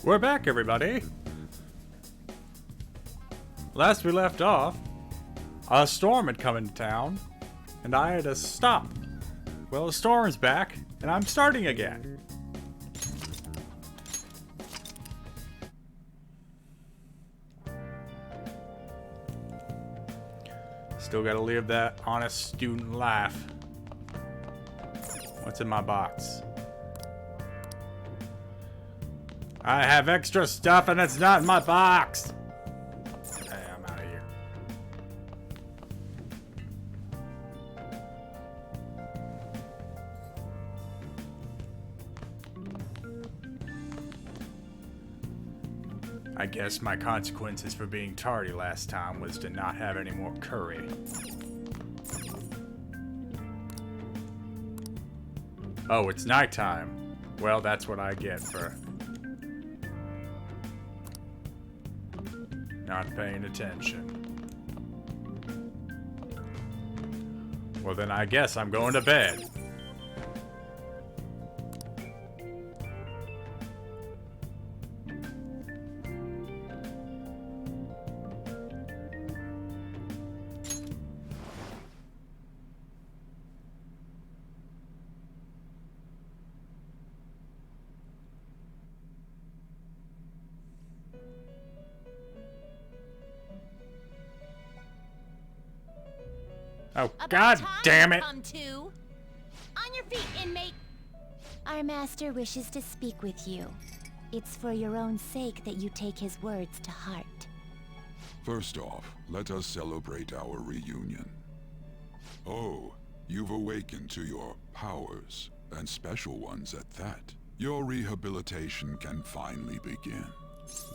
We're back, everybody. Last we left off, a storm had come into town, and I had to stop. Well, the storm's back, and I'm starting again. Still gotta live that honest student life. What's in my box? I have extra stuff and it's not in my box! Hey, I'm out of here. I guess my consequences for being tardy last time was to not have any more curry. Oh, it's nighttime. Well, that's what I get for not paying attention. Well, then I guess I'm going to bed. Oh, God damn it! Come to. On your feet, inmate. Our master wishes to speak with you. It's for your own sake that you take his words to heart. First off, let us celebrate our reunion. Oh, you've awakened to your powers, and special ones at that. Your rehabilitation can finally begin.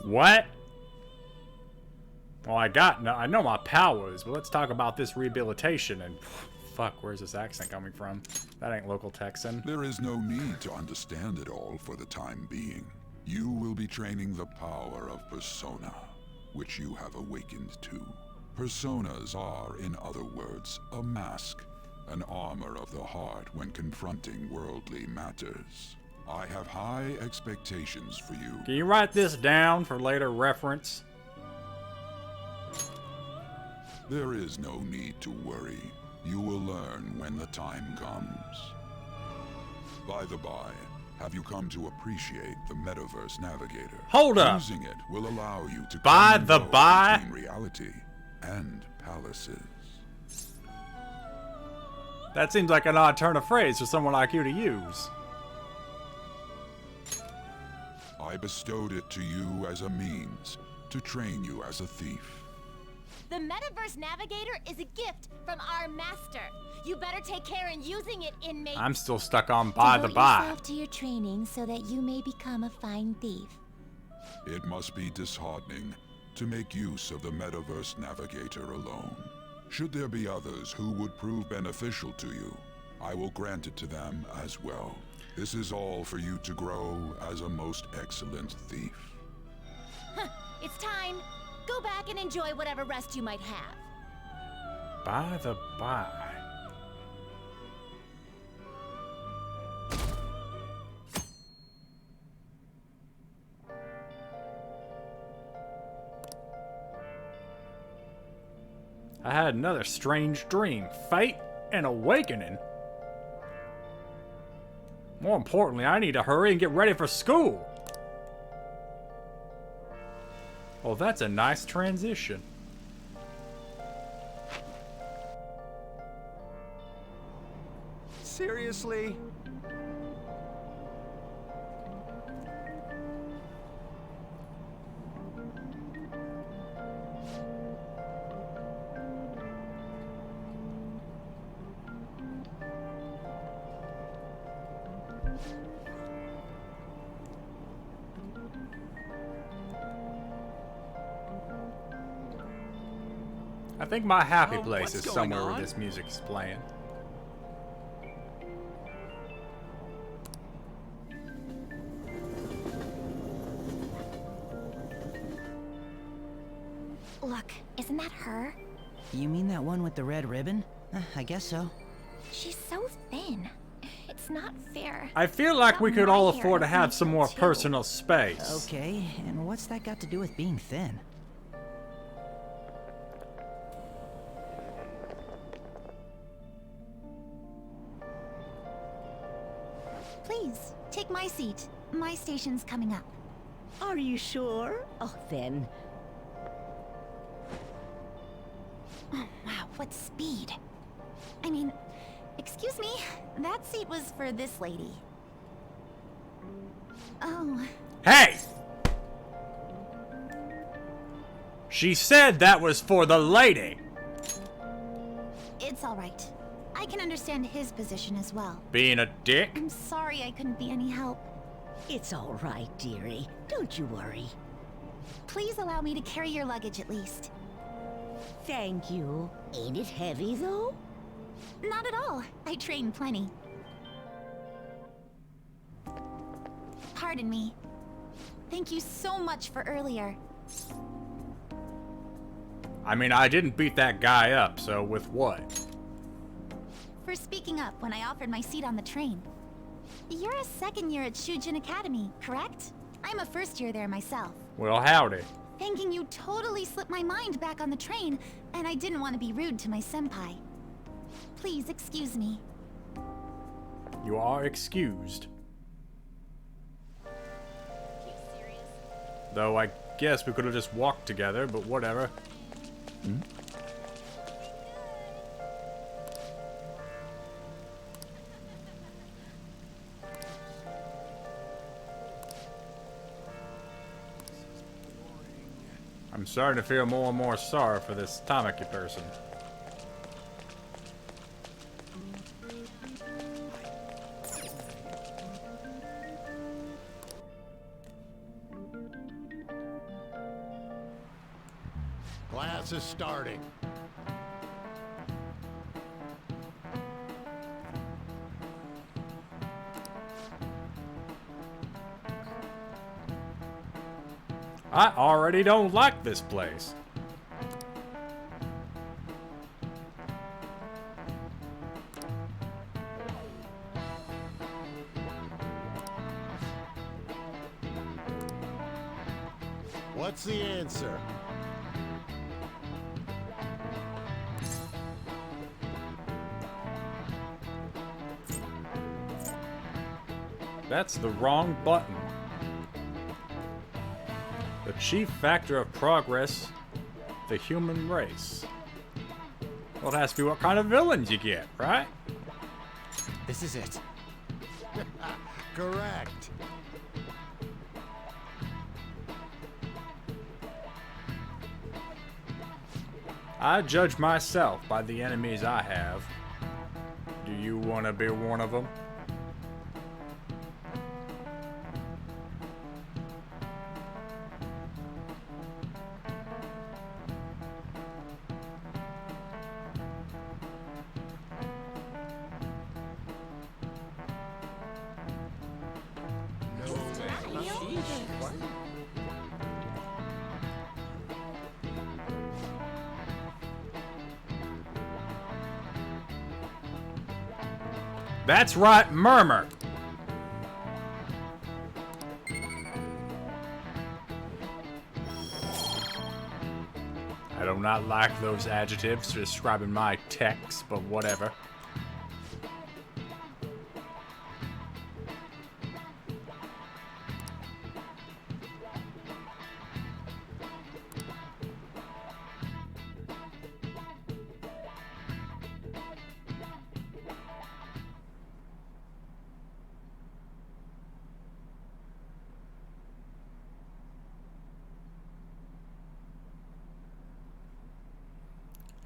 What? Well, I know my powers, but let's talk about this rehabilitation and... Fuck, where's this accent coming from? That ain't local Texan. There is no need to understand it all for the time being. You will be training the power of persona, which you have awakened to. Personas are, in other words, a mask, an armor of the heart when confronting worldly matters. I have high expectations for you. Can you write this down for later reference? There is no need to worry. You will learn when the time comes. By the by, have you come to appreciate the Metaverse Navigator? Hold up! Using it will allow you to By the go by? between reality and palaces. That seems like an odd turn of phrase for someone like you to use. I bestowed it to you as a means to train you as a thief. The Metaverse Navigator is a gift from our master. You better take care in using it, inmate. I'm still stuck on by the Devote by. yourself to your training so that you may become a fine thief. It must be disheartening to make use of the Metaverse Navigator alone. Should there be others who would prove beneficial to you, I will grant it to them as well. This is all for you to grow as a most excellent thief. It's time. Go back and enjoy whatever rest you might have. By the by. I had another strange dream. Fate and awakening. More importantly, I need to hurry and get ready for school. Oh, that's a nice transition. Seriously? I think my happy Oh, place what's is going somewhere where on? this music is playing. Look, isn't that her? You mean that one with the red ribbon? I guess so. She's so thin. It's not fair. I feel like we could all My hair afford to is have my some hair, more too. personal space. Okay, and what's that got to do with being thin? Please, take my seat. My station's coming up. Are you sure? Oh, then. Oh, wow, what speed. I mean, excuse me, that seat was for this lady. Oh, Hey! She said that was for the lady. it's all right. I can understand his position as well. Being a dick? I'm sorry I couldn't be any help. It's all right, dearie. Don't you worry. Please allow me to carry your luggage at least. Thank you. Ain't it heavy, though? Not at all. I train plenty. Pardon me. Thank you so much for earlier. I mean, I didn't beat that guy up, so with what? For speaking up when I offered my seat on the train. You're a second year at Shujin Academy, correct? I'm a first year there myself. Well, howdy. Thinking you totally slipped my mind back on the train, and I didn't want to be rude to my senpai. Please excuse me. You are excused. Though I guess we could have just walked together, but whatever. I'm starting to feel more and more sorry for this Tamaki person. Class is starting. I already don't like this place. What's the answer? That's the wrong button. The chief factor of progress, the human race. Well, it has to be what kind of villains you get, right? This is it. Correct. I judge myself by the enemies I have. Do you want to be one of them? That's right, murmur. I do not like those adjectives describing my text, but whatever.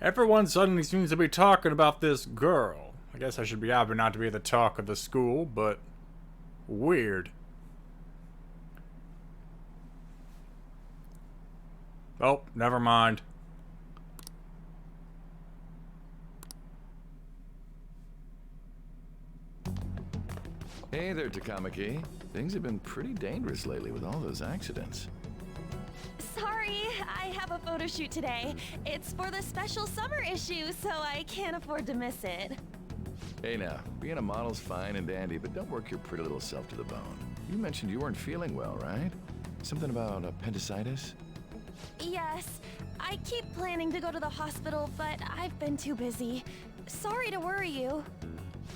Everyone suddenly seems to be talking about this girl. I guess I should be happy not to be the talk of the school, but weird. Oh, never mind. Hey there, Takamaki. Things have been pretty dangerous lately with all those accidents. Sorry, I have a photo shoot today. It's for the special summer issue, so I can't afford to miss it. Hey now, being a model's fine and dandy, but don't work your pretty little self to the bone. You mentioned you weren't feeling well, right? Something about appendicitis? Yes, I keep planning to go to the hospital, but I've been too busy. Sorry to worry you.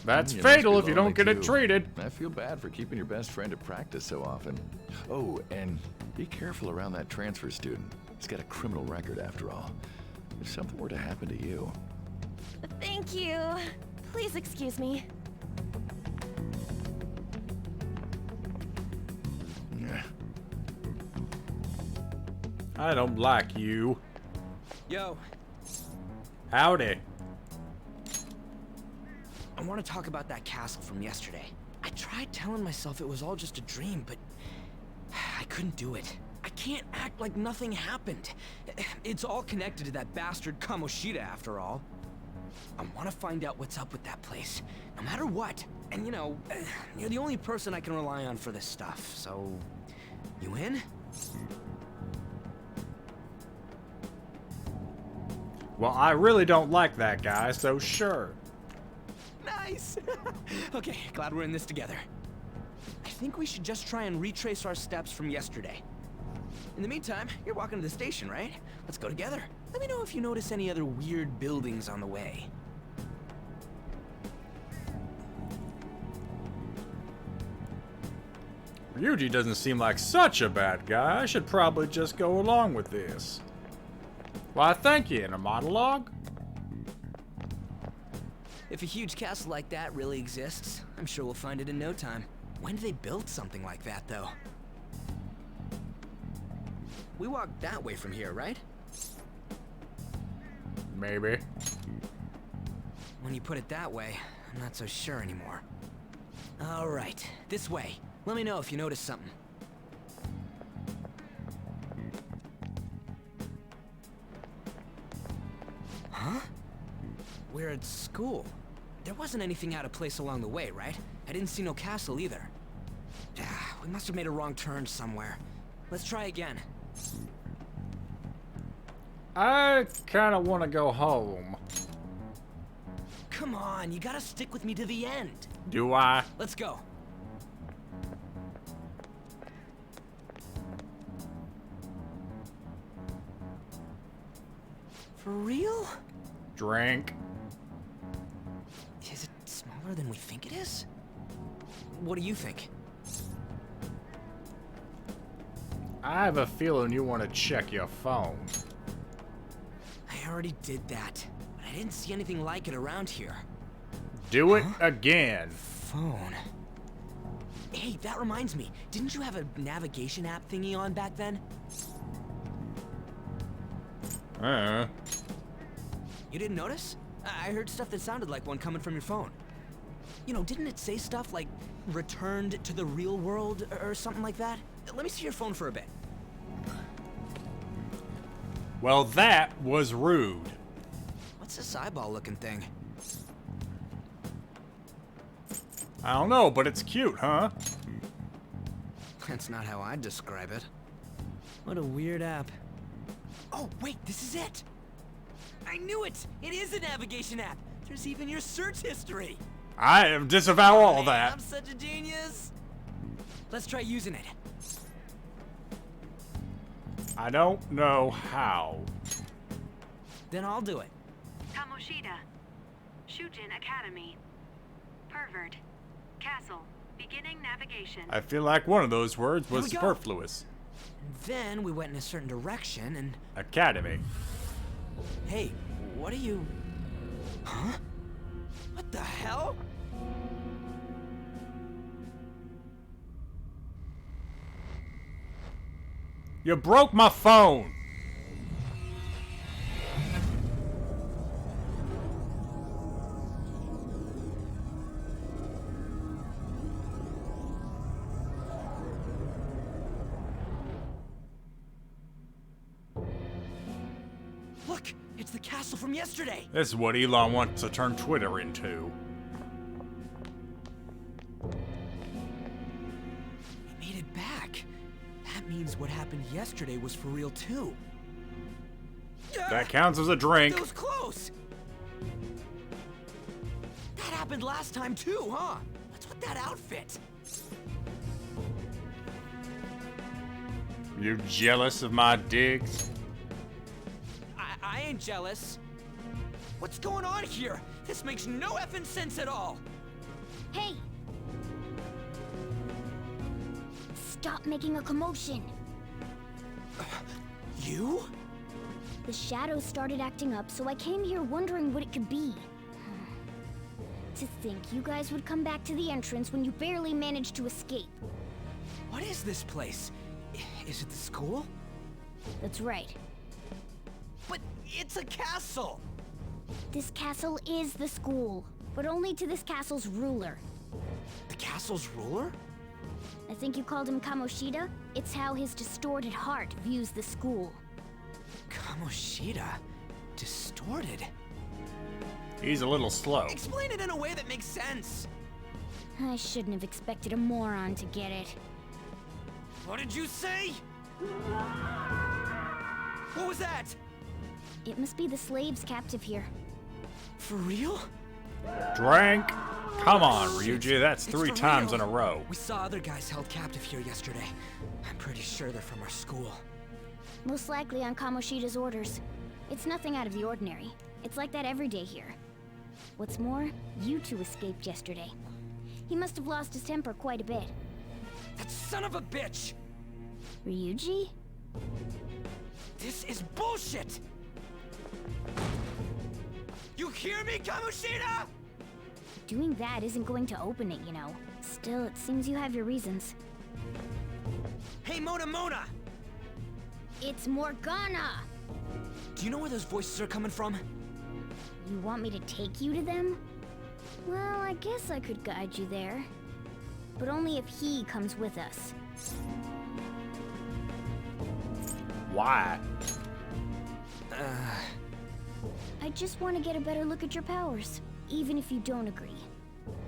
That's You must fatal be if you don't lonely, get it too. treated. I feel bad for keeping your best friend at practice so often. Oh, and be careful around that transfer student. He's got a criminal record after all. If something were to happen to you... Thank you. Please excuse me. Yeah. I don't like you. Yo, Howdy. I want to talk about that castle from yesterday. I tried telling myself it was all just a dream, but I couldn't do it. I can't act like nothing happened. It's all connected to that bastard Kamoshida, after all. I want to find out what's up with that place, no matter what. And you know, you're the only person I can rely on for this stuff, so... You in? Well, I really don't like that guy, so sure. Nice! Okay, glad we're in this together. I think we should just try and retrace our steps from yesterday. In the meantime, you're walking to the station, right? Let's go together. Let me know if you notice any other weird buildings on the way. Ryuji doesn't seem like such a bad guy. I should probably just go along with this. Why, thank you. In a monologue? If a huge castle like that really exists, I'm sure we'll find it in no time. When did they build something like that, though? We walked that way from here, right? Maybe. When you put it that way, I'm not so sure anymore. All right, this way. Let me know if you notice something. Huh? We're at school. There wasn't anything out of place along the way, right? I didn't see no castle either. We must have made a wrong turn somewhere. Let's try again. I kind of want to go home. Come on, you gotta stick with me to the end. Do I? Let's go. For real? Drink. Is it smaller than we think it is? What do you think? I have a feeling you want to check your phone. I already did that, but I didn't see anything like it around here. Do it again. Phone. Hey, that reminds me. Didn't you have a navigation app thingy on back then? You didn't notice? I heard stuff that sounded like one coming from your phone. You know, didn't it say stuff like returned to the real world or something like that? Let me see your phone for a bit. Well, that was rude. What's this eyeball looking thing? I don't know, but it's cute, huh? That's not how I'd describe it. What a weird app. Oh, wait, this is it! I knew it! It is a navigation app! There's even your search history! I am disavow all Man, that. I'm such a genius! Let's try using it. I don't know how. Then I'll do it. Kamoshida. Shujin Academy. Pervert. Castle. Beginning navigation. I feel like one of those words Here was we go. superfluous. And then we went in a certain direction and... Academy. Hey, what are you... Huh? What the hell? You broke my phone. Look, it's the castle from yesterday! This is what Elon wants to turn Twitter into. We made it back. That means what happened yesterday was for real too. That counts as a drink. That was close! That app happened last time too, huh? What's with that outfit? You jealous of my digs? I ain't jealous. What's going on here? This makes no effing sense at all. Hey! Stop making a commotion. You? The shadows started acting up, so I came here wondering what it could be. To think you guys would come back to the entrance when you barely managed to escape. What is this place? Is it the school? That's right. But it's a castle! This castle is the school, but only to this castle's ruler. The castle's ruler? I think you called him Kamoshida? It's how his distorted heart views the school. Kamoshida? Distorted? He's a little slow. Explain it in a way that makes sense! I shouldn't have expected a moron to get it. What did you say? What was that? It must be the slaves captive here. For real? Drank. Come on, Shit, Ryuji. That's it's 3 for times real. in a row. We saw other guys held captive here yesterday. I'm pretty sure they're from our school. Most likely on Kamoshida's orders. It's nothing out of the ordinary. It's like that every day here. What's more, you two escaped yesterday. He must have lost his temper quite a bit. That son of a bitch! Ryuji? This is bullshit! You hear me, Kamoshida? Doing that isn't going to open it, you know. Still, it seems you have your reasons. Hey, Mona! It's Morgana! Do you know where those voices are coming from? You want me to take you to them? Well, I guess I could guide you there. But only if he comes with us. Why? I just want to get a better look at your powers, even if you don't agree.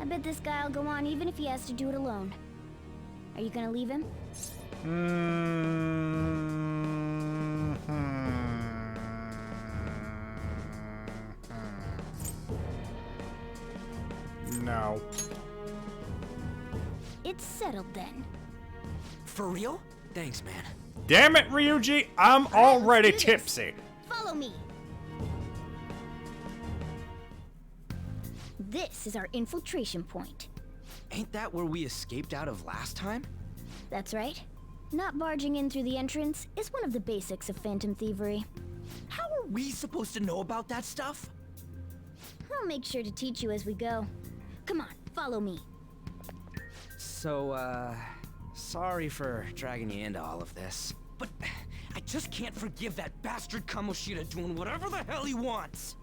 I bet this guy'll go on even if he has to do it alone. Are you gonna leave him? No. It's settled then. For real? Thanks, man. Damn it, Ryuji! I'm already let's do this. tipsy. Follow me! This is our infiltration point. Ain't that where we escaped out of last time? That's right. Not barging in through the entrance is one of the basics of phantom thievery. How are we supposed to know about that stuff? I'll make sure to teach you as we go. Come on, follow me. So, sorry for dragging you into all of this. But I just can't forgive that bastard Kamoshida doing whatever the hell he wants.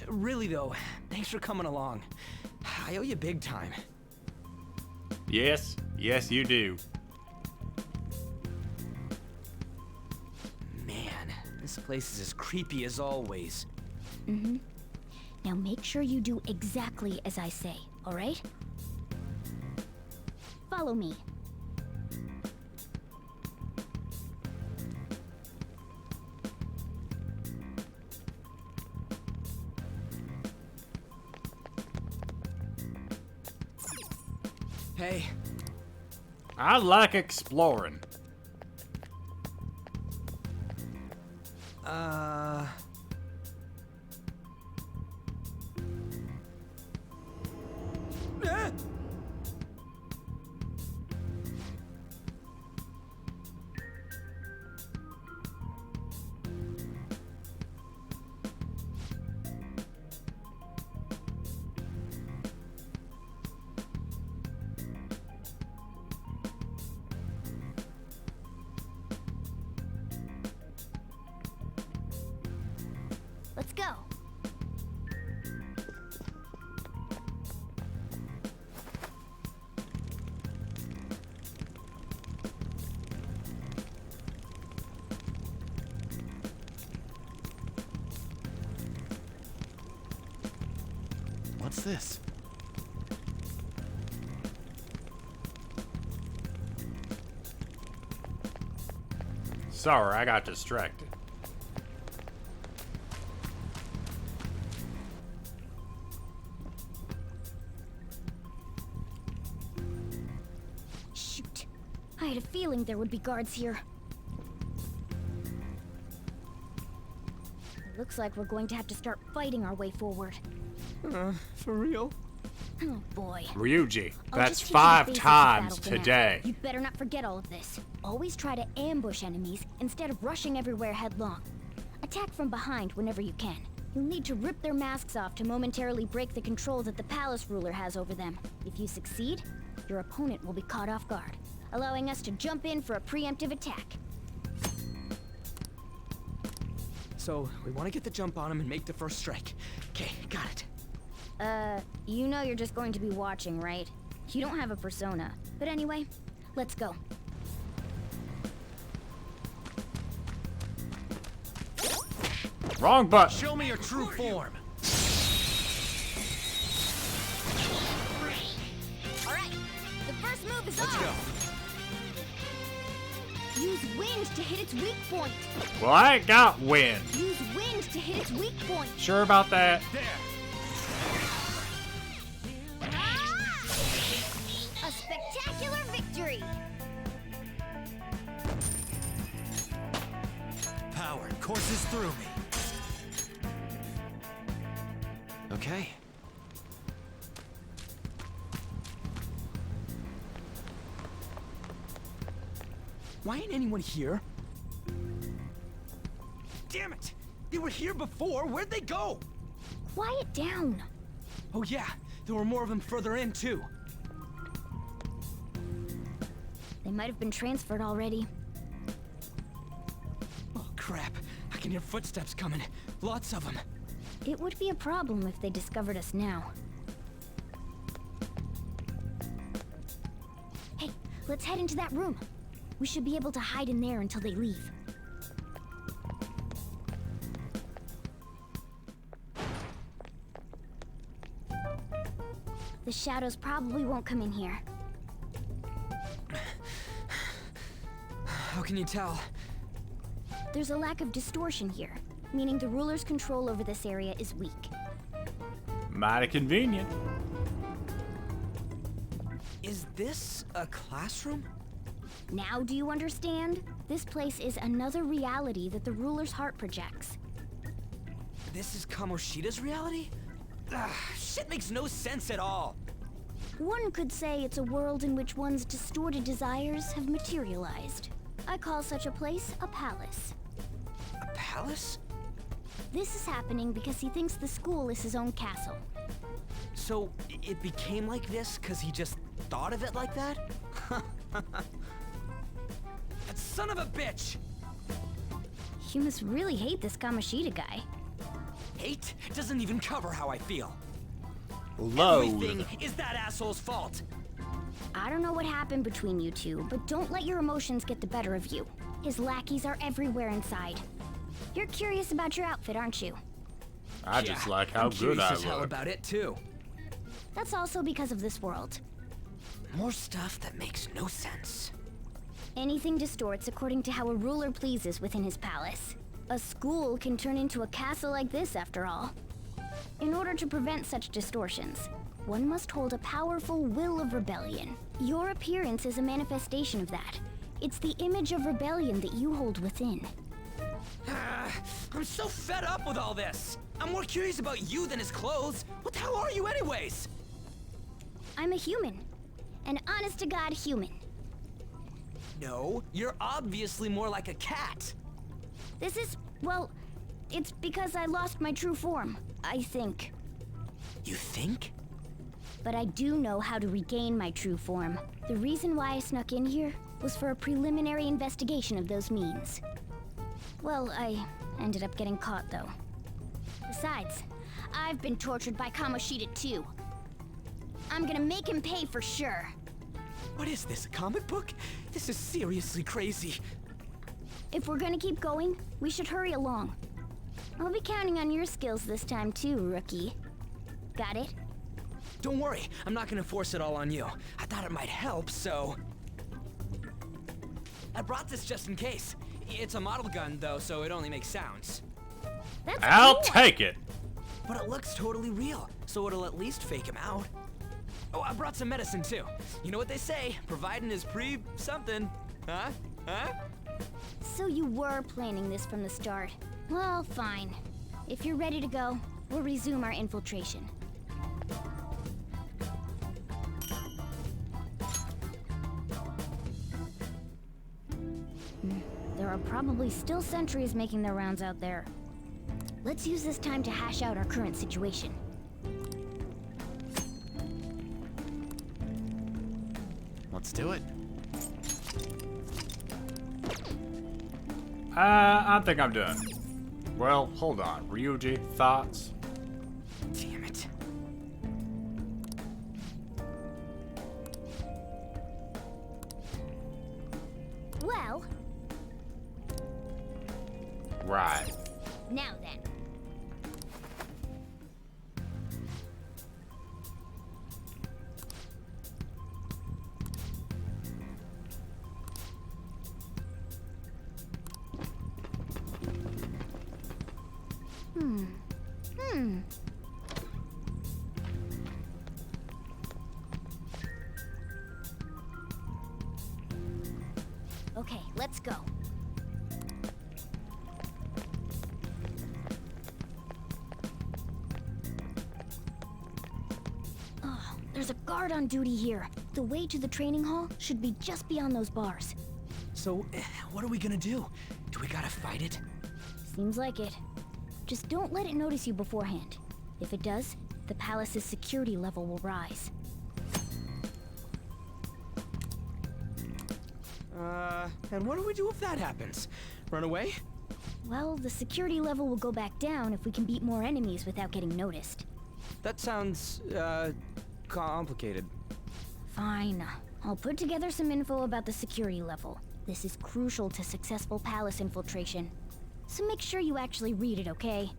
Really though, thanks for coming along. I owe you big time. Yes, you do. Man, this place is as creepy as always. Mm-hmm. Now make sure you do exactly as I say, all right? Follow me. Hey. I like exploring. Let's go. What's this? Sorry, I got distracted. had a feeling there would be guards here. It looks like we're going to have to start fighting our way forward. For real? Oh boy. Ryuji, I'll that's just teach you the 5 basics of times battle for now. today. You'd better not forget all of this. Always try to ambush enemies instead of rushing everywhere headlong. Attack from behind whenever you can. You'll need to rip their masks off to momentarily break the control that the palace ruler has over them. If you succeed, your opponent will be caught off guard, allowing us to jump in for a preemptive attack. So, we want to get the jump on him and make the first strike. Okay, got it. You know you're just going to be watching, right? You don't have a persona. But anyway, let's go. Wrong button. Show me your true form. Alright, the first move is Let's on! go. Use wind to hit its weak point. Well, I ain't got wind. Use wind to hit its weak point. Sure about that? There. A spectacular victory! Power courses through me. Okay. Why ain't anyone here? Damn it! They were here before. Where'd they go? Quiet down. Oh yeah, there were more of them further in too. They might have been transferred already. Oh crap! I can hear footsteps coming. Lots of them. It would be a problem if they discovered us now. Hey, let's head into that room. We should be able to hide in there until they leave. The shadows probably won't come in here. How can you tell? There's a lack of distortion here, meaning the ruler's control over this area is weak. Mighty convenient. Is this a classroom? Now do you understand? This place is another reality that the ruler's heart projects. This is Kamoshida's reality? Shit makes no sense at all. One could say it's a world in which one's distorted desires have materialized. I call such a place a palace. A palace? This is happening because he thinks the school is his own castle. So, it became like this because he just thought of it like that? That son of a bitch! You must really hate this Kamoshida guy. Hate doesn't even cover how I feel. Load. Everything is that asshole's fault. I don't know what happened between you two, but don't let your emotions get the better of you. His lackeys are everywhere inside. You're curious about your outfit, aren't you? I just like how I'm good curious I as hell look. about it too. That's also because of this world. More stuff that makes no sense. Anything distorts according to how a ruler pleases within his palace. A school can turn into a castle like this, after all. In order to prevent such distortions, one must hold a powerful will of rebellion. Your appearance is a manifestation of that. It's the image of rebellion that you hold within. I'm so fed up with all this. I'm more curious about you than his clothes. What the hell are you anyways? I'm a human. An honest-to-God human. No, you're obviously more like a cat. This is, well, it's because I lost my true form, I think. You think? But I do know how to regain my true form. The reason why I snuck in here was for a preliminary investigation of those means. Well, I ended up getting caught, though. Besides, I've been tortured by Kamoshida too. I'm gonna make him pay for sure. What is this, a comic book? This is seriously crazy. If we're gonna keep going, we should hurry along. I'll be counting on your skills this time too, rookie. Got it? Don't worry, I'm not gonna force it all on you. I thought it might help, so... I brought this just in case. It's a model gun, though, so it only makes sounds. That's I'll cool. take it. But it looks totally real, so it'll at least fake him out. Oh, I brought some medicine, too. You know what they say, providing is pre-something. Huh? Huh? So you were planning this from the start. Well, fine. If you're ready to go, we'll resume our infiltration. There are probably still sentries making their rounds out there. Let's use this time to hash out our current situation. Let's do it. I think I'm done. Well, hold on. Ryuji, thoughts? Damn it. Well, Right. now then. Okay, let's go. Oh, there's a guard on duty here. The way to the training hall should be just beyond those bars. So, what are we gonna do? Do we gotta fight it? Seems like it. Just don't let it notice you beforehand. If it does, the palace's security level will rise. And what do we do if that happens? Run away? Well, the security level will go back down if we can beat more enemies without getting noticed. That sounds, complicated. Fine. I'll put together some info about the security level. This is crucial to successful palace infiltration. So make sure you actually read it, okay?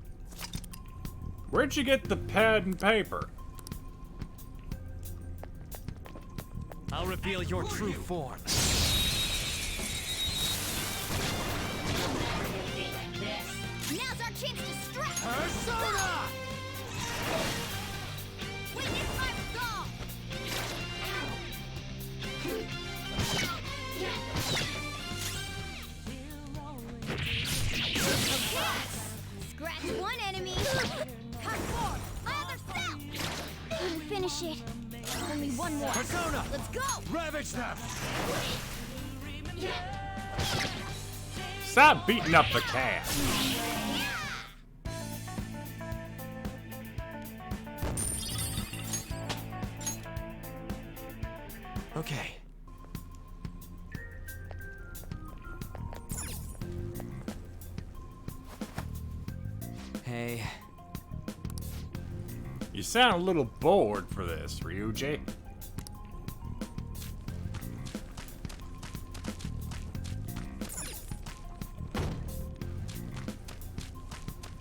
Where'd you get the pad and paper? I'll reveal your true form. Now's our chance to strike! Persona! Witness my resolve! Scratch one enemy! Cut four! Other cell! Couldn't finish it. Only one more. Persona! Let's go! Ravage them! Stop beating up the cat. Okay. Hey, You sound a little bored for this, Ryuji.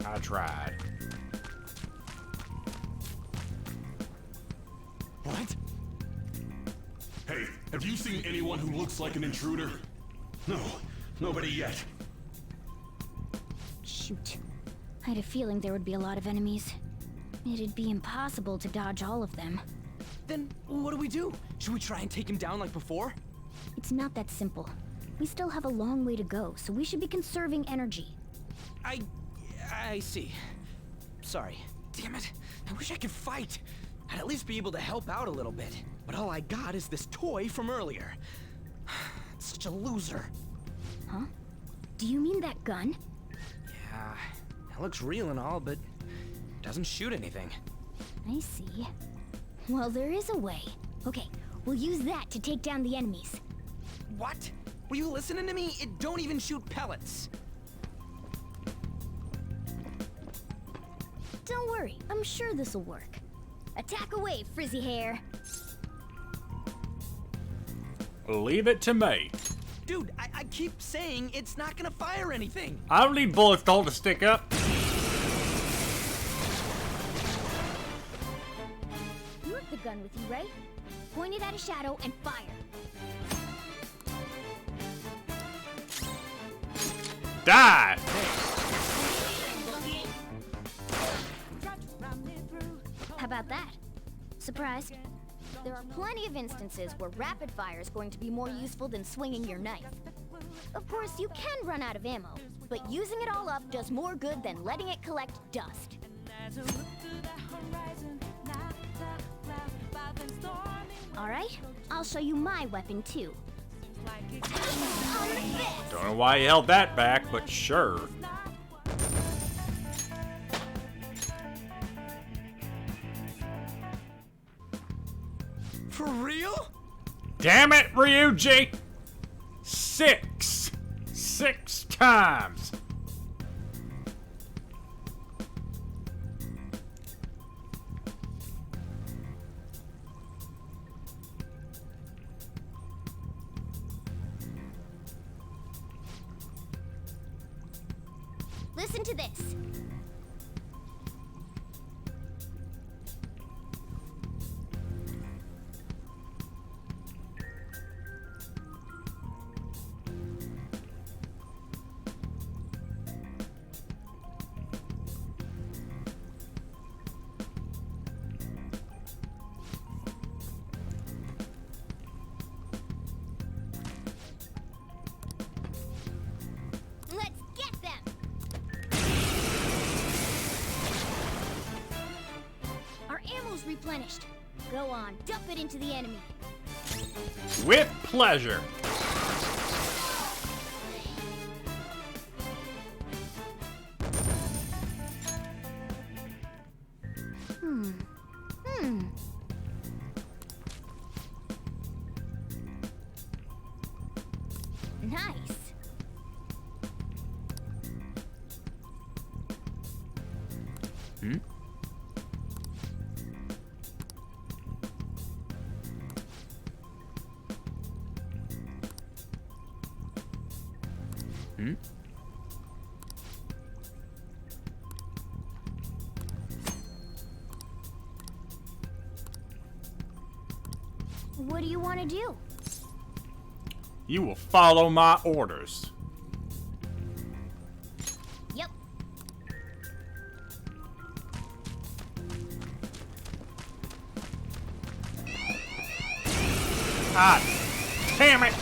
I tried. What? Hey, have you seen anyone who looks like an intruder? No, nobody yet. Shoot. I had a feeling there would be a lot of enemies. It'd be impossible to dodge all of them. then what do we do? Should we try and take him down like before? It's not that simple. We still have a long way to go, so we should be conserving energy. I see. Sorry. Damn it. I wish I could fight. I'd at least be able to help out a little bit. But all I got is this toy from earlier. Such a loser. Huh? Do you mean that gun? Yeah, it looks real and all, but doesn't shoot anything. I see. Well, there is a way. Okay, we'll use that to take down the enemies. What? Were you listening to me? It don't even shoot pellets. Don't worry, I'm sure this'll work. Attack away, frizzy hair. Leave it to me. Dude, I keep saying it's not gonna fire anything. I don't need bullets to hold a stick up. You have the gun with you, right? Point it at a shadow and fire. Die! How about that? Surprised? There are plenty of instances where rapid fire is going to be more useful than swinging your knife. Of course, you can run out of ammo, but using it all up does more good than letting it collect dust. Alright, I'll show you my weapon too. Don't know why you held that back, but sure. For real? Damn it, Ryuji! Six times! Listen to this. Let's get them! Our ammo's replenished. Go on, dump it into the enemy. With pleasure. Nice. Hmm? Hmm? What do you want to do? You will follow my orders. Yep. Ah, damn it!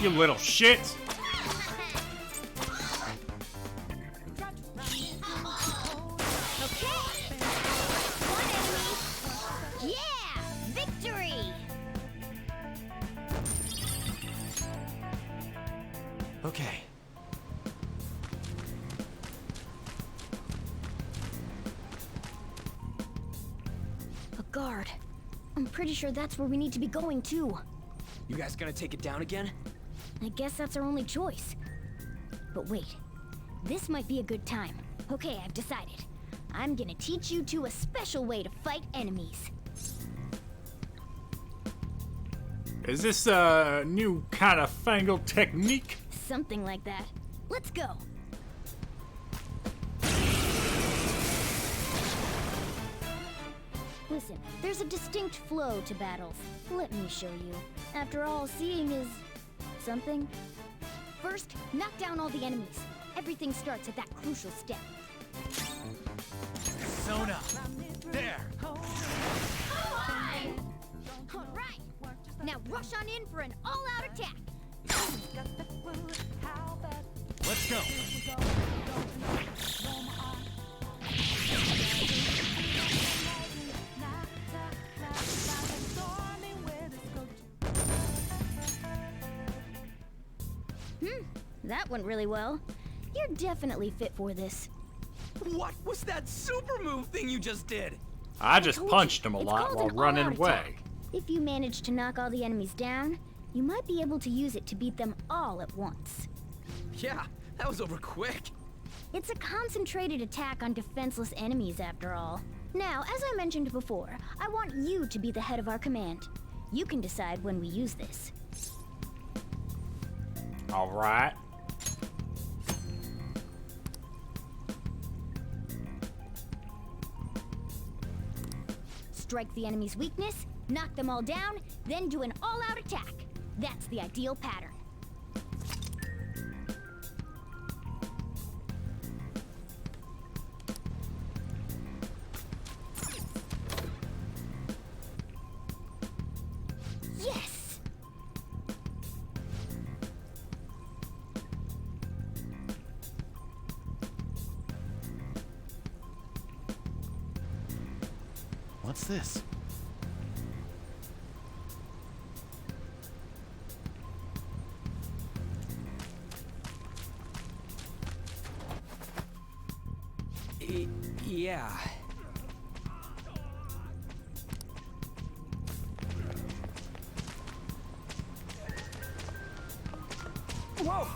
You little shit! Okay. A guard. I'm pretty sure that's where we need to be going too. You guys gonna take it down again? I guess that's our only choice. But wait, this might be a good time. Okay, I've decided. I'm gonna teach you two a special way to fight enemies. Is this a new kind of fangled technique? Something like that. Let's go. Listen, there's a distinct flow to battles. Let me show you. After all, seeing is something. First, knock down all the enemies. Everything starts at that crucial step. Sona! There! All right. Now rush on in for an all-out attack. Let's go! That went really well. You're definitely fit for this. What was that super move thing you just did? I just punched him a It's lot called while an running all-out away. attack. If you manage to knock all the enemies down, you might be able to use it to beat them all at once. Yeah, that was over quick. It's a concentrated attack on defenseless enemies, after all. Now, as I mentioned before, I want you to be the head of our command. You can decide when we use this. All right. Strike the enemy's weakness, knock them all down, then do an all-out attack. That's the ideal pattern. What's this? Yeah. Whoa!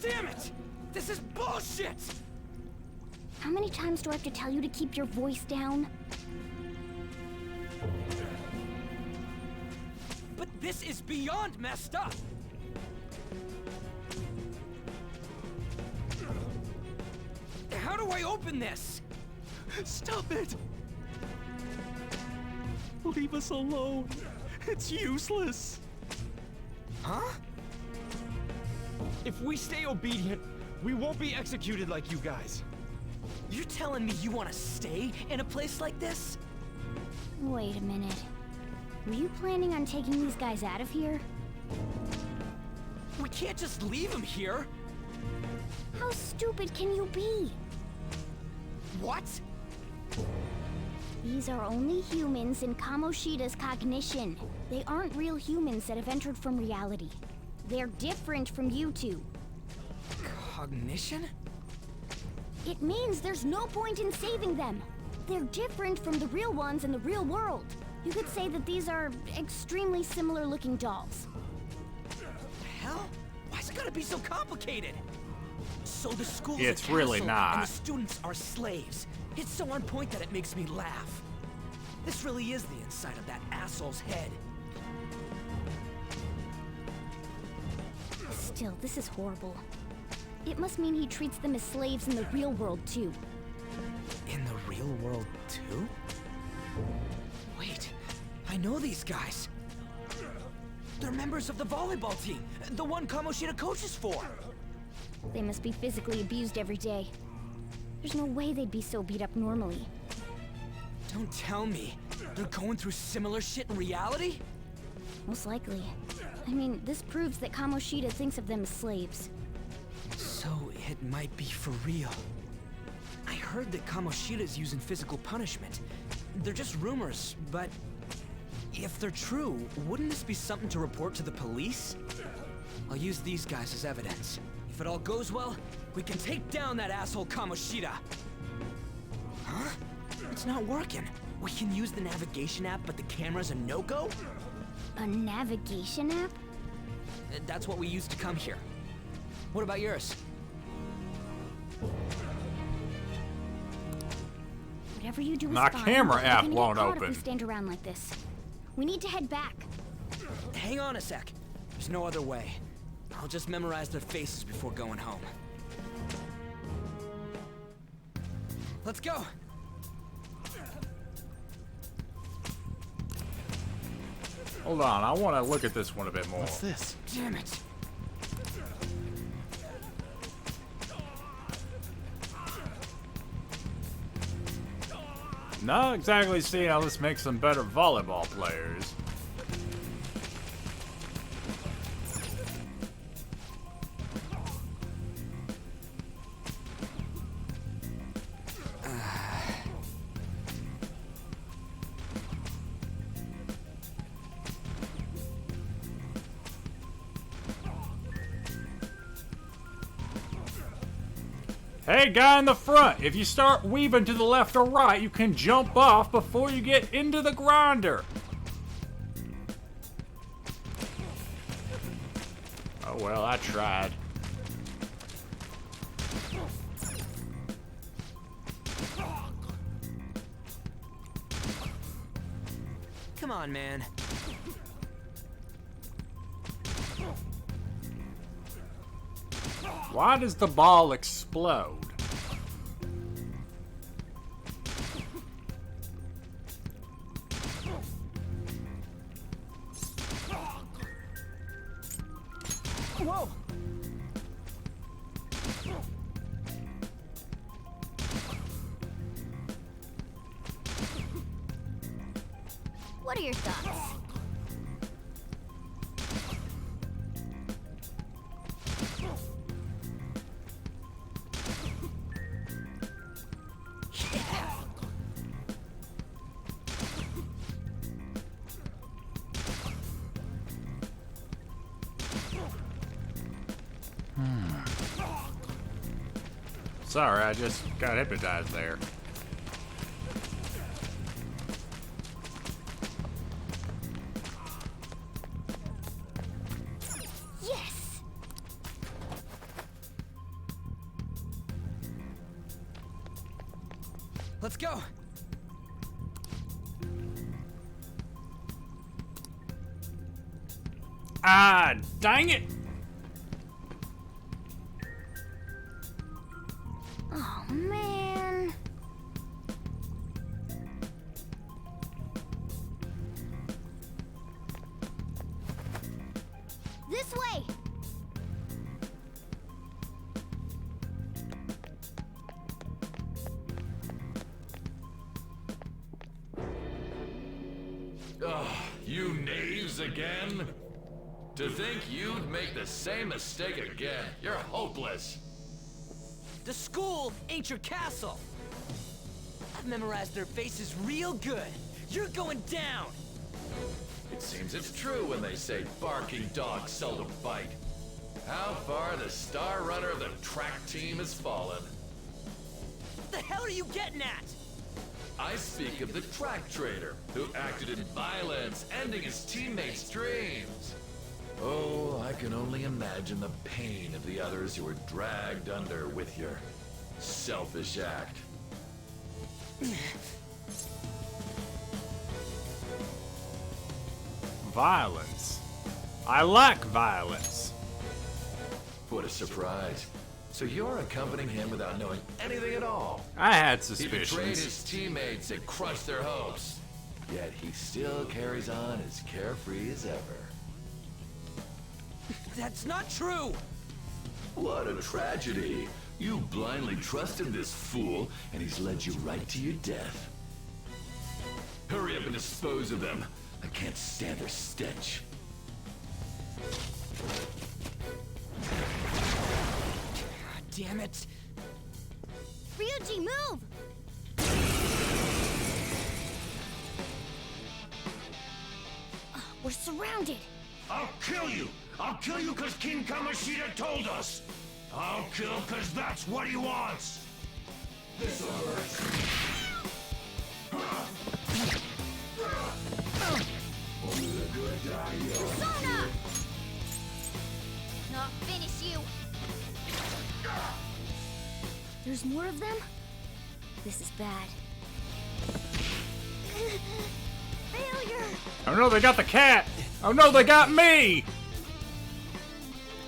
Damn it! This is bullshit! How many times do I have to tell you to keep your voice down? But this is beyond messed up! How do I open this? Stop it! Leave us alone. It's useless. Huh? If we stay obedient, we won't be executed like you guys. You're telling me you want to stay in a place like this? Wait a minute. Were you planning on taking these guys out of here? We can't just leave them here. How stupid can you be? What? These are only humans in Kamoshida's cognition. They aren't real humans that have entered from reality. They're different from you two. Cognition? It means there's no point in saving them. They're different from the real ones in the real world. You could say that these are extremely similar looking dolls. Hell? Why's it gotta be so complicated? So the school's It's a really castle, not. and the students are slaves. It's so on point that it makes me laugh. This really is the inside of that asshole's head. Still, this is horrible. It must mean he treats them as slaves in the real world, too. In the real world, too? Wait, I know these guys. They're members of the volleyball team, the one Kamoshida coaches for. They must be physically abused every day. There's no way they'd be so beat up normally. Don't tell me they're going through similar shit in reality? Most likely. I mean, this proves that Kamoshida thinks of them as slaves. So it might be for real. I heard that Kamoshida's using physical punishment. They're just rumors, but if they're true, wouldn't this be something to report to the police? I'll use these guys as evidence. If it all goes well, we can take down that asshole Kamoshida. Huh? It's not working. We can use the navigation app, but the camera's a no-go? A navigation app? That's what we used to come here. What about yours? Whatever you do is My fine. camera We're app gonna won't get caught open. If we stand around like this. We need to head back. Hang on a sec. There's no other way. I'll just memorize their faces before going home. Let's go! Hold on, I want to look at this one a bit more. What's this? Damn it! Not exactly see how this makes them better volleyball players. Hey, guy in the front, if you start weaving to the left or right, you can jump off before you get into the grinder. Oh well, I tried. Come on, man. Why does the ball explode? Whoa! What are your thoughts? Sorry, I just got hypnotized there. Yes! Let's go. Ah, dang it! Oh, man. This way! Ugh, you knaves again? To think you'd make the same mistake again. You're hopeless. The school ain't your castle. I've memorized their faces real good. You're going down. It seems it's true when they say barking dogs seldom bite. How far the star runner of the track team has fallen. What the hell are you getting at? I speak of the track trader, who acted in violence, ending his teammates' dreams. Oh, I can only imagine the pain of the others who were dragged under with your selfish act. Violence. I lack violence. What a surprise. So you're accompanying him without knowing anything at all. I had He betrayed suspicions. his teammates and crushed their hopes. Yet he still carries on as carefree as ever. That's not true. What a tragedy. You blindly trusted this fool, and he's led you right to your death. Hurry up and dispose of them. I can't stand their stench. God damn it. Ryuji, move! We're surrounded. I'll kill you! I'll kill you because King Kamoshida told us! I'll kill because that's what he wants! This'll hurt. Only the good die young. Persona! Not finish you. There's more of them? This is bad. Failure! Oh no, they got the cat! Oh no, they got me!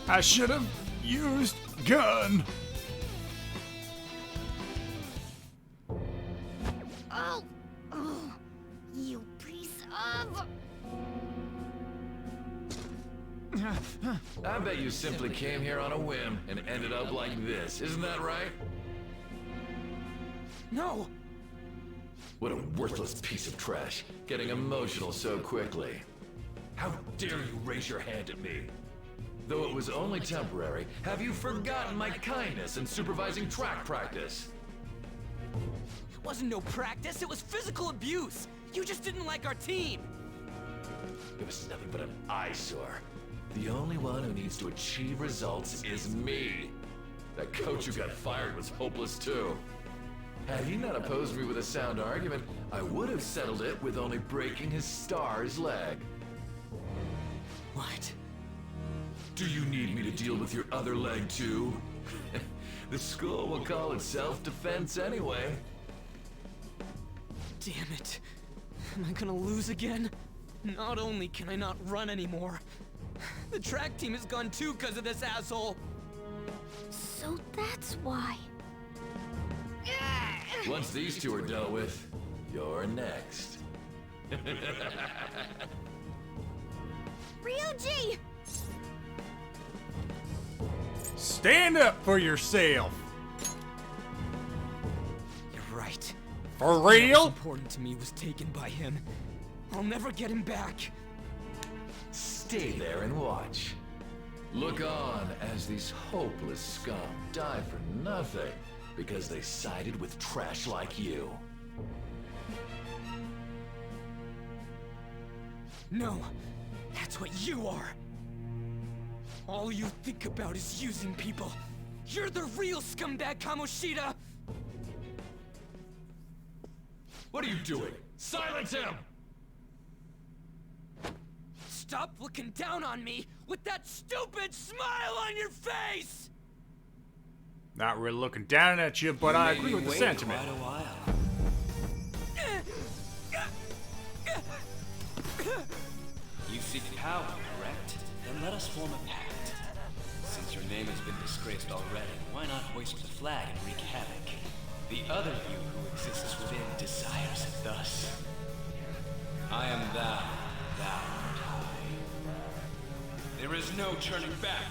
I should have used gun. Oh! Oh, you piece of... I bet you simply came here on a whim and ended up like this. Isn't that right? No. What a worthless piece of trash, getting emotional so quickly. How dare you raise your hand at me? Though it was only temporary, have you forgotten my kindness in supervising track practice? It wasn't no practice, it was physical abuse. You just didn't like our team. It was nothing but an eyesore. The only one who needs to achieve results is me. That coach who got fired was hopeless too. Had he not opposed me with a sound argument, I would have settled it with only breaking his star's leg. What? Do you need me to deal with your other leg too? The school will call it self-defense anyway. Damn it. Am I gonna lose again? Not only can I not run anymore, the track team is gone too because of this asshole. So that's why. Once these two are dealt with, you're next. Ryuji! Stand up for yourself. You're right. For What was real? important to me was taken by him. I'll never get him back. Stay there and watch. Look on as these hopeless scum die for nothing because they sided with trash like you. No, that's what you are. All you think about is using people. You're the real scumbag, Kamoshida! What are you doing? Silence him! Stop looking down on me with that stupid smile on your face! Not really looking down at you, but I agree with the sentiment. Quite a while. You seek power, correct? Then let us form a pact. Since your name has been disgraced already, why not hoist the flag and wreak havoc? The other you who exists within desires it thus. I am thou, thou art I. There is no turning back.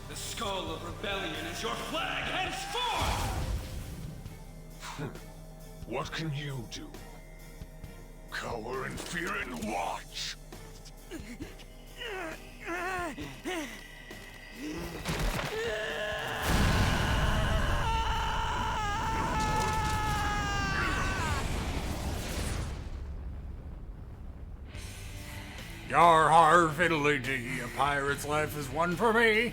The skull of rebellion is your flag henceforth! What can you do? Cower in fear and watch! Yar har fiddly dee, a pirate's life is one for me.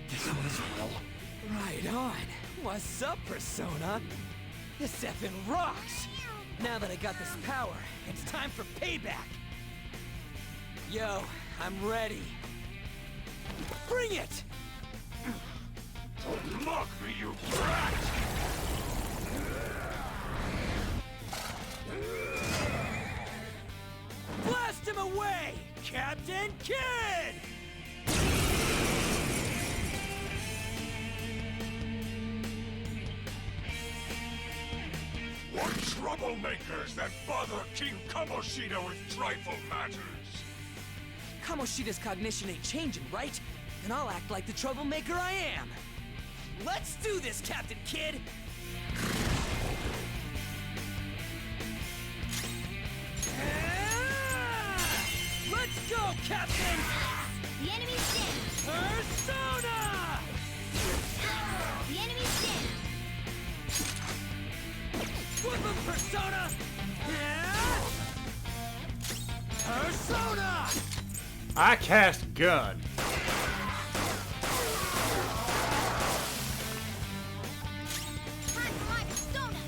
This one as well. Right on. What's up, Persona? This effing rocks! Now that I got this power, it's time for payback! Yo, I'm ready. Bring it! Don't mock me, you brat! Blast him away, Captain Kid! What troublemakers that bother King Kamoshida with trifle matters? Kamoshida's cognition ain't changing, right? Then I'll act like the troublemaker I am. Let's do this, Captain Kid! Let's go, Captain! The enemy's dead! Persona! The enemy's dead! Whip him, Persona! Persona! I cast gun. Time for my persona!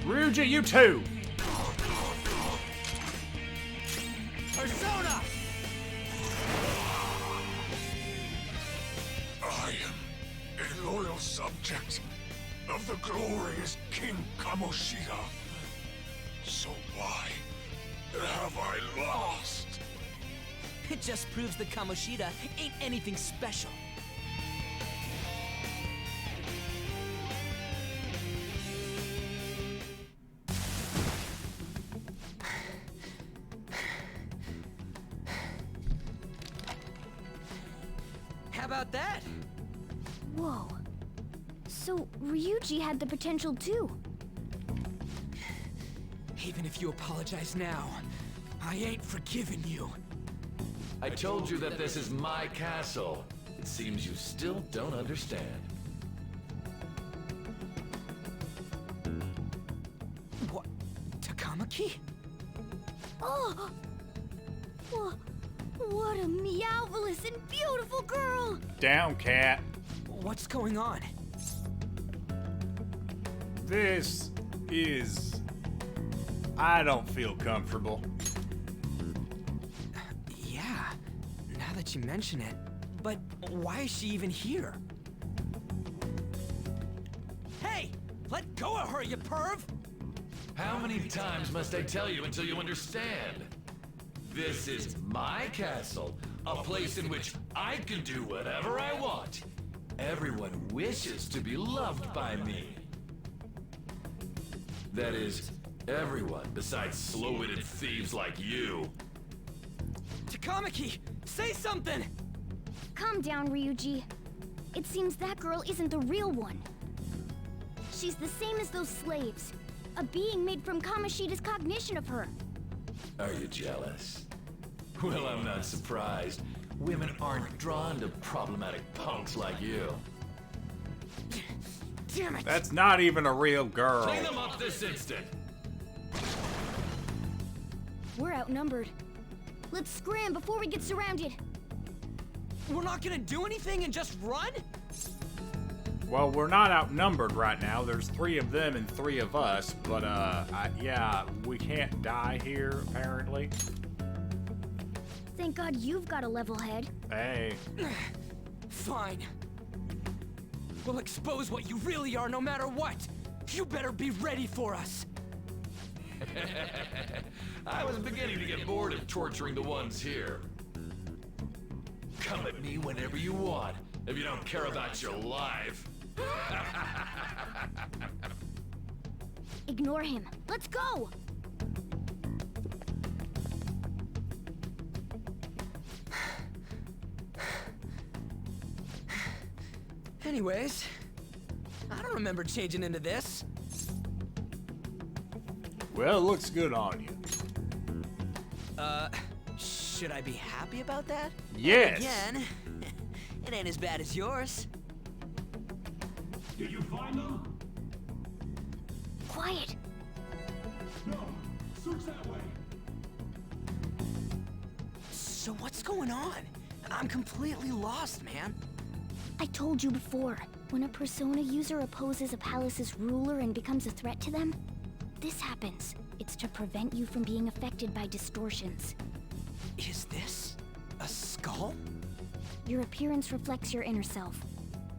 Ryuji, you too. Persona! I am a loyal subject of the glorious King Kamoshida. So why have I lost? It just proves that Kamoshida ain't anything special. How about that? Whoa. So, Ryuji had the potential too. Even if you apologize now, I ain't forgiving you. I told you that this is my castle. It seems you still don't understand. What? Takamaki? Oh! What a meowvelous and beautiful girl! Down, cat. What's going on? This is... I don't feel comfortable. Yeah, now that you mention it. But why is she even here? Hey! Let go of her, you perv! How many times must I tell you until you understand? This is my castle, a place in which I can do whatever I want. Everyone wishes to be loved by me. That is, everyone besides slow-witted thieves like you. Takamaki, say something! Calm down, Ryuji. It seems that girl isn't the real one. She's the same as those slaves. A being made from Kamoshida's cognition of her. Are you jealous? Well, I'm not surprised. Women aren't drawn to problematic punks like you. Damn it! That's not even a real girl. Clean them up this instant. We're outnumbered. Let's scram before we get surrounded. We're not gonna do anything and just run? Well, we're not outnumbered right now. There's 3 of them and 3 of us, but yeah, we can't die here apparently. Thank God you've got a level head. Hey. Fine. We'll expose what you really are no matter what. You better be ready for us. I was beginning to get bored of torturing the ones here. Come at me whenever you want, if you don't care about your life. Ignore him. Let's go! Anyways, I don't remember changing into this. Well, it looks good on you. Should I be happy about that? Yes. Again, it ain't as bad as yours. Did you find them? Quiet. No. Search that way. So what's going on? I'm completely lost, man. I told you before, when a Persona user opposes a palace's ruler and becomes a threat to them, this happens. It's to prevent you from being affected by distortions. Is this a skull? Your appearance reflects your inner self.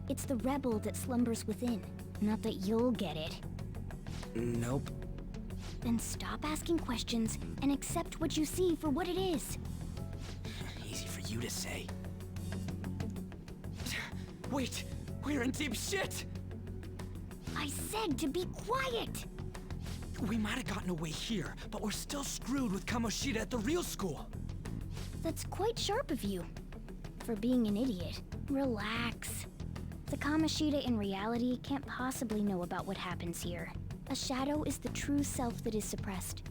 It's the rebel that slumbers within. Not that you'll get it. Nope. Then stop asking questions and accept what you see for what it is. Easy for you to say. Wait, we're in deep shit! I said to be quiet! We might have gotten away here, but we're still screwed with Kamoshida at the real school. That's quite sharp of you. For being an idiot. Relax. The Kamoshida in reality can't possibly know about what happens here. A shadow is the true self that is suppressed.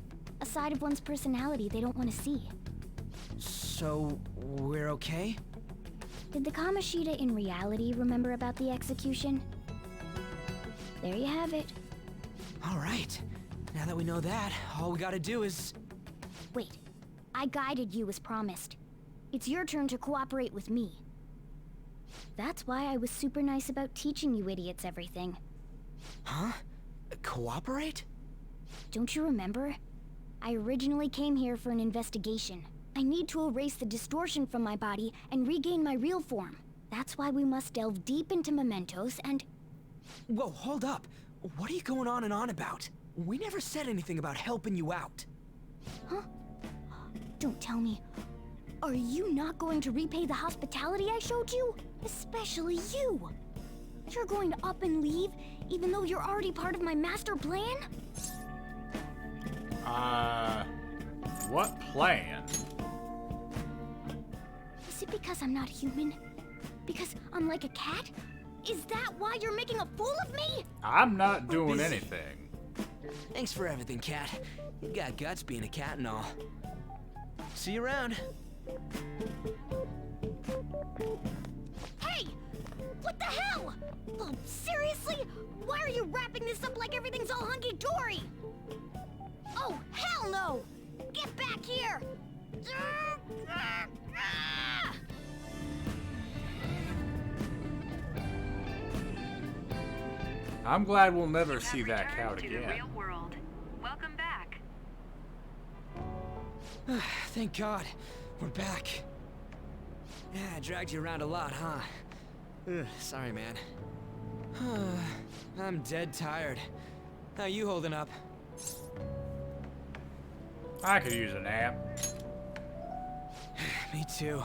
A side of one's personality they don't want to see. So, we're okay? Did the Kamoshida in reality remember about the execution? There you have it. Alright. Now that we know that, all we gotta do is... Wait. I guided you as promised. It's your turn to cooperate with me. That's why I was super nice about teaching you idiots everything. Huh? Cooperate? Don't you remember? I originally came here for an investigation. I need to erase the distortion from my body and regain my real form. That's why we must delve deep into mementos and... Whoa, hold up. What are you going on and on about? We never said anything about helping you out. Huh? Don't tell me. Are you not going to repay the hospitality I showed you? Especially you. You're going to up and leave, even though you're already part of my master plan? What plan? Is it because I'm not human? Because I'm like a cat? Is that why you're making a fool of me? I'm not doing anything. Thanks for everything, cat. You got guts being a cat and all. See you around. Hey! What the hell? Oh, seriously? Why are you wrapping this up like everything's all hunky-dory? Oh, hell no! Get back here! I'm glad we'll never see You have that cow returned to the again. real world. Welcome back. Thank God. We're back. Yeah, I dragged you around a lot, huh? Ugh, sorry, man. I'm dead tired. How you holding up? I could use a nap. Me too.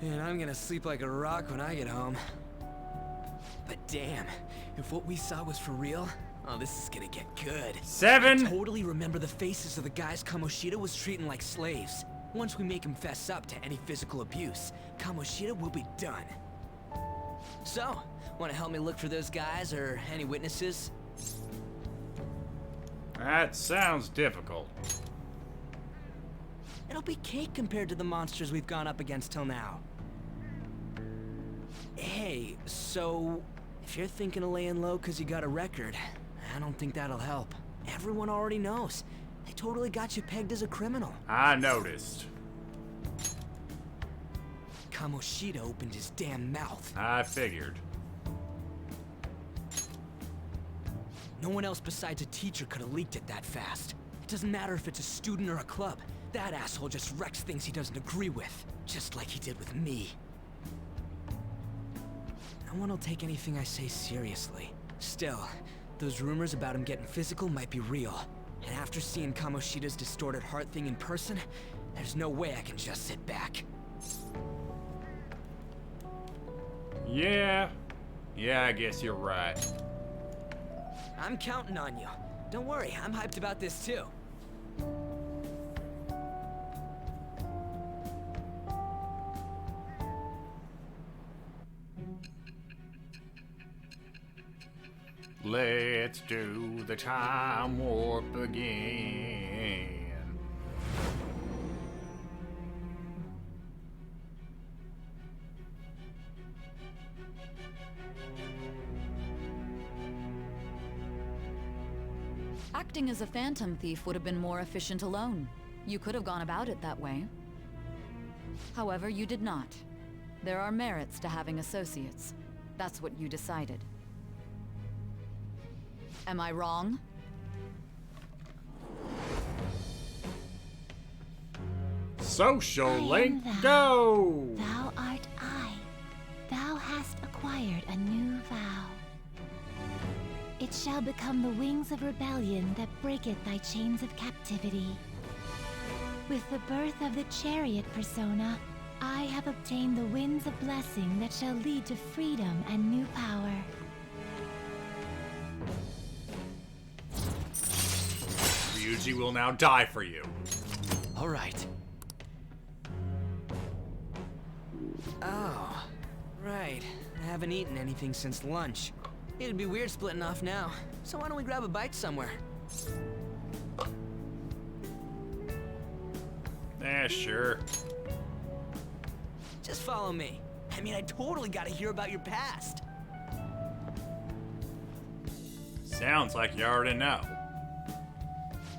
And I'm gonna sleep like a rock when I get home. But damn, if what we saw was for real, oh, this is gonna get good. 7. I totally remember the faces of the guys Kamoshida was treating like slaves. Once we make him fess up to any physical abuse, Kamoshida will be done. So, wanna help me look for those guys or any witnesses? That sounds difficult. It'll be cake compared to the monsters we've gone up against till now. Hey, so If you're thinking of laying low because you got a record, I don't think that'll help. Everyone already knows. They totally got you pegged as a criminal. I noticed. Kamoshida opened his damn mouth. I figured. No one else besides a teacher could have leaked it that fast. It doesn't matter if it's a student or a club. That asshole just wrecks things he doesn't agree with. Just like he did with me. No one will take anything I say seriously. Still, those rumors about him getting physical might be real. And after seeing Kamoshida's distorted heart thing in person, there's no way I can just sit back. Yeah, I guess you're right. I'm counting on you. Don't worry, I'm hyped about this too. Let's do the time warp again. Acting as a phantom thief would have been more efficient alone. You could have gone about it that way. However, you did not. There are merits to having associates. That's what you decided. Am I wrong? Social link, go! Thou art I. Thou hast acquired a new vow. It shall become the wings of rebellion that breaketh thy chains of captivity. With the birth of the chariot persona, I have obtained the winds of blessing that shall lead to freedom and new power. Ryuji will now die for you. All right. Oh, right. I haven't eaten anything since lunch. It'd be weird splitting off now, so why don't we grab a bite somewhere? Sure. Just follow me. I mean, I totally gotta hear about your past. Sounds like you already know.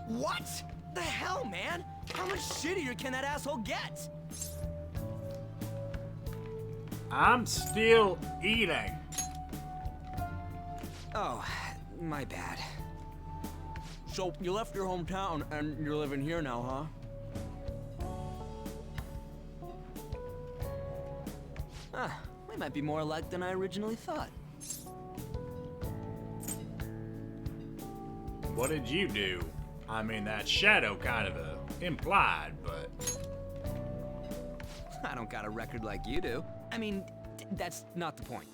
What? The hell, man? How much shittier can that asshole get? I'm still eating. Oh, my bad. So, you left your hometown and you're living here now, huh? Huh, we might be more alike than I originally thought. What did you do? I mean, that shadow kind of implied, but... I don't got a record like you do. I mean, that's not the point.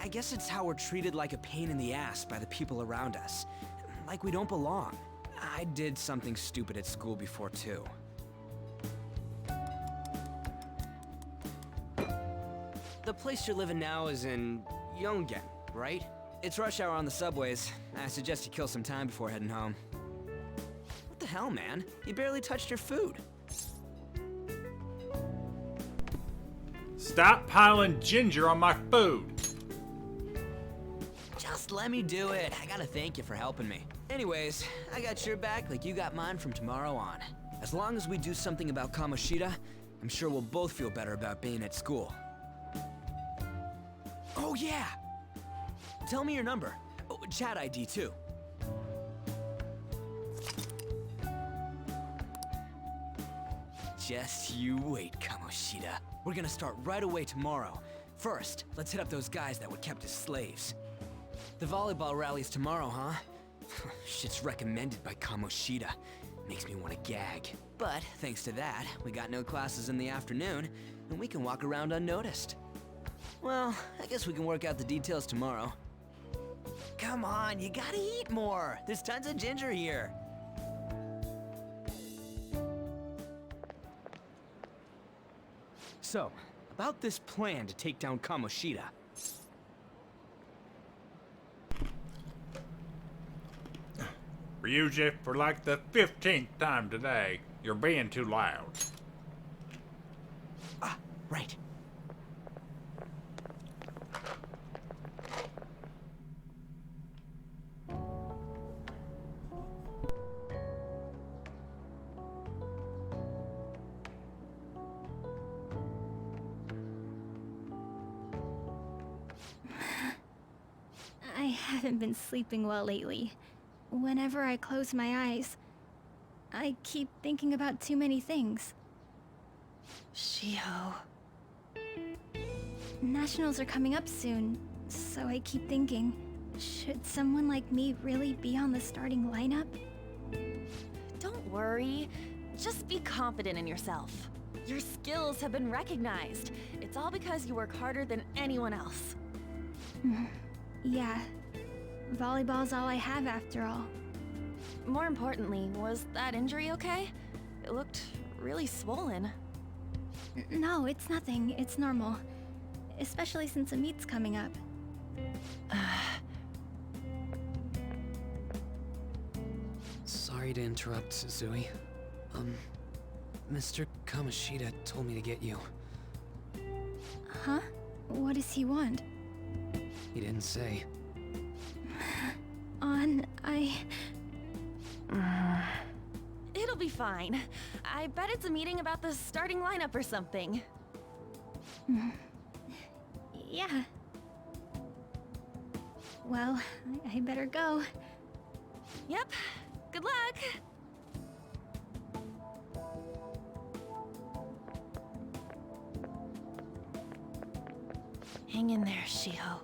I guess it's how we're treated like a pain in the ass by the people around us. Like we don't belong. I did something stupid at school before, too. The place you're living now is in Yongen, right? It's rush hour on the subways. I suggest you kill some time before heading home. What the hell, man? You barely touched your food. Stop piling ginger on my food. Just let me do it. I gotta thank you for helping me. Anyways, I got your back like you got mine from tomorrow on. As long as we do something about Kamoshida, I'm sure we'll both feel better about being at school. Oh yeah! Tell me your number. Oh, chat ID too. Just you wait, Kamoshida. We're gonna start right away tomorrow. First, let's hit up those guys that were kept as slaves. The volleyball rally's tomorrow, huh? Shit's recommended by Kamoshida. Makes me want to gag. But thanks to that, we got no classes in the afternoon, and we can walk around unnoticed. Well, I guess we can work out the details tomorrow. Come on, you gotta eat more. There's tons of ginger here. So, about this plan to take down Kamoshida. Ryuji, for like the 15th time today, you're being too loud. Ah, right. haven't been sleeping well lately. Whenever I close my eyes, I keep thinking about too many things. Shiho. Nationals are coming up soon, so I keep thinking, should someone like me really be on the starting lineup? Don't worry. Just be confident in yourself. Your skills have been recognized. It's all because you work harder than anyone else. Yeah. Volleyball's all I have after all. More importantly, was that injury okay? It looked really swollen. No, it's nothing. It's normal. Especially since a meet's coming up. Sorry to interrupt, Suzui. Mr. Kamoshida told me to get you. Huh? What does he want? He didn't say. It'll be fine. I bet it's a meeting about the starting lineup or something. Yeah. Well, I better go. Yep. Good luck! Hang in there, Shiho.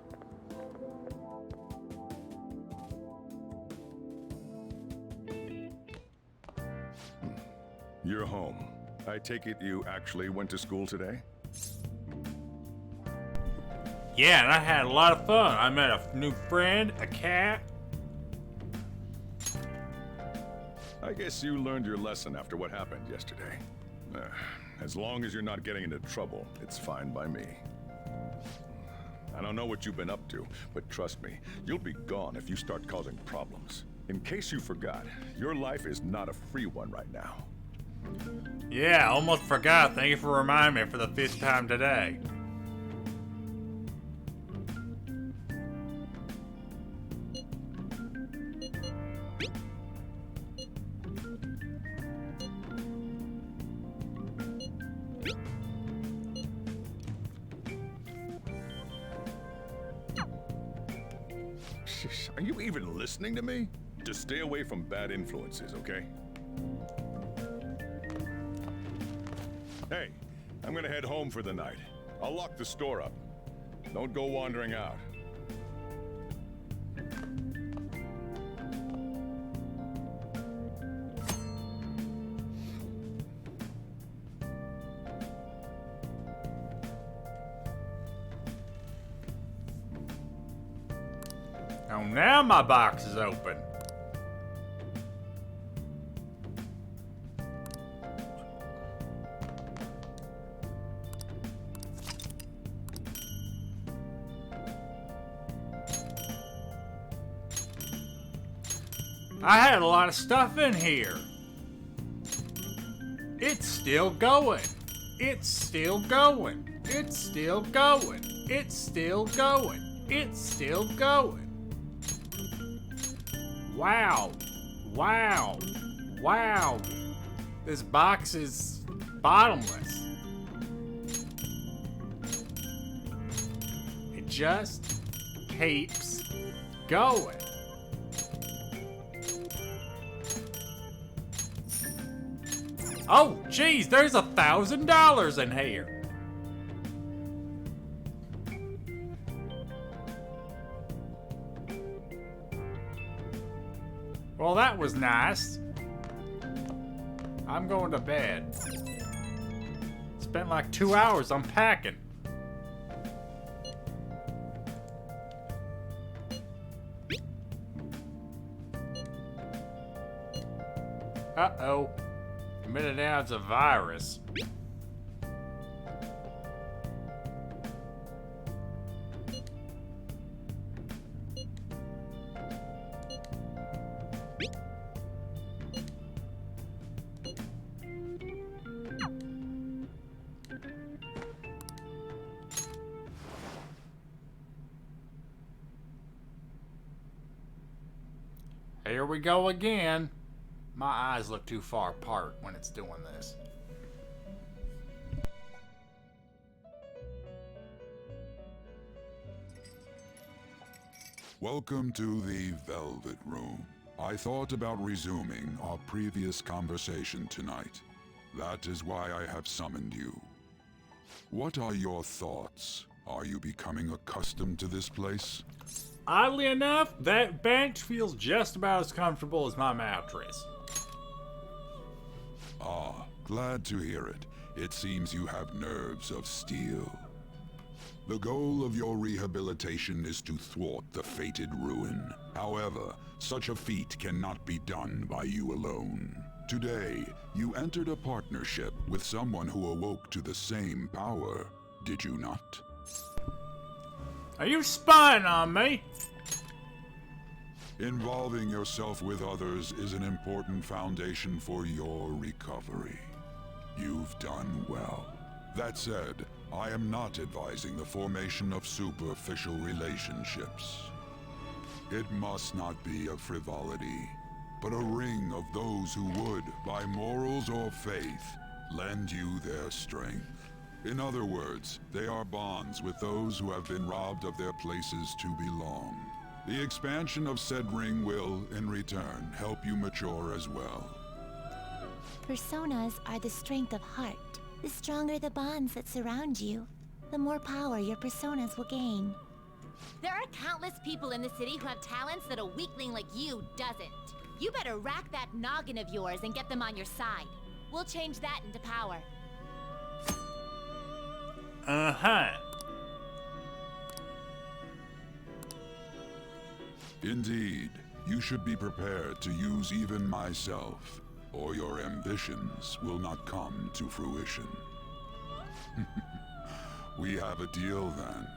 You're home. I take it you actually went to school today? Yeah, and I had a lot of fun. I met a new friend, a cat. I guess you learned your lesson after what happened yesterday. As long as you're not getting into trouble, it's fine by me. I don't know what you've been up to, but trust me, you'll be gone if you start causing problems. In case you forgot, your life is not a free one right now. Yeah, I almost forgot. Thank you for reminding me for the 5th time today. Are you even listening to me? Just stay away from bad influences, okay? Hey, I'm gonna head home for the night. I'll lock the store up. Don't go wandering out. Oh, now my box is open. I had a lot of stuff in here. It's still going. It's still going. It's still going. It's still going. It's still going. Wow. Wow. Wow. This box is bottomless. It just keeps going. Oh, geez, there's $1,000 in here. Well, that was nice. I'm going to bed. Spent like 2 hours unpacking. Uh-oh. Admitted now it's a virus. Here we go again. My eyes look too far apart when it's doing this. Welcome to the Velvet Room. I thought about resuming our previous conversation tonight. That is why I have summoned you. What are your thoughts? Are you becoming accustomed to this place? Oddly enough, that bench feels just about as comfortable as my mattress. Ah, glad to hear it. It seems you have nerves of steel. The goal of your rehabilitation is to thwart the fated ruin. However, such a feat cannot be done by you alone. Today, you entered a partnership with someone who awoke to the same power, did you not? Are you spying on me? Involving yourself with others is an important foundation for your recovery. You've done well. That said, I am not advising the formation of superficial relationships. It must not be a frivolity, but a ring of those who would, by morals or faith, lend you their strength. In other words, they are bonds with those who have been robbed of their places to belong. The expansion of said ring will, in return, help you mature as well. Personas are the strength of heart. The stronger the bonds that surround you, the more power your personas will gain. There are countless people in the city who have talents that a weakling like you doesn't. You better rack that noggin of yours and get them on your side. We'll change that into power. Uh-huh. Indeed, you should be prepared to use even myself, or your ambitions will not come to fruition. We have a deal then.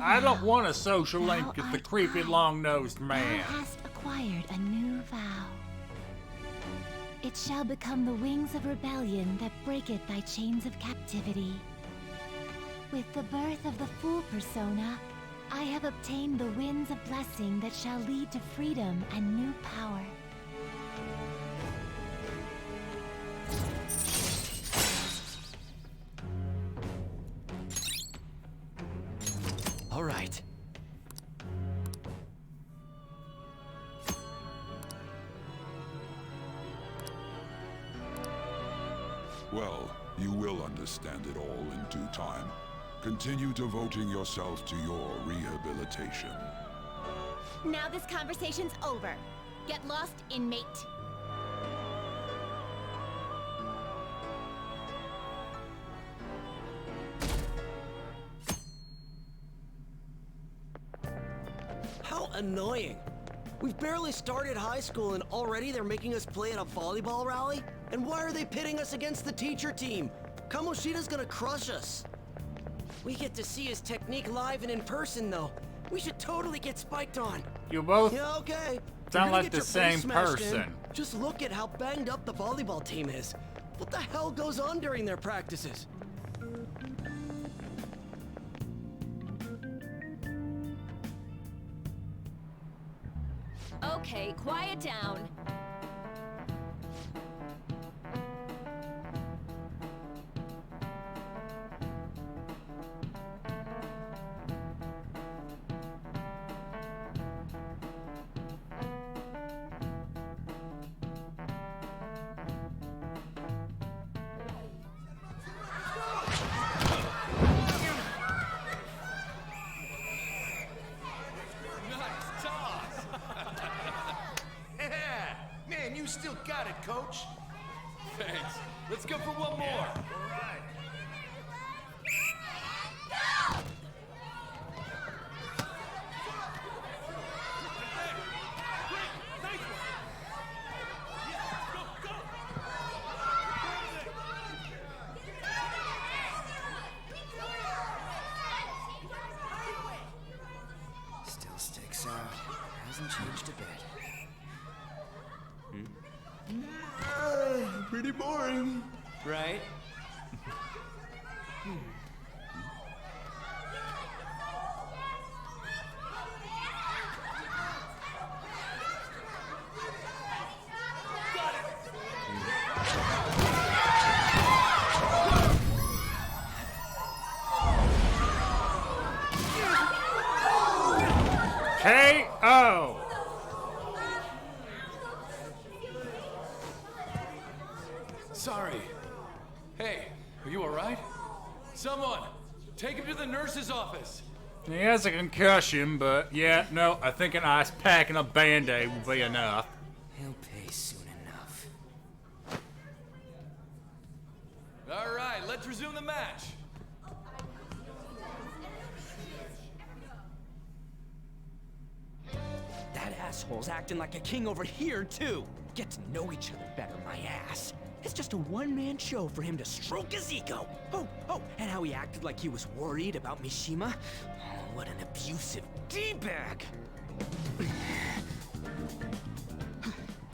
I don't want a social link with the creepy long-nosed man. Thou hast acquired a new vow. It shall become the wings of rebellion that breaketh thy chains of captivity. With the birth of the Fool persona, I have obtained the winds of blessing that shall lead to freedom and new power. All right. Well, you will understand it all in due time. Continue devoting yourself to your rehabilitation. Now this conversation's over. Get lost, inmate. How annoying. We've barely started high school and already they're making us play at a volleyball rally? And why are they pitting us against the teacher team? Kamoshida's gonna crush us. We get to see his technique live and in person, though. We should totally get spiked on. You both Yeah, okay. sound You're gonna like get the your face same smashed in. person. Just look at how banged up the volleyball team is. What the hell goes on during their practices? Okay, quiet down. Man, you still got it, coach. Thanks. Let's go for one more. Still sticks out. Hasn't changed a bit. Pretty boring. Right? KO! Sorry. Hey, are you alright? Someone, take him to the nurse's office. He has a concussion, but yeah, no, I think an ice pack and a band-aid will be enough. He'll pay soon enough. Alright, let's resume the match. That asshole's acting like a king over here, too. Get to know each other better, my ass. It's just a one-man show for him to stroke his ego. Oh, and how he acted like he was worried about Mishima. Oh, what an abusive D-bag.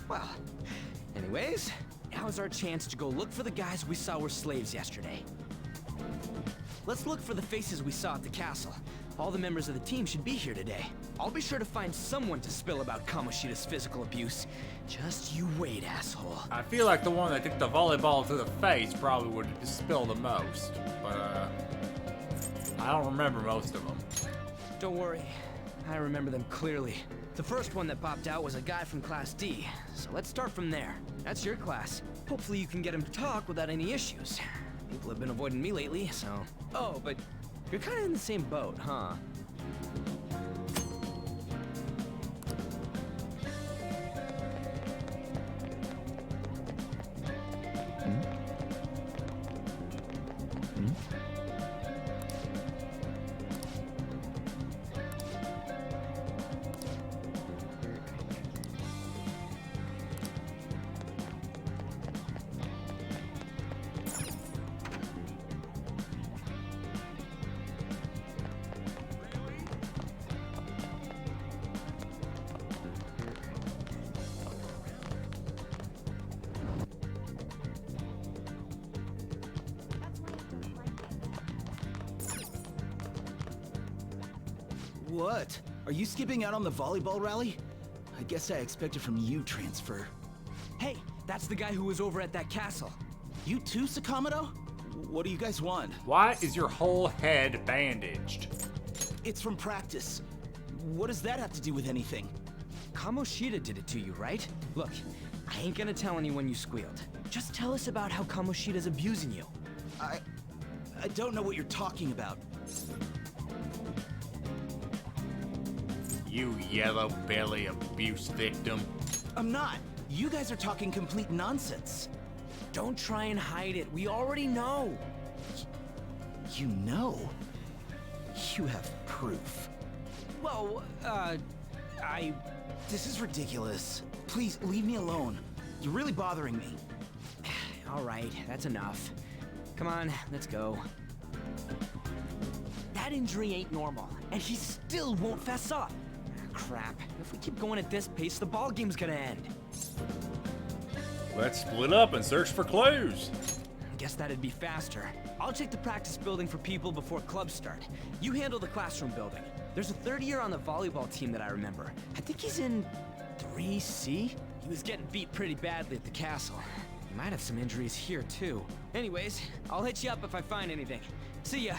Well, anyways, now's our chance to go look for the guys we saw were slaves yesterday. Let's look for the faces we saw at the castle. All the members of the team should be here today. I'll be sure to find someone to spill about Kamoshida's physical abuse. Just you wait, asshole. I feel like the one that took the volleyball to the face probably would spill the most, but I don't remember most of them. Don't worry, I remember them clearly. The first one that popped out was a guy from Class D, so let's start from there. That's your class. Hopefully you can get him to talk without any issues. People have been avoiding me lately, so... Oh, but you're kind of in the same boat, huh? What? Are you skipping out on the volleyball rally? I guess I expected from you, Transfer. Hey, that's the guy who was over at that castle. You too, Sakamoto? What do you guys want? Why is your whole head bandaged? It's from practice. What does that have to do with anything? Kamoshida did it to you, right? Look, I ain't gonna tell anyone you squealed. Just tell us about how Kamoshida's abusing you. I don't know what you're talking about. You yellow belly abuse victim. I'm not. You guys are talking complete nonsense. Don't try and hide it. We already know. You know? You have proof. Well, This is ridiculous. Please, leave me alone. You're really bothering me. All right, that's enough. Come on, let's go. That injury ain't normal, and he still won't fess up. Crap. If we keep going at this pace, the ball game's gonna end. Let's split up and search for clues. Guess that'd be faster. I'll check the practice building for people before clubs start. You handle the classroom building. There's a third year on the volleyball team that I remember. I think he's in 3C? He was getting beat pretty badly at the castle. He might have some injuries here, too. Anyways, I'll hit you up if I find anything. See ya.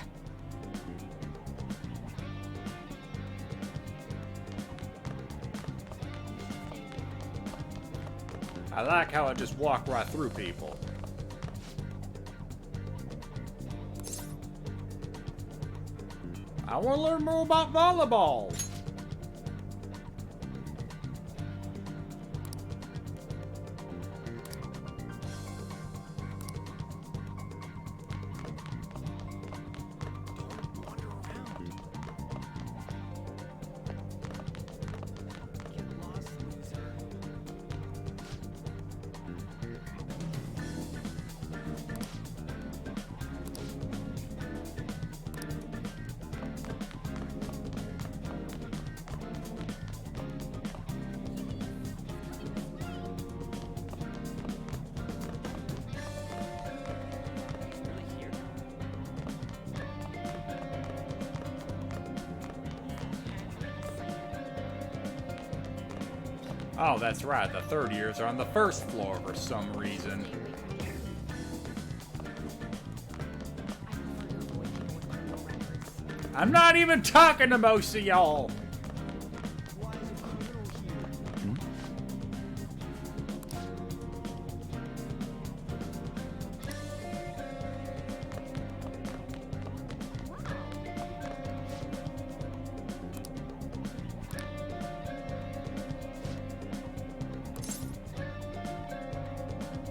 I like how I just walk right through people. I want to learn more about volleyball. Oh, that's right. The third years are on the first floor for some reason. I'm not even talking to most of y'all.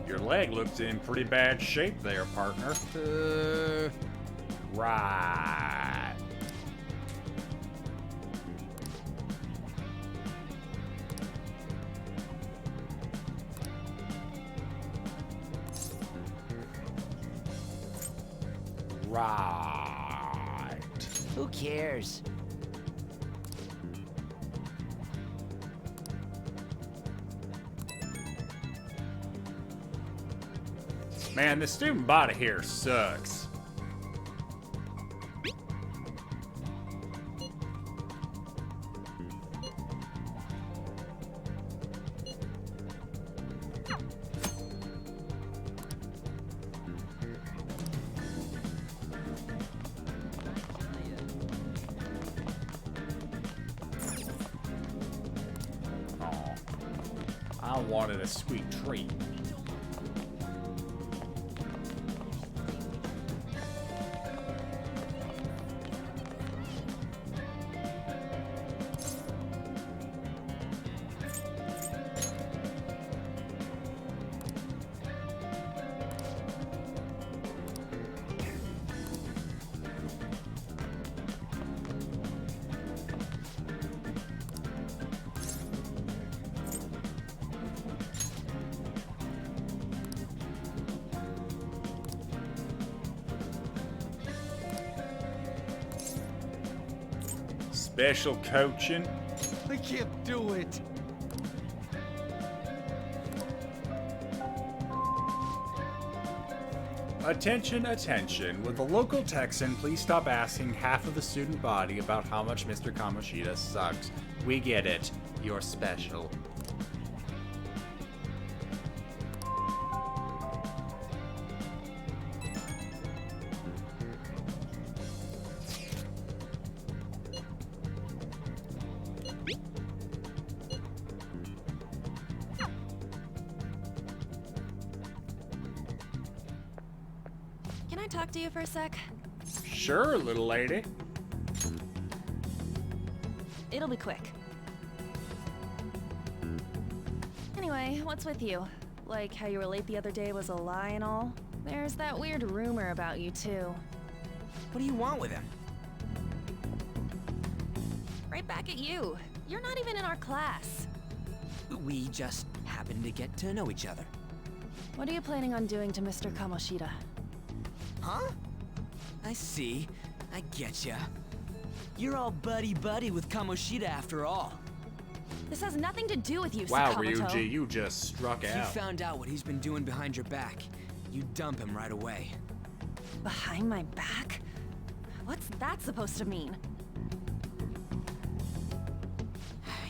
Your leg looks in pretty bad shape there, partner. Right. Right. Who cares? Man, the student body here sucks. Aw, I wanted a sweet treat. Special coaching. I can't do it. Attention, attention. Will the local Texan please stop asking half of the student body about how much Mr. Kamoshida sucks? We get it. You're special. Can I talk to you for a sec? Sure, little lady. It'll be quick. Anyway, what's with you? Like how you were late the other day was a lie and all? There's that weird rumor about you too. What do you want with him? Right back at you. You're not even in our class. We just happen to get to know each other. What are you planning on doing to Mr. Kamoshida? Huh? I see. I getcha. You're all buddy-buddy with Kamoshida after all. This has nothing to do with you, Wow, Sakamoto. Ryuji, you just struck If you out. found out what he's been doing behind your back, you dump him right away. Behind my back? What's that supposed to mean?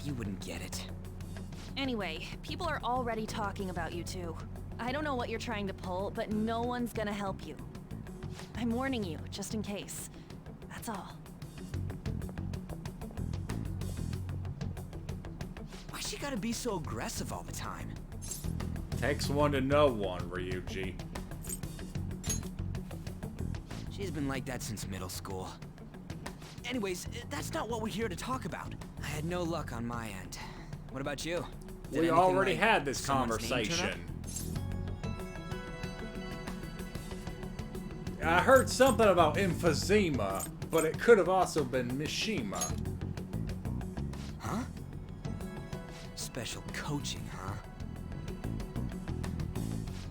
You wouldn't get it. Anyway, people are already talking about you two. I don't know what you're trying to pull, but no one's gonna help you. I'm warning you, just in case. That's all. Why she gotta be so aggressive all the time? Takes one to know one, Ryuji. She's been like that since middle school. Anyways, that's not what we're here to talk about. I had no luck on my end. What about you? Did We anything already like had this someone's name turn up? conversation. I heard something about emphysema, but it could have also been Mishima. Huh? Special coaching, huh?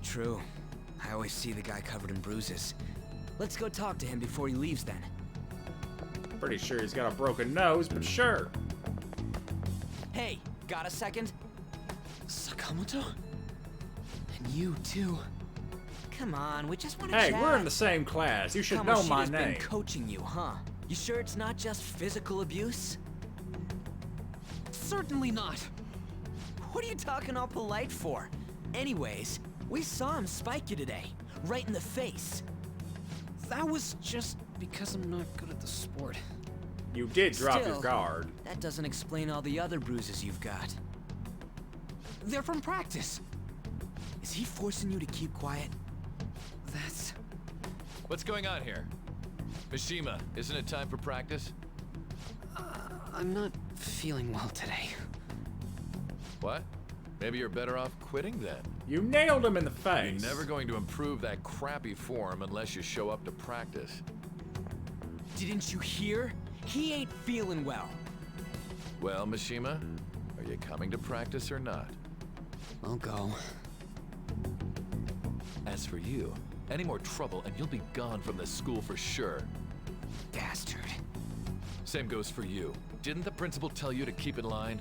True. I always see the guy covered in bruises. Let's go talk to him before he leaves then. Pretty sure he's got a broken nose, but sure. Hey, got a second? Sakamoto? And you too. Come on, we just want to Hey, chat. we're in the same class. You should know my Kamoshida's name. been coaching you, huh? You sure it's not just physical abuse? Certainly not. What are you talking all polite for? Anyways, we saw him spike you today, right in the face. That was just because I'm not good at the sport. You did drop Still, your guard. That doesn't explain all the other bruises you've got. They're from practice. Is he forcing you to keep quiet? That's... What's going on here? Mishima, isn't it time for practice? I'm not feeling well today. What? Maybe you're better off quitting then. You nailed him in the face. You're never going to improve that crappy form unless you show up to practice. Didn't you hear? He ain't feeling well. Well, Mishima, are you coming to practice or not? I'll go. As for you, any more trouble and you'll be gone from this school for sure. Bastard. Same goes for you. Didn't the principal tell you to keep in line?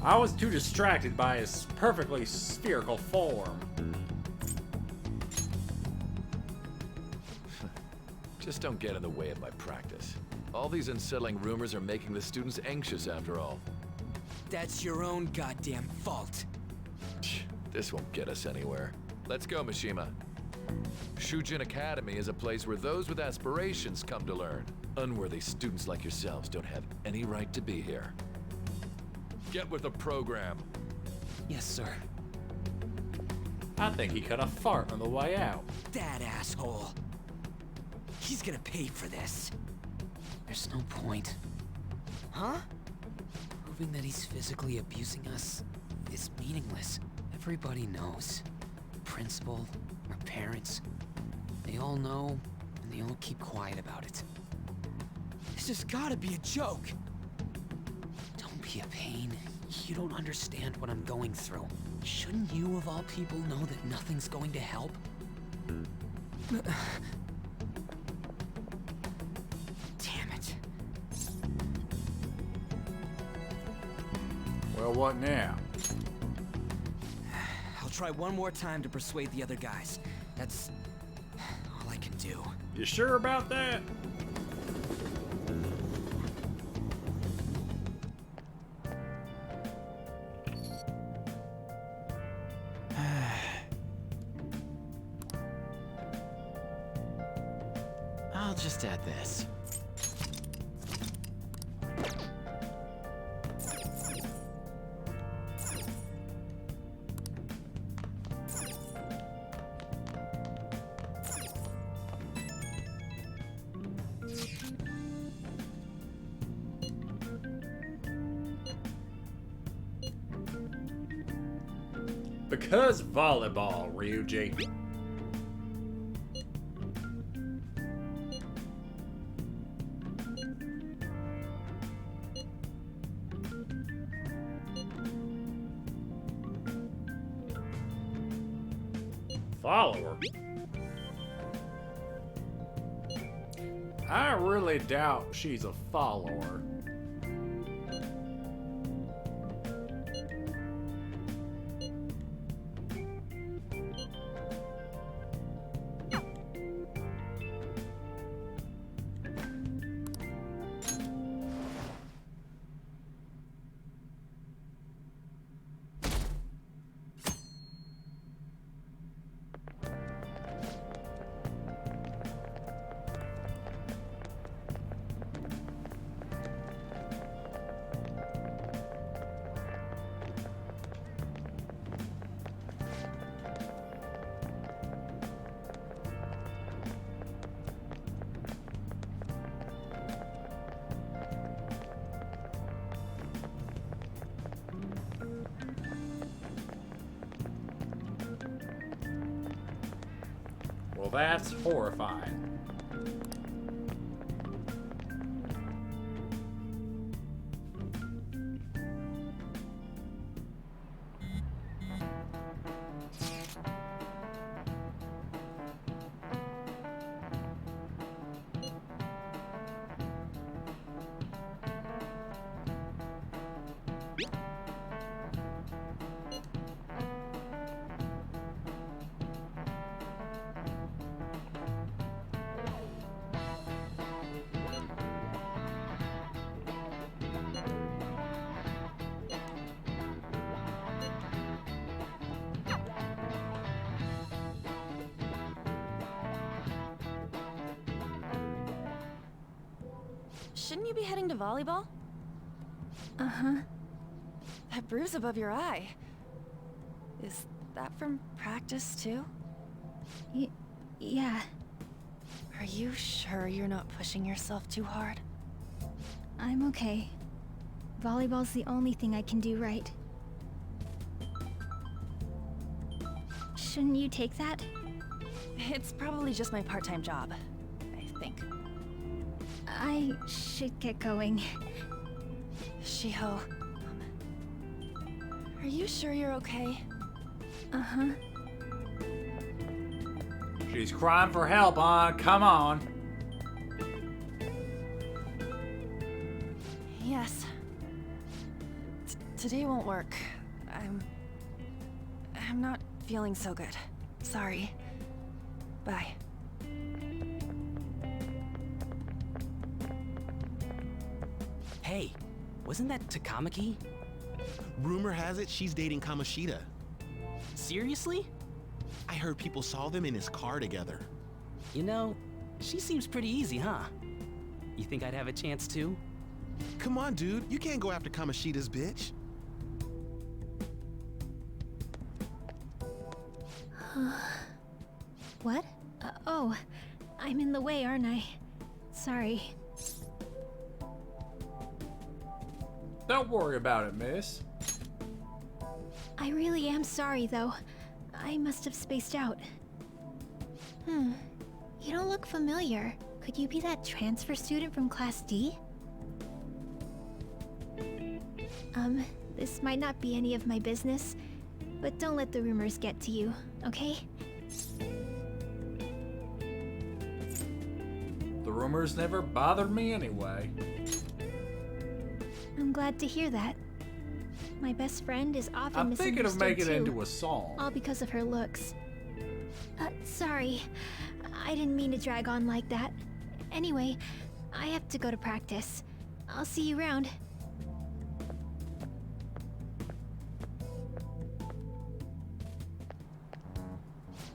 I was too distracted by his perfectly spherical form. Just don't get in the way of my practice. All these unsettling rumors are making the students anxious after all. That's your own goddamn fault. This won't get us anywhere. Let's go, Mishima. Shujin Academy is a place where those with aspirations come to learn. Unworthy students like yourselves don't have any right to be here. Get with the program. Yes, sir. I think he cut a fart on the way out. That asshole. He's gonna pay for this. There's no point. Huh? Proving that he's physically abusing us is meaningless. Everybody knows. The principal, our parents, they all know, and they all keep quiet about it. This has gotta be a joke. Don't be a pain. You don't understand what I'm going through. Shouldn't you, of all people, know that nothing's going to help? Damn it. Well, what now? I'll try one more time to persuade the other guys. That's all I can do. You sure about that? I'll just add this. Because volleyball, Ryuji. Follower? I really doubt she's a follower. Well, that's horrifying. Shouldn't you be heading to volleyball? Uh-huh. That bruise above your eye. Is that from practice, too? Yeah. Are you sure you're not pushing yourself too hard? I'm okay. Volleyball's the only thing I can do right. Shouldn't you take that? It's probably just my part-time job, I think. I should get going. Shiho, are you sure you're okay? Uh-huh. She's crying for help, come on. Yes. Today won't work. I'm not feeling so good. Sorry. Bye. Hey, wasn't that Takamaki? Rumor has it she's dating Kamoshida. Seriously? I heard people saw them in his car together. You know, she seems pretty easy, huh? You think I'd have a chance too? Come on, dude. You can't go after Kamoshida's bitch. What? Oh, I'm in the way, aren't I? Sorry. Don't worry about it, miss. I really am sorry, though. I must have spaced out. You don't look familiar. Could you be that transfer student from Class D? This might not be any of my business, but don't let the rumors get to you, okay? The rumors never bothered me anyway. I'm glad to hear that. My best friend is often I'm thinking of making it too, into a song. all because of her looks. Sorry. I didn't mean to drag on like that. Anyway, I have to go to practice. I'll see you around.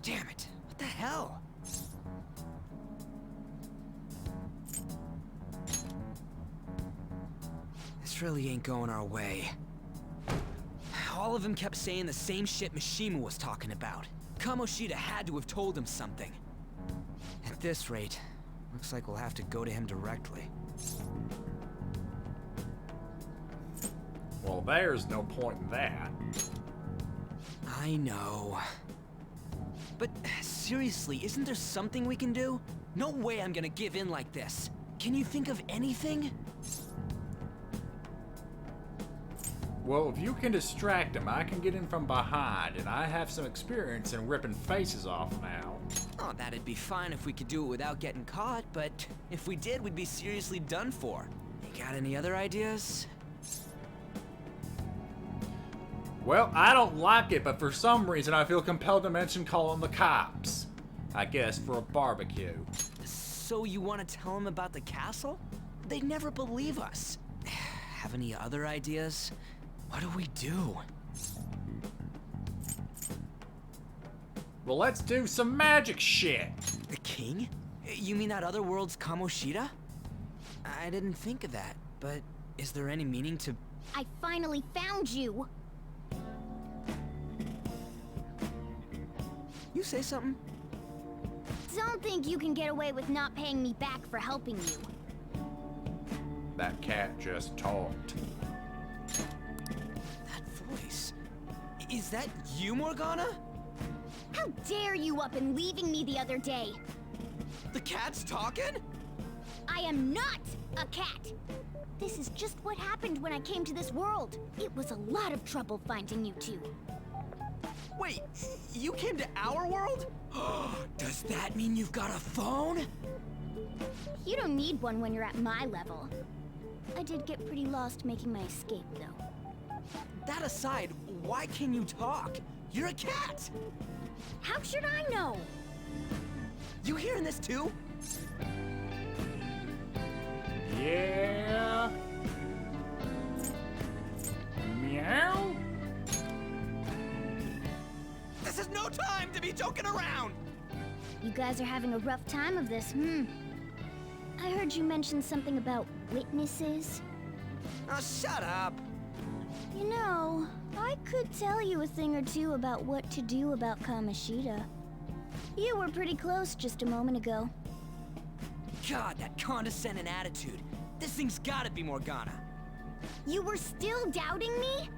Damn it! What the hell? This really ain't going our way. All of them kept saying the same shit Mishima was talking about. Kamoshida had to have told him something. At this rate, looks like we'll have to go to him directly. Well, there's no point in that. I know. But seriously, isn't there something we can do? No way I'm gonna give in like this. Can you think of anything? Well, if you can distract him, I can get in from behind, and I have some experience in ripping faces off now. Oh, that'd be fine if we could do it without getting caught, but if we did, we'd be seriously done for. You got any other ideas? Well, I don't like it, but for some reason I feel compelled to mention calling the cops. I guess for a barbecue. So you want to tell them about the castle? They'd never believe us. Have any other ideas? What do we do? Well, let's do some magic shit. The king? You mean that other world's Kamoshida? I didn't think of that, but is there any meaning to... I finally found you! You say something? Don't think you can get away with not paying me back for helping you. That cat just talked. That voice... Is that you, Morgana? How dare you up and leaving me the other day? The cat's talking? I am not a cat! This is just what happened when I came to this world. It was a lot of trouble finding you two. Wait, you came to our world? Does that mean you've got a phone? You don't need one when you're at my level. I did get pretty lost making my escape, though. That aside, why can you talk? You're a cat! How should I know? You hearing this too? Yeah. Meow. This is no time to be joking around! You guys are having a rough time of this, I heard you mention something about witnesses. Oh, shut up! You know, I could tell you a thing or two about what to do about Kamoshida. You were pretty close just a moment ago. God, that condescending attitude. This thing's gotta be Morgana. You were still doubting me?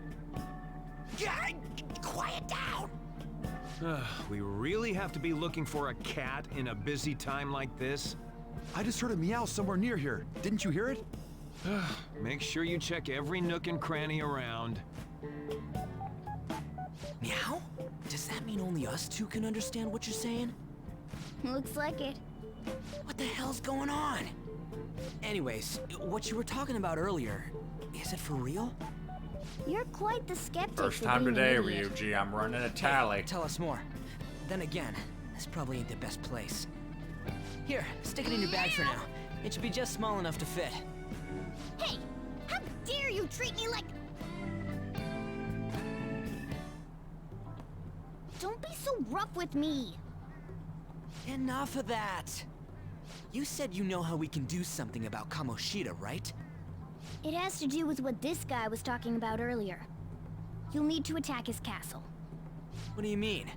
Yeah, quiet down! We really have to be looking for a cat in a busy time like this? I just heard a meow somewhere near here. Didn't you hear it? Make sure you check every nook and cranny around. Meow? Does that mean only us two can understand what you're saying? Looks like it. What the hell's going on? Anyways, what you were talking about earlier, is it for real? You're quite the skeptic. First for time being today, an idiot. Ryuji. I'm running a tally. Hey, tell us more. Then again, this probably ain't the best place. Here, stick it in your bag for now. It should be just small enough to fit. Hey! How dare you treat me like... Don't be so rough with me! Enough of that! You said you know how we can do something about Kamoshida, right? It has to do with what this guy was talking about earlier. You'll need to attack his castle. What do you mean?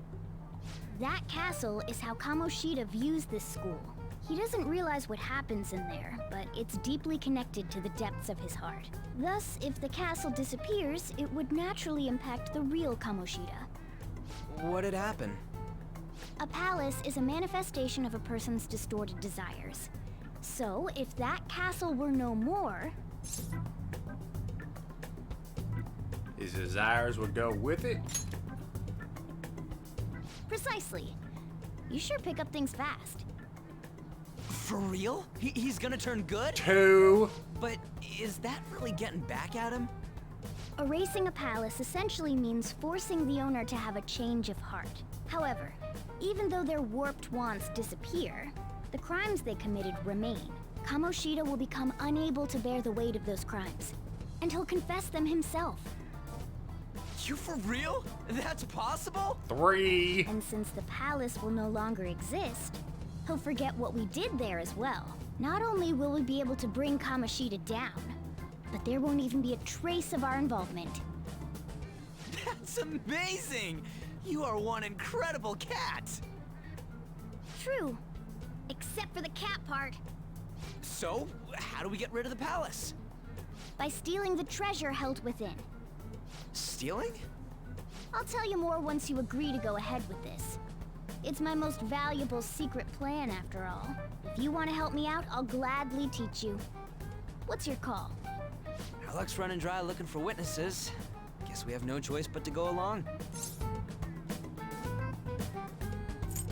That castle is how Kamoshida views this school. He doesn't realize what happens in there, but it's deeply connected to the depths of his heart. Thus, if the castle disappears, it would naturally impact the real Kamoshida. What'd happen? A palace is a manifestation of a person's distorted desires. So, if that castle were no more... His desires would go with it? Precisely. You sure pick up things fast. For real? He's gonna turn good? 2. But is that really getting back at him? Erasing a palace essentially means forcing the owner to have a change of heart. However, even though their warped wants disappear, the crimes they committed remain. Kamoshida will become unable to bear the weight of those crimes, and he'll confess them himself. You for real? That's possible? 3. And since the palace will no longer exist, he'll forget what we did there as well. Not only will we be able to bring Kamoshida down, but there won't even be a trace of our involvement. That's amazing! You are one incredible cat! True. Except for the cat part. So, how do we get rid of the palace? By stealing the treasure held within. Stealing? I'll tell you more once you agree to go ahead with this. It's my most valuable secret plan, after all. If you want to help me out, I'll gladly teach you. What's your call? Our luck's running dry looking for witnesses. Guess we have no choice but to go along.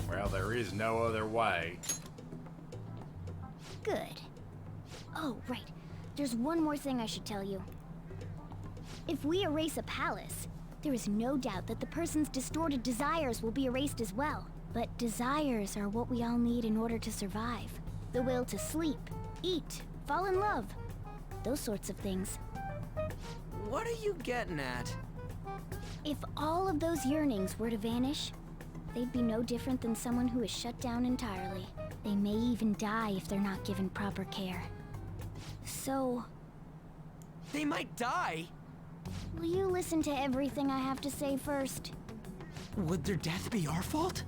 Well, there is no other way. Good. Oh, right. There's one more thing I should tell you. If we erase a palace, there is no doubt that the person's distorted desires will be erased as well. But desires are what we all need in order to survive. The will to sleep, eat, fall in love. Those sorts of things. What are you getting at? If all of those yearnings were to vanish, they'd be no different than someone who is shut down entirely. They may even die if they're not given proper care. So... They might die? Will you listen to everything I have to say first? Would their death be our fault?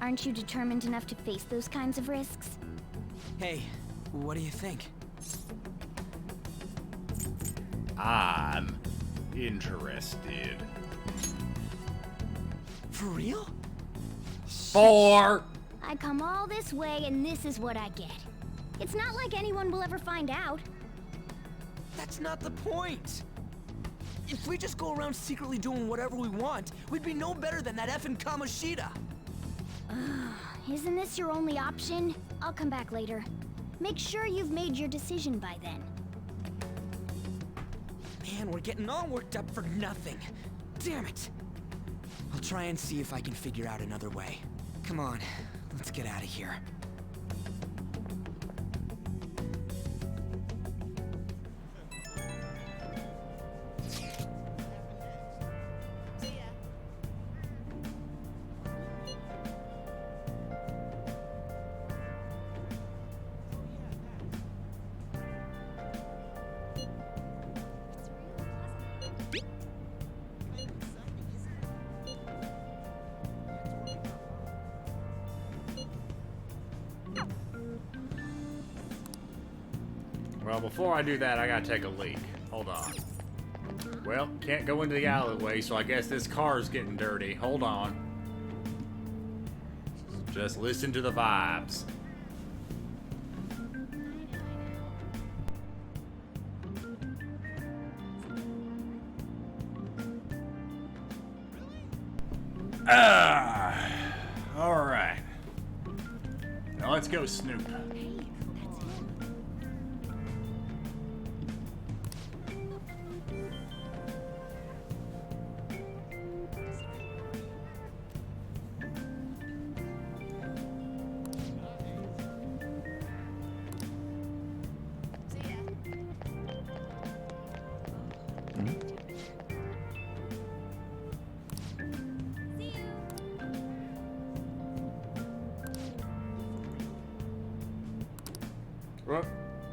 Aren't you determined enough to face those kinds of risks? Hey, what do you think? I'm interested. For real? 4. I come all this way and this is what I get. It's not like anyone will ever find out. That's not the point. If we just go around secretly doing whatever we want, we'd be no better than that effing Kamoshida. Isn't this your only option? I'll come back later. Make sure you've made your decision by then. Man, we're getting all worked up for nothing. Damn it. I'll try and see if I can figure out another way. Come on, let's get out of here. Well, before I do that, I gotta take a leak. Hold on. Well, can't go into the alleyway, so I guess this car's getting dirty. Hold on. Just listen to the vibes. Alright. Now let's go snoop.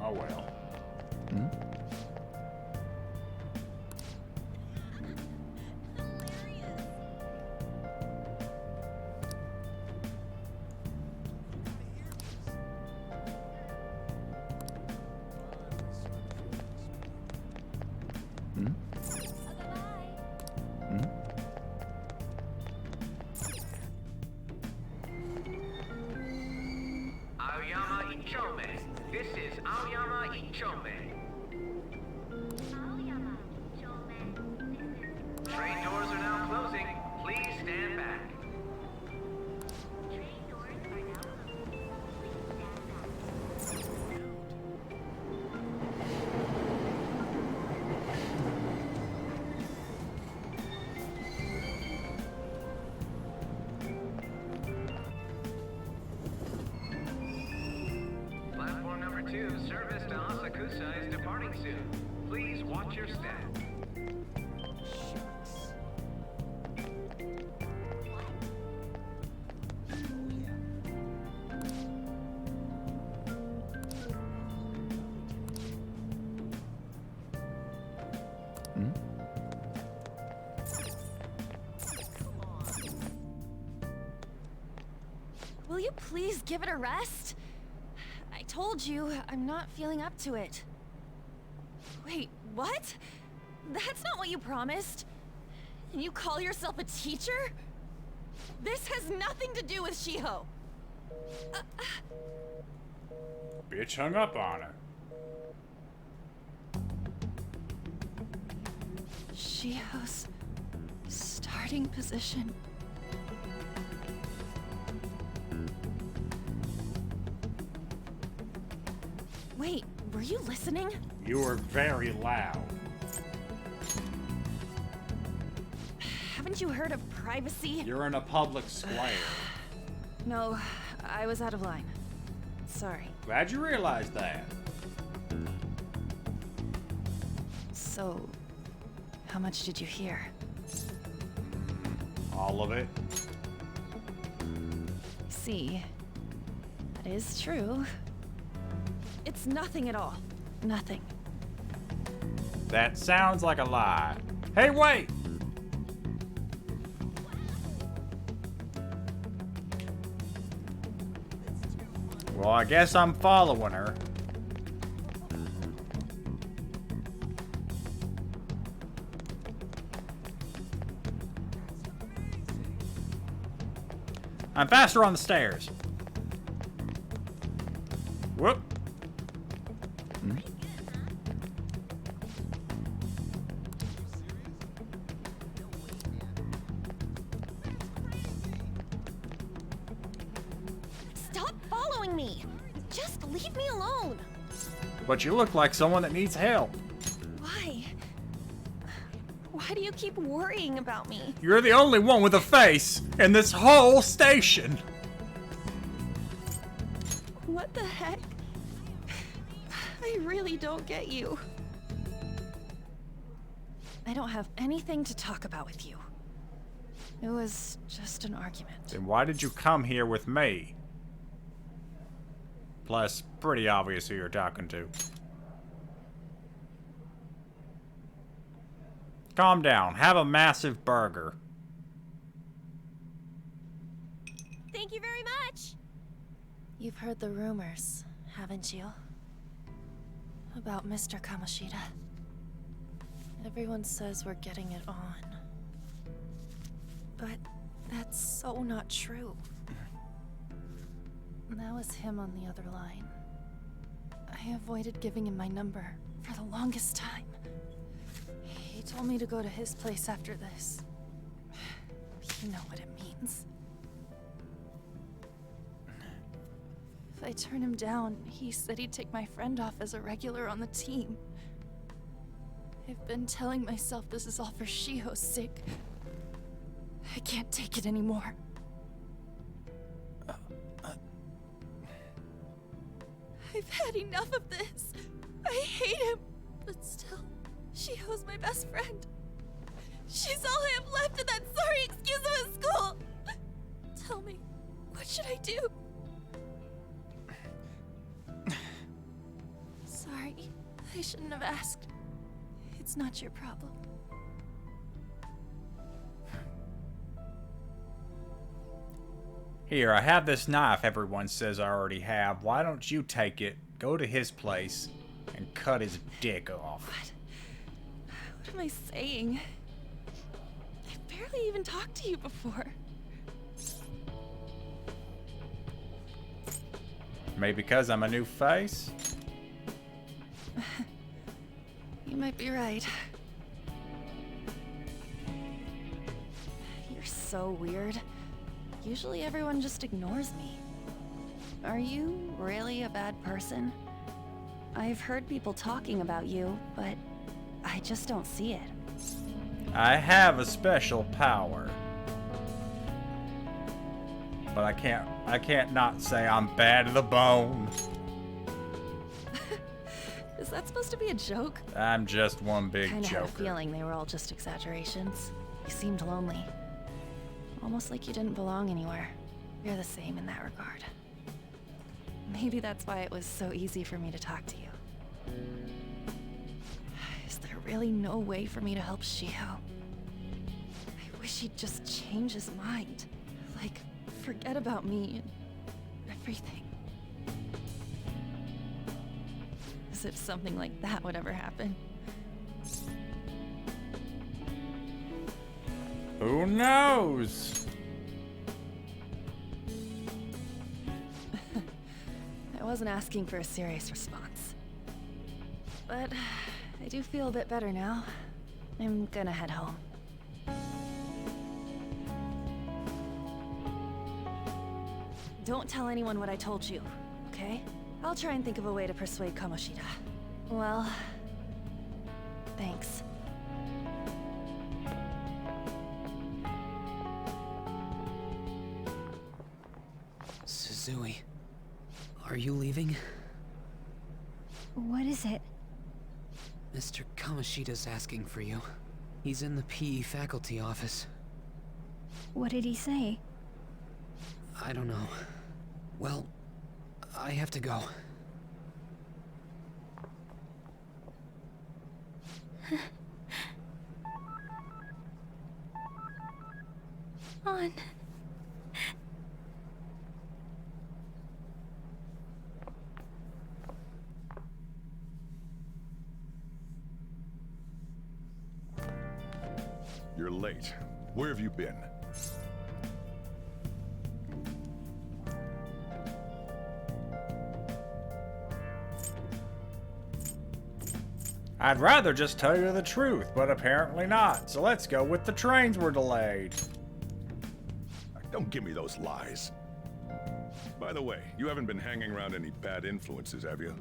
Oh well. Aoyama Ichome. This is Aoyama Ichome. Train doors are now closing. Please stand back. Platform number 2, service to Asakusa is departing soon. Please watch your step. Will you please give it a rest? I told you, I'm not feeling up to it. Wait, what? That's not what you promised. And you call yourself a teacher? This has nothing to do with Shiho. Bitch hung up on her. Shiho's starting position. Wait, were you listening? You were very loud. Haven't you heard of privacy? You're in a public square. No, I was out of line. Sorry. Glad you realized that. So, how much did you hear? All of it. See, that is true. It's nothing at all. Nothing. That sounds like a lie. Hey, wait! Well, I guess I'm following her. I'm faster on the stairs. Whoop. Stop following me! Just leave me alone! But you look like someone that needs help. Why? Why do you keep worrying about me? You're the only one with a face in this whole station. What the heck? I really don't get you. I don't have anything to talk about with you. It was just an argument. Then why did you come here with me? Plus, pretty obvious who you're talking to. Calm down. Have a massive burger. Thank you very much! You've heard the rumors, haven't you? About Mr. Kamoshida. Everyone says we're getting it on. But that's so not true. That was him on the other line. I avoided giving him my number for the longest time. He told me to go to his place after this. You know what it means. If I turn him down, he said he'd take my friend off as a regular on the team. I've been telling myself this is all for Shiho's sake. I can't take it anymore. I've had enough of this. I hate him. But still, Shiho's my best friend. She's all I have left in that sorry excuse of a school. Tell me, what should I do? Sorry, I shouldn't have asked. It's not your problem. Here, I have this knife everyone says I already have. Why don't you take it, go to his place, and cut his dick off? What am I saying? I've barely even talked to you before. Maybe because I'm a new face? You might be right. You're so weird. Usually everyone just ignores me. Are you really a bad person? I've heard people talking about you, but I just don't see it. I have a special power. But I can't not say I'm bad to the bone. Is that supposed to be a joke? I'm just one big Kinda joker. had a feeling they were all just exaggerations. You seemed lonely. Almost like you didn't belong anywhere. You're the same in that regard. Maybe that's why it was so easy for me to talk to you. Is there really no way for me to help Shiho? I wish he'd just change his mind. Like, forget about me and everything. As if something like that would ever happen. Who knows? I wasn't asking for a serious response. But I do feel a bit better now. I'm gonna head home. Don't tell anyone what I told you, okay? I'll try and think of a way to persuade Kamoshida. Well, thanks. Suzui, are you leaving? What is it? Mr. Kamoshida's asking for you. He's in the PE faculty office. What did he say? I don't know. Well, I have to go. On. You're late. Where have you been? I'd rather just tell you the truth, but apparently not. So let's go with the trains were delayed. Don't give me those lies. By the way, you haven't been hanging around any bad influences, have you?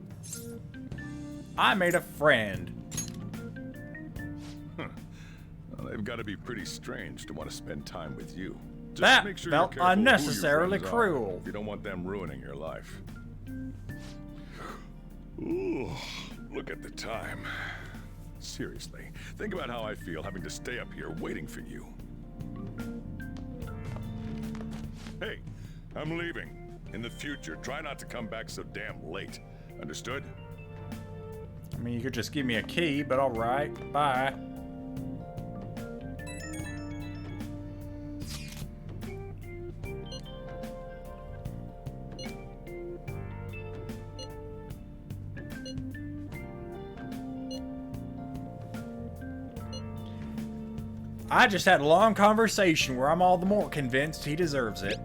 I made a friend. Huh. Well, they've got to be pretty strange to want to spend time with you. Just That make sure felt you're careful who your unnecessarily friends are, cruel. if you don't want them ruining your life. Ooh, look at the time. Seriously, think about how I feel having to stay up here waiting for you. Hey, I'm leaving. In the future, try not to come back so damn late. Understood? I mean, you could just give me a key, but alright. Bye. I just had a long conversation where I'm all the more convinced he deserves it.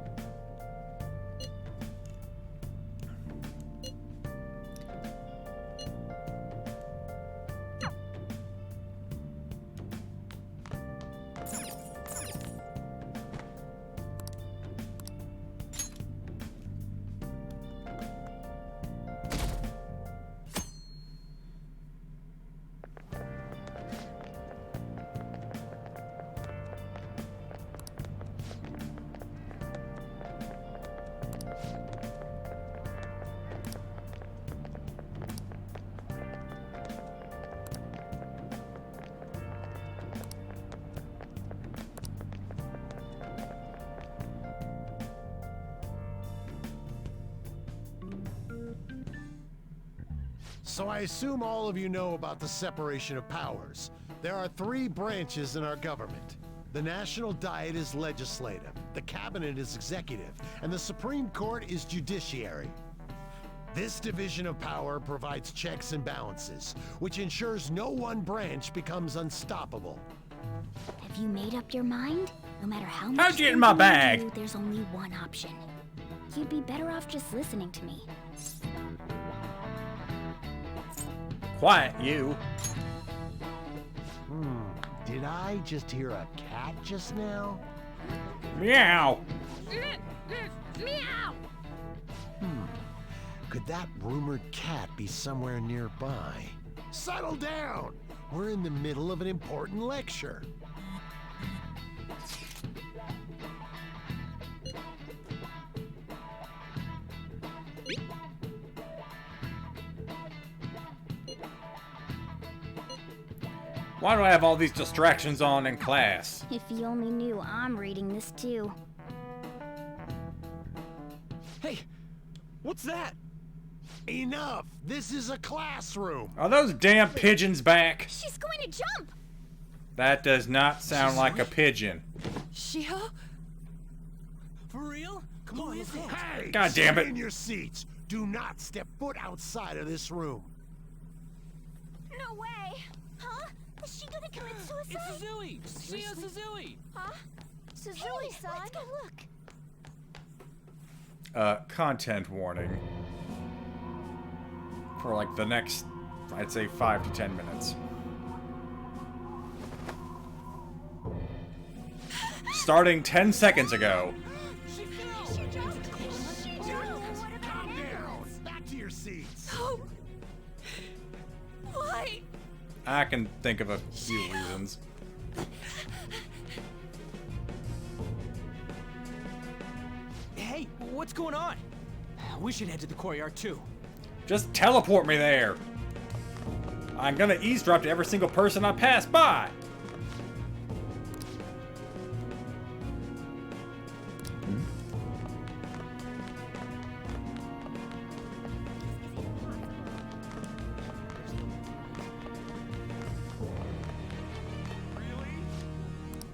So I assume all of you know about the separation of powers. There are 3 branches in our government. The National Diet is legislative, the Cabinet is executive, and the Supreme Court is judiciary. This division of power provides checks and balances, which ensures no one branch becomes unstoppable. Have you made up your mind? No matter how much How'd you get in my bag? you do, there's only one option. You'd be better off just listening to me. Quiet, you. Did I just hear a cat just now? Meow. Meow! Could that rumored cat be somewhere nearby? Settle down! We're in the middle of an important lecture. Why do I have all these distractions on in class? If you only knew I'm reading this too. Hey, what's that? Enough! This is a classroom! Are those damn pigeons back? She's going to jump! That does not sound like a pigeon. Shiho? For real? Come on, let's go. Hey! God damn it. Stay in your seats! Do not step foot outside of this room. No way! Huh? Is she gonna commit suicide? It's Suzui! Shia Suzui! Huh? Suzui-san? Let's go look. Content warning. For like the next, I'd say 5 to 10 minutes. Starting 10 seconds ago. Calm down! Back to your seats! Oh. Why? I can think of a few reasons. Hey, what's going on? We should head to the courtyard too. Just teleport me there. I'm gonna eavesdrop to every single person I pass by.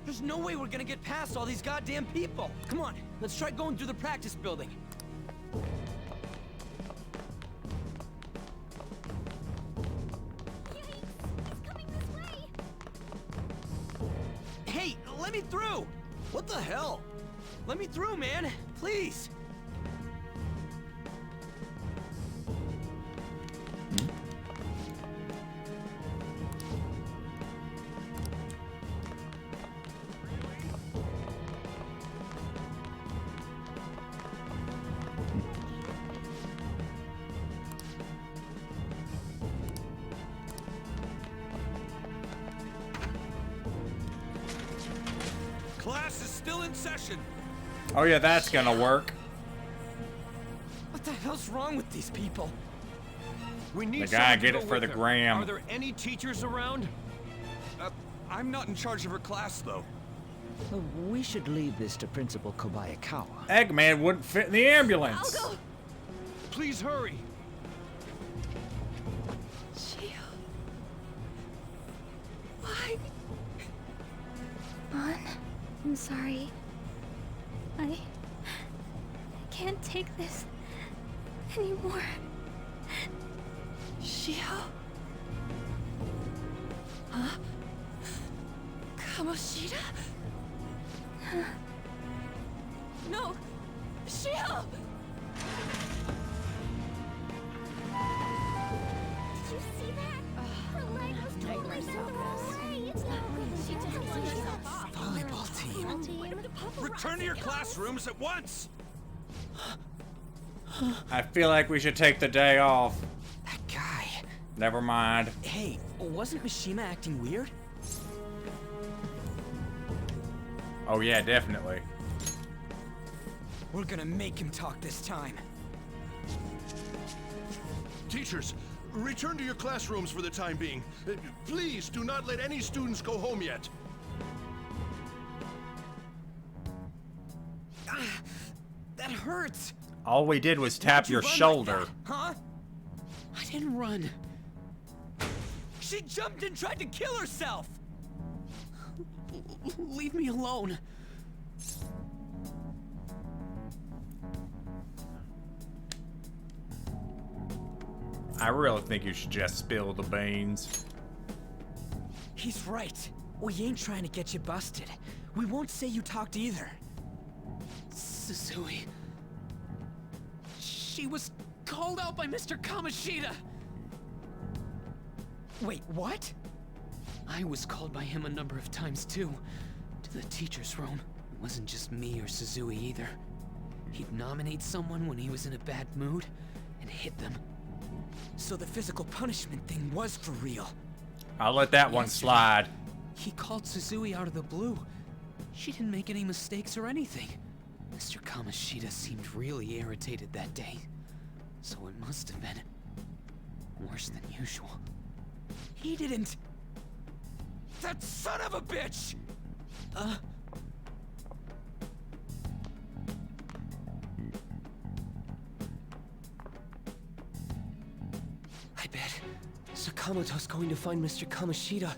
There's no way we're gonna get past all these goddamn people. Come on, let's try going through the practice building. Hey, let me through! What the hell? Let me through, man! Please! Class is still in session. Oh yeah, that's gonna work. What the hell's wrong with these people? We need The guy someone to get go it for with the her. gram. Are there any teachers around? I'm not in charge of her class, though. We should leave this to Principal Kobayakawa. Eggman wouldn't fit in the ambulance. I'll go. Please hurry. Shio. Why? Mon, I'm sorry. I can't take this anymore. Shio? Huh? Kamoshida? No! Shio! Did you see that? Her leg was totally so away. It's not good. She just Volleyball team. Return to your classrooms at once. I feel like we should take the day off. That guy. Never mind. Hey, wasn't Mishima acting weird? Oh yeah, definitely. We're gonna make him talk this time. Teachers, return to your classrooms for the time being. Please do not let any students go home yet. That hurts. All we did was tap your Why'd you run shoulder. like that, huh? I didn't run. She jumped and tried to kill herself! Leave me alone. I really think you should just spill the beans. He's right. We ain't trying to get you busted. We won't say you talked either. Suzui. She was called out by Mr. Kamoshida. Wait, what? I was called by him a number of times too. To the teacher's room. It wasn't just me or Suzui either. He'd nominate someone when he was in a bad mood and hit them. So the physical punishment thing was for real. I'll let that one slide. He called Suzui out of the blue. She didn't make any mistakes or anything. Mr. Kamoshida seemed really irritated that day. So it must have been worse than usual. He didn't... That son of a bitch! I bet Sakamoto's going to find Mr. Kamoshida.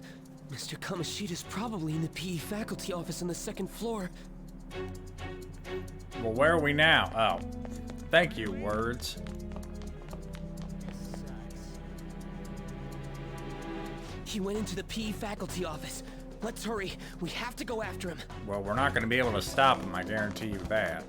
Mr. Kamoshida's probably in the PE faculty office on the 2nd floor. Well, where are we now? Oh. Thank you, words. He went into the PE faculty office. Let's hurry. We have to go after him. Well, we're not going to be able to stop him, I guarantee you that.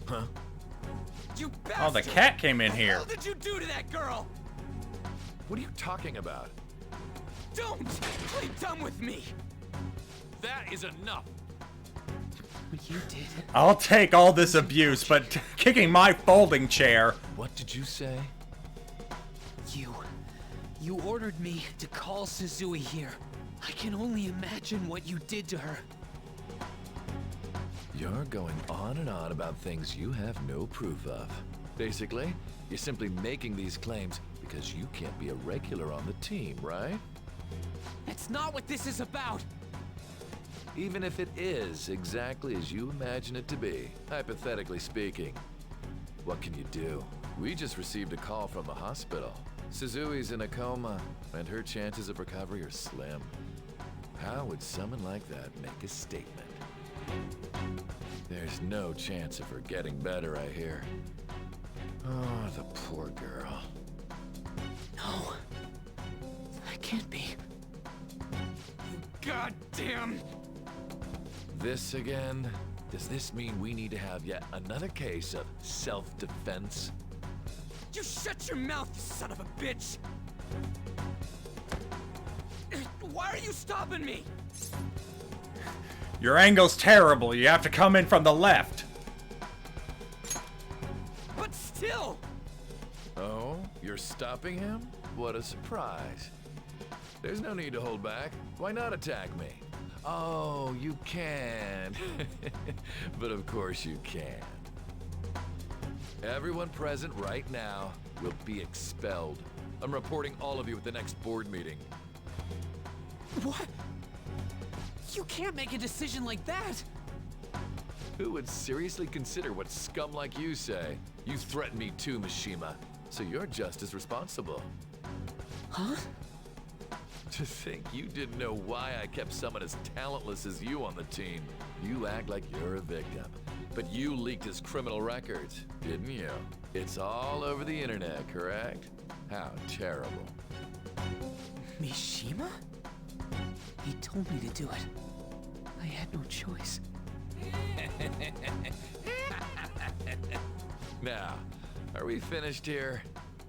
Huh? You bastard! Oh, the cat came in here. What the hell did you do to that girl? What are you talking about? Don't play dumb with me. That is enough. What you did. I'll take all this abuse, but kicking my folding chair. What did you say? You ordered me to call Suzui here. I can only imagine what you did to her. You're going on and on about things you have no proof of. Basically, you're simply making these claims because you can't be a regular on the team, right? That's not what this is about! Even if it is exactly as you imagine it to be, hypothetically speaking, what can you do? We just received a call from the hospital. Suzui's in a coma, and her chances of recovery are slim. How would someone like that make a statement? There's no chance of her getting better, I hear. Oh, the poor girl. No. That can't be. Goddamn! This again? Does this mean we need to have yet another case of self-defense? You shut your mouth, you son of a bitch! Why are you stopping me? Your angle's terrible. You have to come in from the left. But still! Oh, you're stopping him? What a surprise. There's no need to hold back. Why not attack me? Oh, you can. But of course you can. Everyone present right now will be expelled. I'm reporting all of you at the next board meeting. What? You can't make a decision like that! Who would seriously consider what scum like you say? You threatened me too, Mishima, so you're just as responsible. Huh? To think you didn't know why I kept someone as talentless as you on the team. You act like you're a victim. But you leaked his criminal records, didn't you? It's all over the internet, correct? How terrible. Mishima? He told me to do it. I had no choice. Now, are we finished here?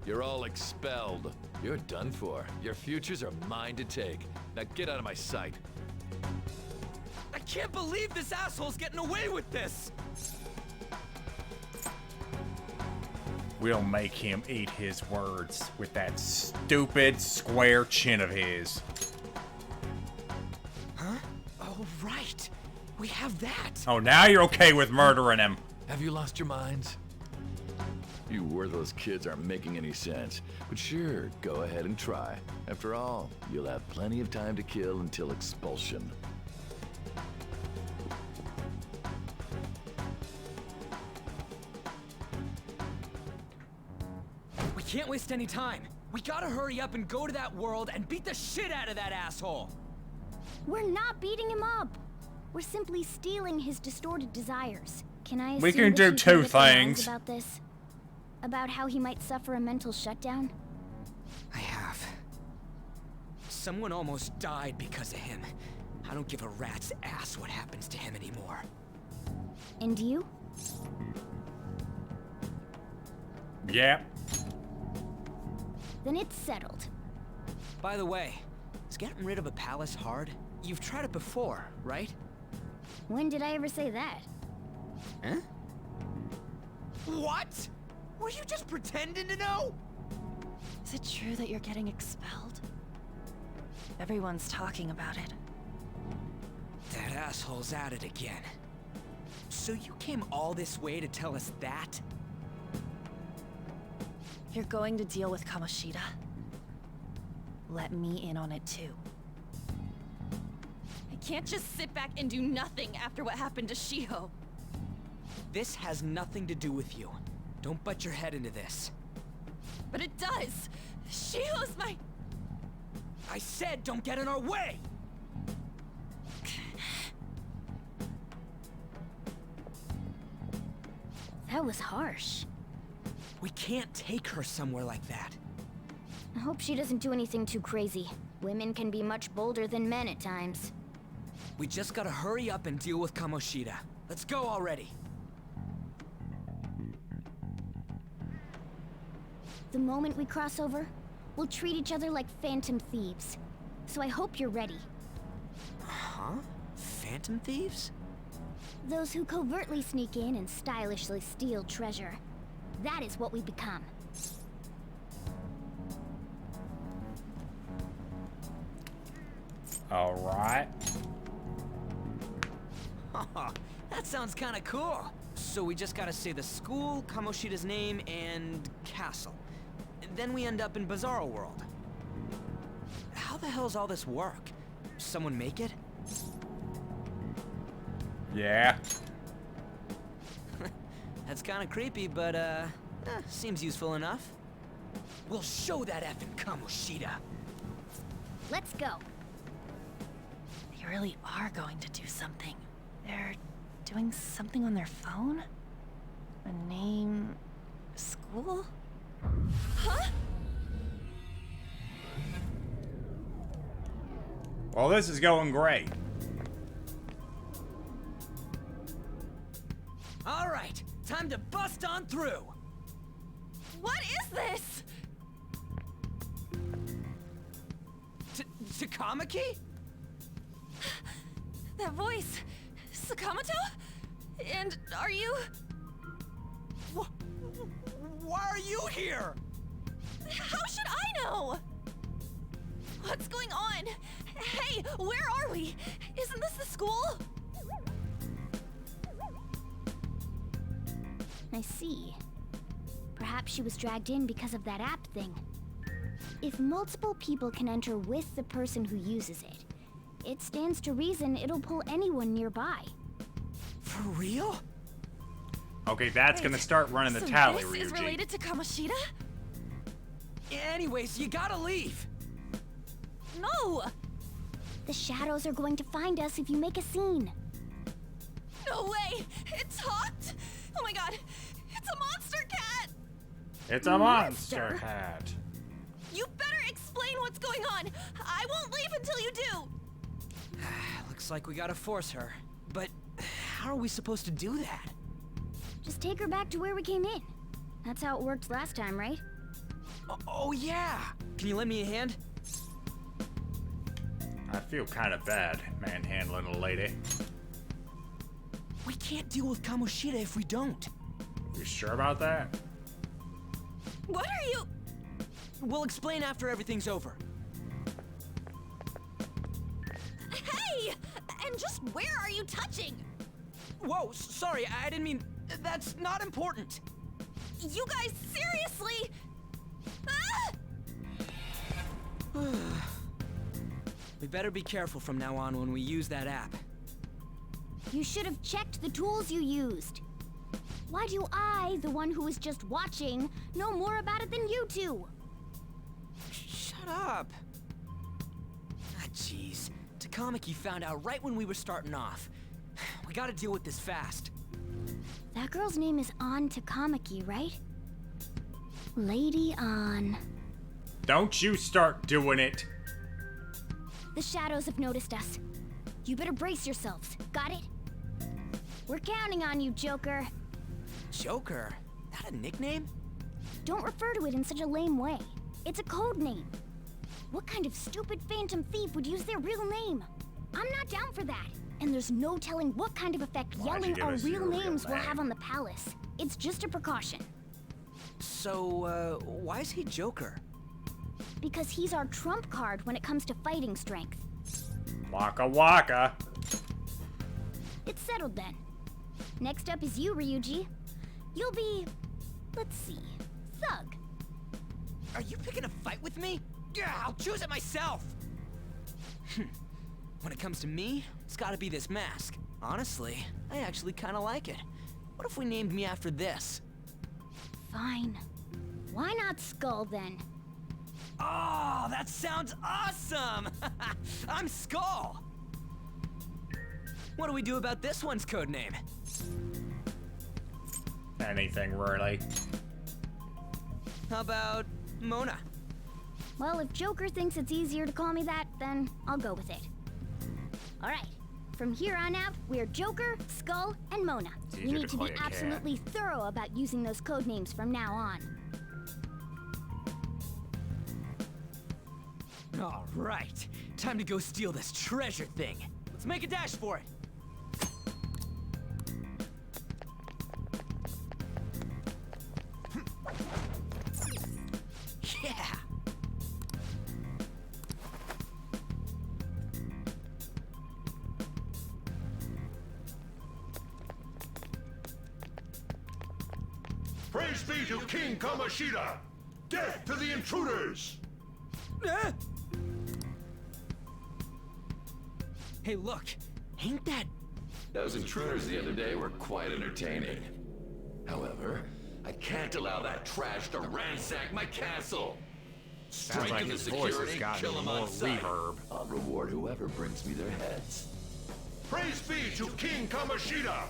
You're all expelled. You're done for. Your futures are mine to take. Now get out of my sight. I can't believe this asshole's getting away with this! We'll make him eat his words with that stupid square chin of his. Huh? Oh, right. We have that. Oh, now you're okay with murdering him. Have you lost your minds? You worthless kids aren't making any sense. But sure, go ahead and try. After all, you'll have plenty of time to kill until expulsion. We can't waste any time. We gotta hurry up and go to that world and beat the shit out of that asshole. We're not beating him up. We're simply stealing his distorted desires. Can I assume We can that do you two get the lines things. about this? About how he might suffer a mental shutdown? I have. Someone almost died because of him. I don't give a rat's ass what happens to him anymore. And you? Yep. Then it's settled. By the way, is getting rid of a palace hard? You've tried it before, right? When did I ever say that? Huh? What? Were you just pretending to know? Is it true that you're getting expelled? Everyone's talking about it. That asshole's at it again. So you came all this way to tell us that? You're going to deal with Kamoshida. Let me in on it too. I can't just sit back and do nothing after what happened to Shiho. This has nothing to do with you. Don't butt your head into this. But it does! Shiho's my... I said don't get in our way! That was harsh. We can't take her somewhere like that. I hope she doesn't do anything too crazy. Women can be much bolder than men at times. We just gotta hurry up and deal with Kamoshida. Let's go already. The moment we cross over, we'll treat each other like phantom thieves. So I hope you're ready. Huh? Phantom thieves? Those who covertly sneak in and stylishly steal treasure. That is what we become. All right. That sounds kinda cool. So we just gotta say the school, Kamoshida's name, and castle. Then we end up in Bizarro World. How the hell's all this work? Someone make it? Yeah. That's kinda creepy, but seems useful enough. We'll show that effing Kamoshida. Let's go. They really are going to do something. They're doing something on their phone? A name... school? Huh? Well, this is going great. All right, time to bust on through. What is this? Takamaki? That voice... Sakamoto? And are you... Why are you here? How should I know? What's going on? Hey, where are we? Isn't this the school? I see. Perhaps she was dragged in because of that app thing. If multiple people can enter with the person who uses it, it stands to reason it'll pull anyone nearby. For real? Okay, that's gonna start running the So tally, this is Ryuji. related to Kamoshida? Anyways, you gotta leave. No! The shadows are going to find us if you make a scene. No way! It talked? Oh my god! It's a monster cat! It's a monster cat. You better explain what's going on! I won't leave until you do! Looks like we gotta force her. But how are we supposed to do that? Just take her back to where we came in. That's how it worked last time, right? Oh yeah! Can you lend me a hand? I feel kind of bad manhandling a lady. We can't deal with Kamoshida if we don't. You sure about that? What are you... We'll explain after everything's over. Hey! And just where are you touching? Whoa, sorry, I didn't mean... That's not important. You guys, seriously? Ah! We better be careful from now on when we use that app. You should have checked the tools you used. Why do I, the one who was just watching, know more about it than you two? Shut up. Ah, jeez. Takamaki found out right when we were starting off. We gotta deal with this fast. That girl's name is An Takamaki, right? Lady An. Don't you start doing it. The shadows have noticed us. You better brace yourselves. Got it? We're counting on you, Joker. Joker? That a nickname? Don't refer to it in such a lame way. It's a code name. What kind of stupid phantom thief would use their real name? I'm not down for that. And there's no telling what kind of effect yelling our real names will have on the palace. It's just a precaution. So, why is he Joker? Because he's our trump card when it comes to fighting strength. Waka waka. It's settled then. Next up is you, Ryuji. You'll be, let's see, Thug. Are you picking a fight with me? Yeah, I'll choose it myself! When it comes to me, it's gotta be this mask. Honestly, I actually kinda like it. What if we named me after this? Fine. Why not Skull then? Oh, that sounds awesome! I'm Skull! What do we do about this one's codename? Anything, really. How about Mona? Well, if Joker thinks it's easier to call me that, then I'll go with it. Alright, from here on out, we're Joker, Skull, and Mona. We need to be absolutely thorough about using those code names from now on. Alright, time to go steal this treasure thing. Let's make a dash for it. Yeah! Praise be to King Kamoshida! Death to the intruders! Hey, look! Ain't that... Those intruders the other day were quite entertaining. However, I can't allow that trash to ransack my castle. Sounds like his voice has gotten more reverb. I'll reward whoever brings me their heads. Praise be to King Kamoshida!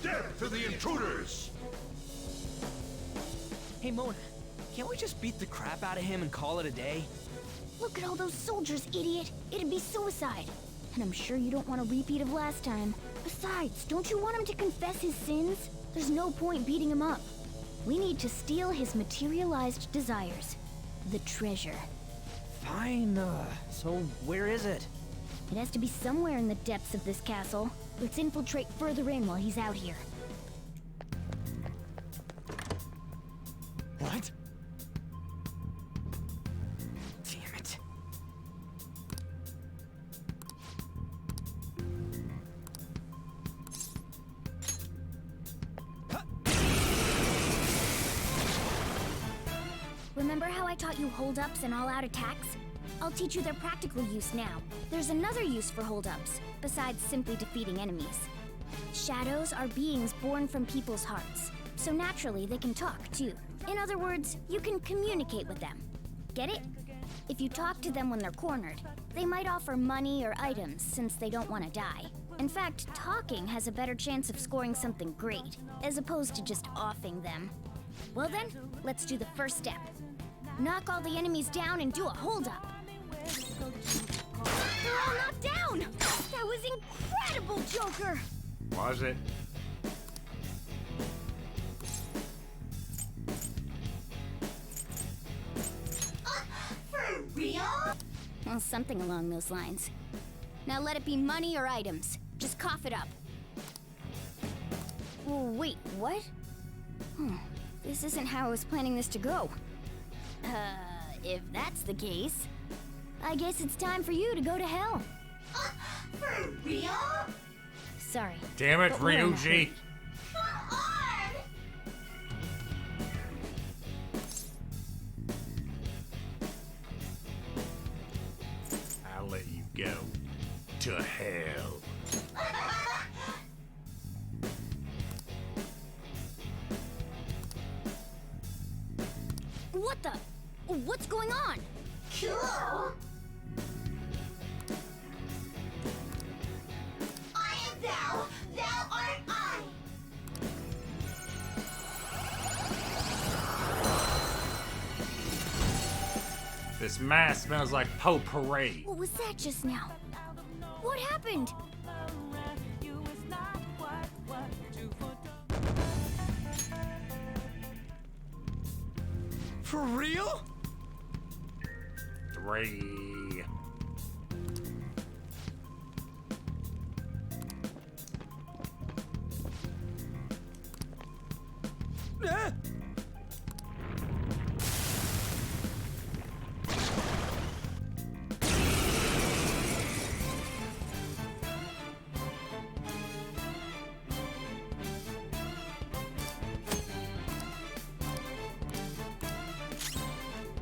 Death to the intruders! Hey, Mona, can't we just beat the crap out of him and call it a day? Look at all those soldiers, idiot! It'd be suicide. And I'm sure you don't want a repeat of last time. Besides, don't you want him to confess his sins? There's no point beating him up. We need to steal his materialized desires. The treasure. Fine, so where is it? It has to be somewhere in the depths of this castle. Let's infiltrate further in while he's out here. What? Damn it. Remember how I taught you hold-ups and all-out attacks? I'll teach you their practical use now. There's another use for hold-ups, besides simply defeating enemies. Shadows are beings born from people's hearts, so naturally they can talk too. In other words, you can communicate with them. Get it? If you talk to them when they're cornered, they might offer money or items since they don't want to die. In fact, talking has a better chance of scoring something great, as opposed to just offing them. Well then, let's do the first step. Knock all the enemies down and do a hold-up. They're all knocked down! That was incredible, Joker! Was it? For real? Well, something along those lines. Now let it be money or items. Just cough it up. Oh, wait, what? This isn't how I was planning this to go. If that's the case, I guess it's time for you to go to hell. For real? Sorry. Damn it, Ryuji. kill. What the? What's going on? Cool. I am thou, thou art I. This mask smells like potpourri. What was that just now? What happened? For real? 3.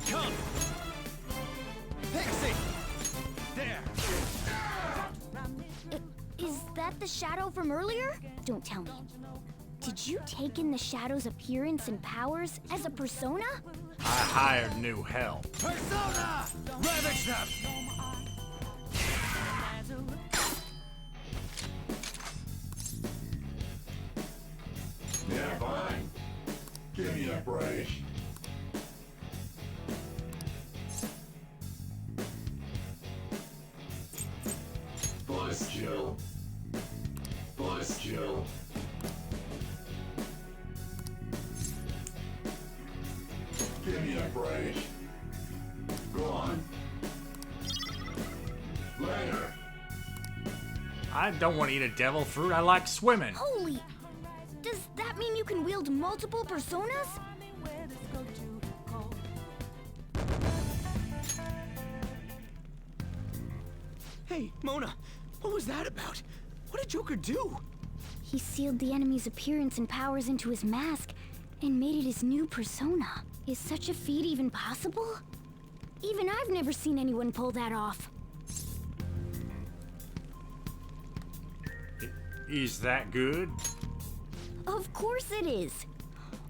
Come! Pixie! There! Is that the shadow from earlier? Don't tell me. Did you take in the shadow's appearance and powers as a persona? I hired new help. Persona! Ravage them! Yeah, fine. Give me a break. Voice kill. Voice kill. Give me a break. Go on. Later. I don't want to eat a devil fruit. I like swimming. Holy! Does that mean you can wield multiple personas? Hey, Mona, what was that about? What did Joker do? He sealed the enemy's appearance and powers into his mask and made it his new persona. Is such a feat even possible? Even I've never seen anyone pull that off. Is that good? Of course it is.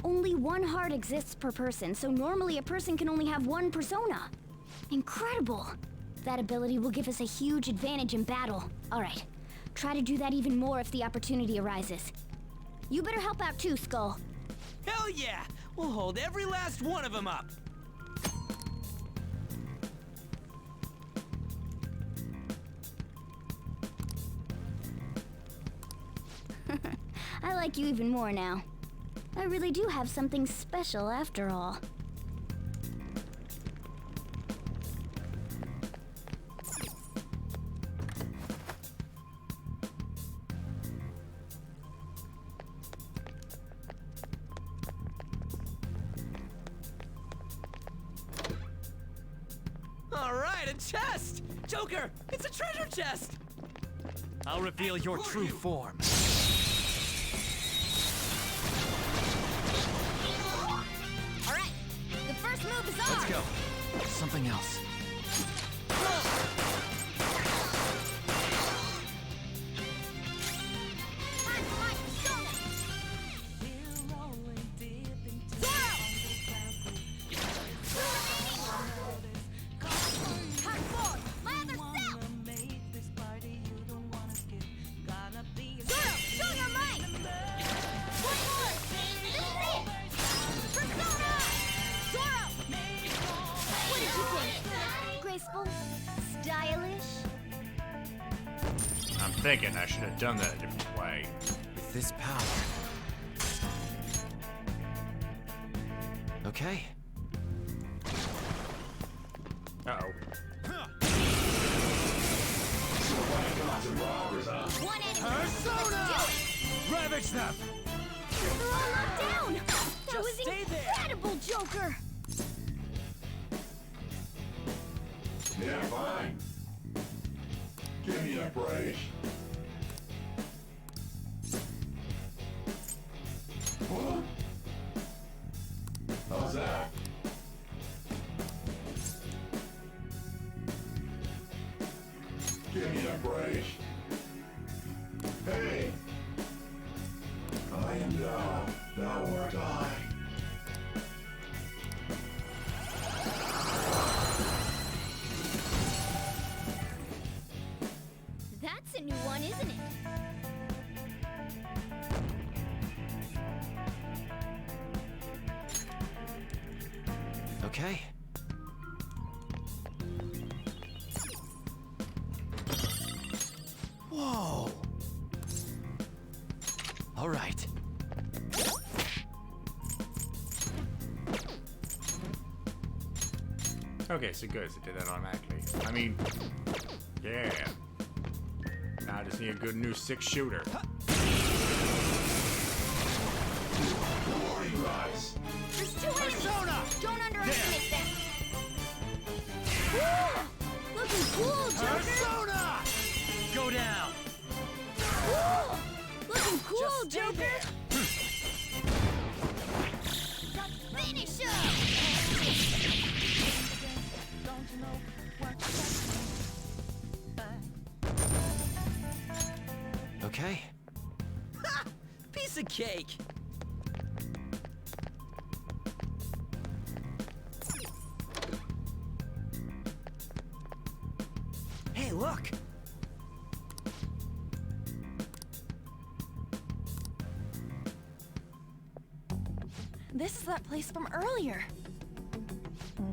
Only one heart exists per person, so normally a person can only have one persona. Incredible! That ability will give us a huge advantage in battle. Alright, try to do that even more if the opportunity arises. You better help out too, Skull. Hell yeah! We'll hold every last one of them up! I like you even more now. I really do have something special after all. All right, a chest! Joker, it's a treasure chest! I'll reveal your true form. All right, the first move is on. Let's go. Something else. I'm thinking I should have done that a different way. With this power. Okay. Uh-oh. One enemy. Persona! Ravage them! They're all locked down. That was stay there. incredible, Joker. Yeah, fine. Give me a break. Huh? How's that? Give me a break. Okay. Whoa! All right. Okay, so good. So it did that automatically. I mean, yeah. Now I just need a good new 6-shooter. Who are you guys? There's 2 enemies! Don't underestimate them! Woo! Looking cool, Joker! Persona! Go down! Woo! Looking cool, Joker! Finish him! Okay. Ha! Piece of cake! Hey, look! This is that place from earlier.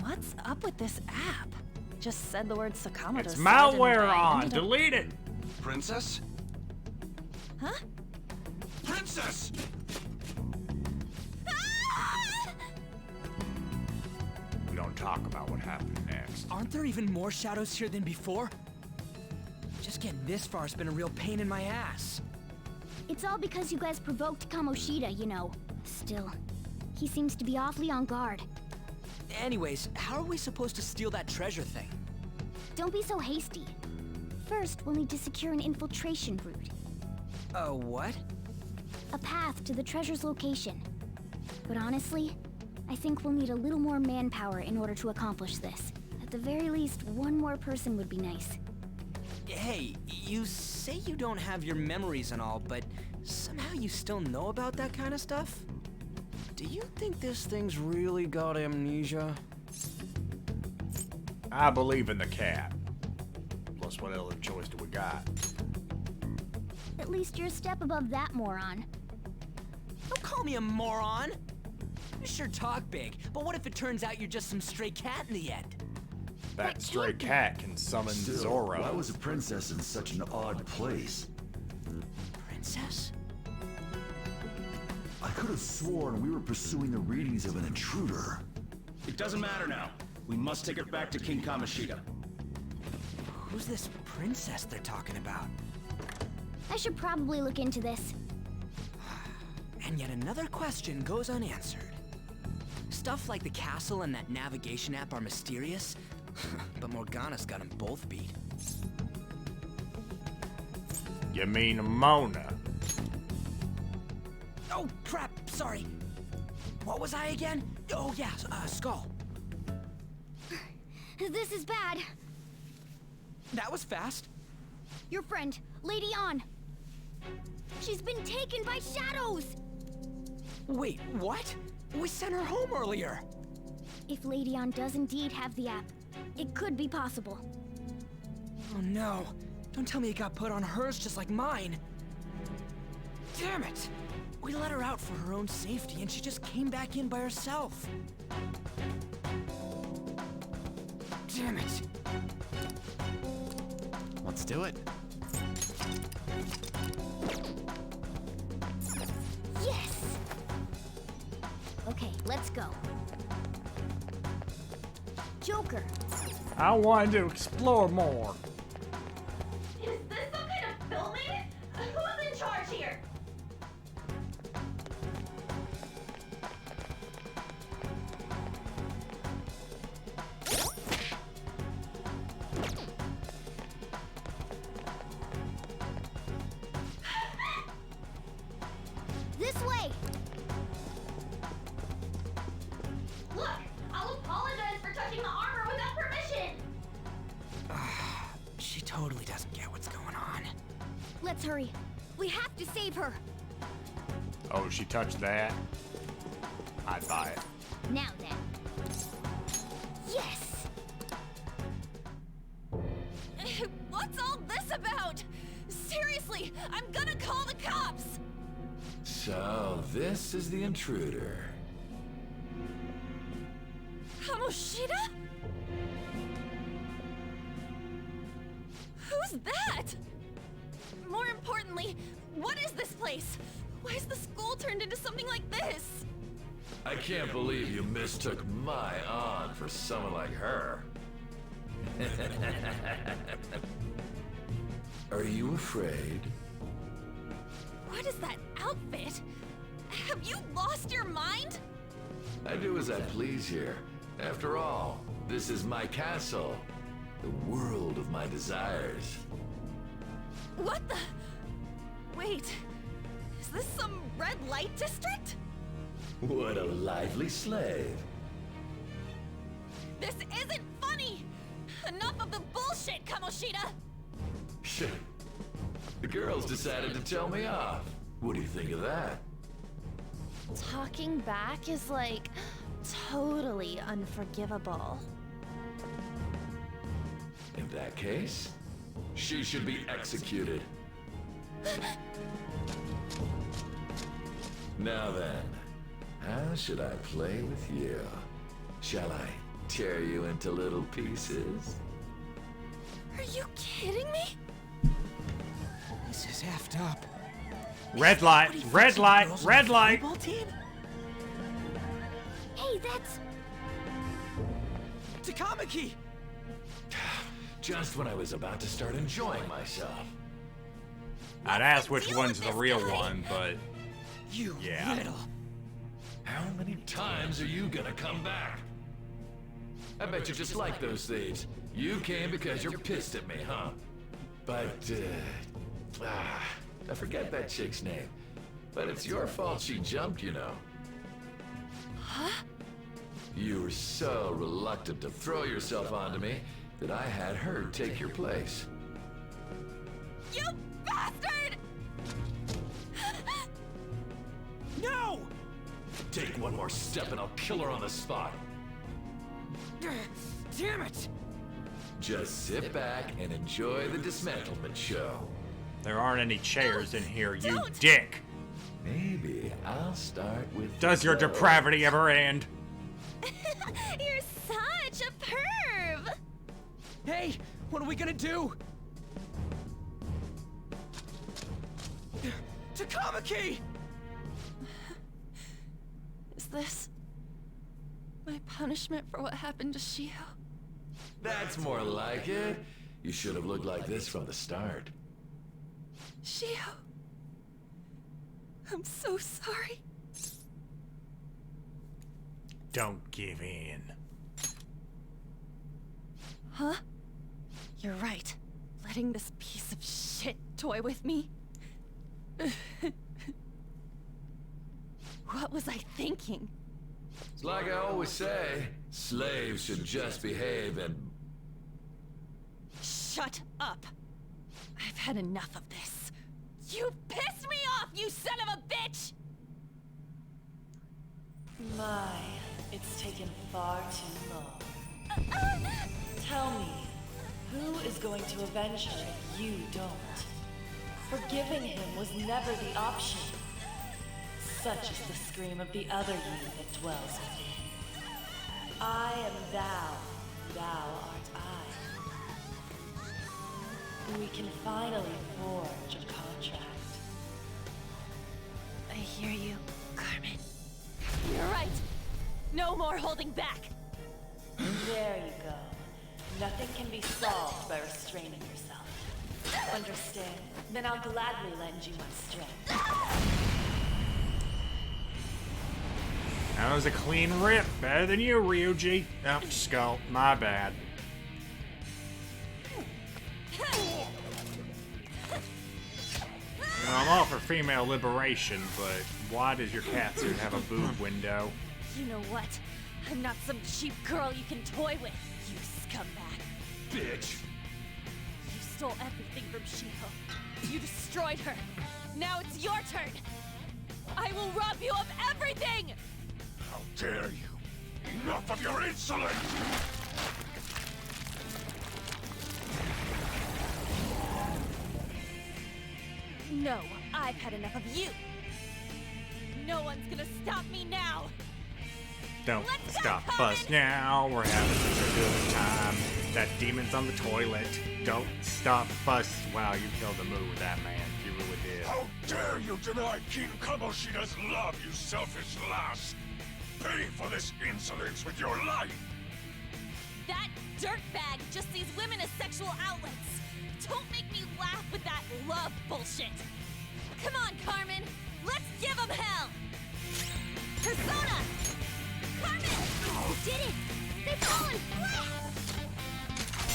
What's up with this app? Just said the word Sakamoto. It's malware on! Delete it! Princess? Huh? Princess! We don't talk about what happened next. Aren't there even more shadows here than before? Just getting this far has been a real pain in my ass. It's all because you guys provoked Kamoshida, you know. Still, he seems to be awfully on guard. Anyways, how are we supposed to steal that treasure thing? Don't be so hasty. First, we'll need to secure an infiltration route. What? A path to the treasure's location. But honestly, I think we'll need a little more manpower in order to accomplish this. At the very least, one more person would be nice. Hey, you say you don't have your memories and all, but somehow you still know about that kind of stuff? Do you think this thing's really got amnesia? I believe in the cat. Plus, what other choice do we got? At least you're a step above that moron. Don't call me a moron! You sure talk big, but what if it turns out you're just some stray cat in the end? That stray cat can summon Zoro. Why was a princess in such an odd place? Princess? I could have sworn we were pursuing the readings of an intruder. It doesn't matter now. We must take her back to King Kamoshida. Who's this princess they're talking about? I should probably look into this. And yet another question goes unanswered. Stuff like the castle and that navigation app are mysterious, but Morgana's got them both beat. You mean Mona? Oh, crap, sorry. What was I again? Oh, yeah, Skull. This is bad. That was fast. Your friend, Lady An. She's been taken by shadows! Wait, what? We sent her home earlier. If Lady An does indeed have the app, it could be possible. Oh no. Don't tell me it got put on hers just like mine. Damn it! We let her out for her own safety and she just came back in by herself. Damn it. Let's do it. Yes! Okay, let's go. Joker! I wanted to explore more. Is this some kind of filming? Who's in charge here? This way! Look, I'll apologize for touching the armor without permission. She totally doesn't get what's going on. Let's hurry. We have to save her. Oh, she touched that? I'd buy it. Now then. Yes! What's all this about? Seriously, I'm gonna call the cops! So, this is the intruder. Kamoshida? Who's that? More importantly, what is this place? Why is the school turned into something like this? I can't believe you mistook my aunt for someone like her. Are you afraid? What is that outfit? Have you lost your mind? I do as I please here. After all, this is my castle. The world of my desires. What the? Wait, is this some red light district? What a lively slave. This isn't funny! Enough of the bullshit, Kamoshida! Shit. The girls decided to tell me off. What do you think of that? Talking back is like totally unforgivable. In that case, she should be executed. Now then, how should I play with you? Shall I tear you into little pieces? Are you kidding me? This is effed up. Red light, red light, red light. Hey, that's... Takamaki! Just when I was about to start enjoying myself. I'd ask which one's the real one, but... You yeah. little... How many times are you gonna come back? I bet you just like those thieves. You came because you're pissed at me, huh? But, I forget that chick's name. But it's your fault she jumped, you know. Huh? You were so reluctant to throw yourself onto me that I had her take your place. You bastard! No! Take one more step and I'll kill her on the spot. Damn it! Just sit back and enjoy the dismantlement show. There aren't any chairs in here, you dick. Maybe I'll start with... Does your depravity ever end? You're such a perv! Hey, what are we gonna do? Takamaki! Is this my punishment for what happened to Shiho? That's more like it. You should have looked like this from the start. Shiho, I'm so sorry. Don't give in. Huh? You're right. Letting this piece of shit toy with me? What was I thinking? It's like I always say, slaves should just behave and... Shut up! I've had enough of this. You pissed me off, you son of a bitch! My, it's taken far too long. Tell me, who is going to avenge her if you don't? Forgiving him was never the option. Such is the scream of the other you that dwells within. I am thou, thou art I. We can finally forge a contract. I hear you, Carmen. You're right. No more holding back. There you go. Nothing can be solved by restraining yourself. Understand? Then I'll gladly lend you my strength. That was a clean rip. Better than you, Ryuji. Oh, skull. My bad. Well, I'm all for female liberation, but why does your catsuit have a boob window? You know what? I'm not some cheap girl you can toy with, you scumbag. Bitch! You stole everything from Shiho. You destroyed her. Now it's your turn. I will rob you of everything! How dare you! Enough of your insolence! No, I've had enough of you. No one's gonna stop me now. Don't stop us now. We're having such a good time. That demon's on the toilet. Don't stop us. Wow, you killed the mood with that, man. You really did. How dare you deny King Kamoshida's love, you selfish lass! Pay for this insolence with your life! That dirtbag just sees women as sexual outlets. Don't make me laugh with that love bullshit. Come on, Carmen. Let's give him hell. Persona! Carmen! You did it! They've fallen flat!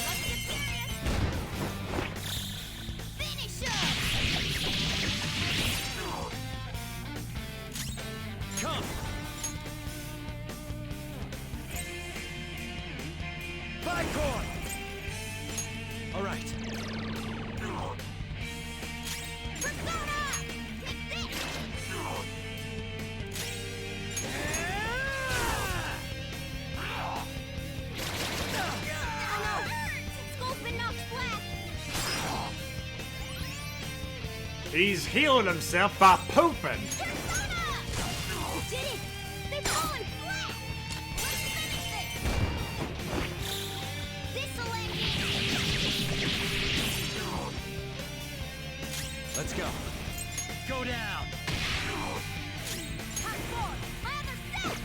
Let's get serious! Finish him! Come! Bicorn! All right. Persona! Take this! Skull's been knocked flat! He's healing himself by pooping. You did it! They've fallen flat! Let's finish this! This'll end it! Let's go. Go down. Hot sword! My other set!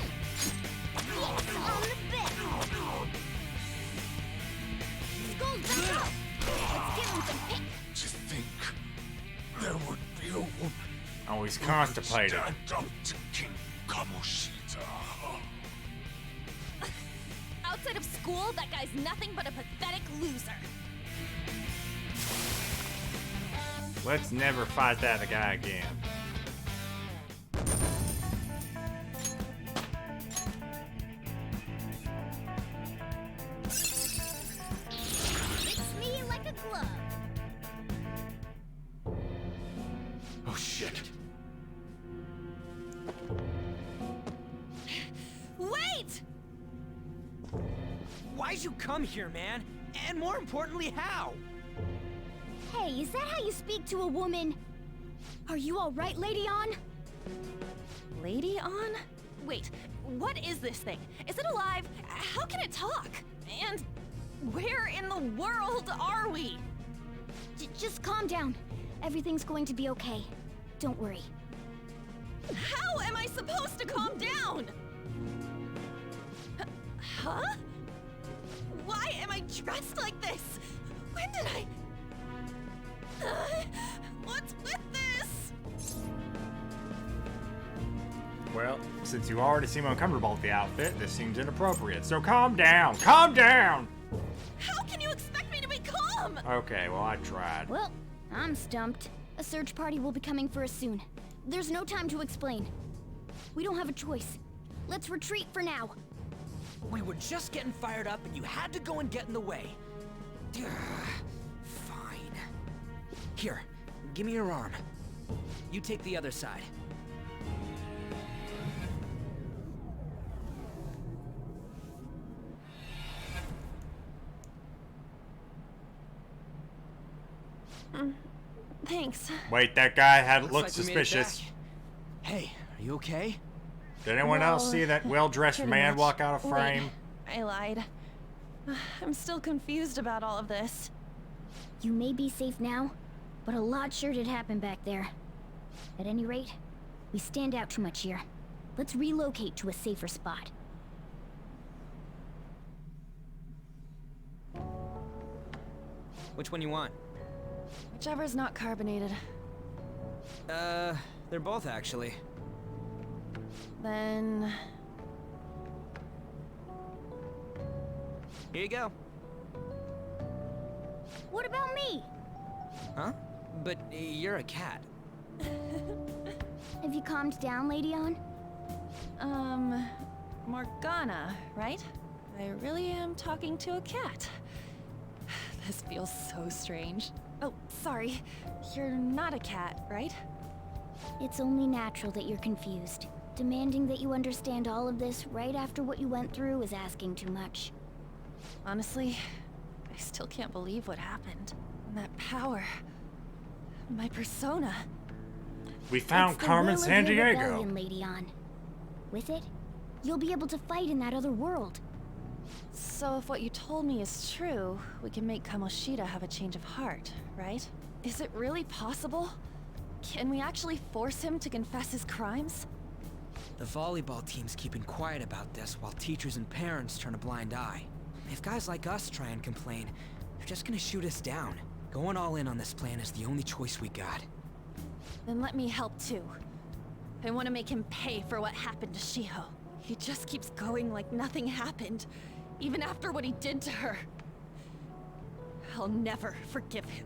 Yes, on the bit! Skull's back up! Let's give him some pick! To think there would be a woman Oh, he's constipated. stand up to King Kamoshida. Outside of school, that guy's nothing but a pathetic loser. Let's never fight that guy again. Fits me like a glove! Oh shit. Wait! Why'd you come here, man? And more importantly, how? Hey, is that how you speak to a woman? Are you alright, Lady On? Lady On? Wait, what is this thing? Is it alive? How can it talk? And where in the world are we? Just calm down. Everything's going to be okay. Don't worry. How am I supposed to calm down? Huh? Why am I dressed like this? When did I... What's with this? Well, since you already seem uncomfortable with the outfit, this seems inappropriate. So calm down. Calm down! How can you expect me to be calm? Okay, well, I tried. Well, I'm stumped. A search party will be coming for us soon. There's no time to explain. We don't have a choice. Let's retreat for now. We were just getting fired up and you had to go and get in the way. Fine. Here, give me your arm. You take the other side. Thanks. Wait, that guy had Looks looked like we made it suspicious. back. Hey, are you okay? Did anyone else Well, see that well-dressed pretty man much. walk out of Wait, frame? I lied. I'm still confused about all of this. You may be safe now, but a lot sure did happen back there. At any rate, we stand out too much here. Let's relocate to a safer spot. Which one you want? Whichever's not carbonated. They're both actually. Then... Here you go. What about me? Huh? But you're a cat. Have you calmed down, Lady On? Morgana, right? I really am talking to a cat. This feels so strange. Oh, sorry. You're not a cat, right? It's only natural that you're confused. Demanding that you understand all of this right after what you went through is asking too much. Honestly, I still can't believe what happened. And that power. My persona. We found It's the Carmen will of San your Diego. rebellion, Lady Ann. With it, you'll be able to fight in that other world. So if what you told me is true, we can make Kamoshida have a change of heart, right? Is it really possible? Can we actually force him to confess his crimes? The volleyball team's keeping quiet about this while teachers and parents turn a blind eye. If guys like us try and complain, they're just gonna shoot us down. Going all in on this plan is the only choice we got. Then let me help too. I want to make him pay for what happened to Shiho. He just keeps going like nothing happened, even after what he did to her. I'll never forgive him.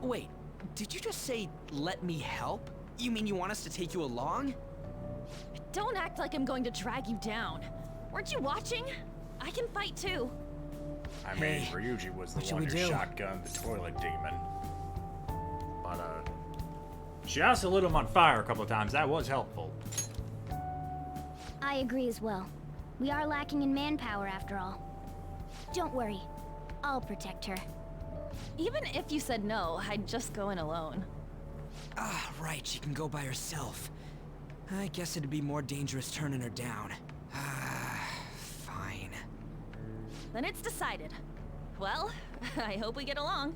Wait, did you just say, let me help? You mean you want us to take you along? Don't act like I'm going to drag you down. Weren't you watching? I can fight too. I mean, Ryuji was the one who shotgunned the toilet demon. But, she also lit him on fire a couple of times. That was helpful. I agree as well. We are lacking in manpower after all. Don't worry. I'll protect her. Even if you said no, I'd just go in alone. Ah, right, she can go by herself. I guess it'd be more dangerous turning her down. Ah, fine. Then it's decided. Well, I hope we get along.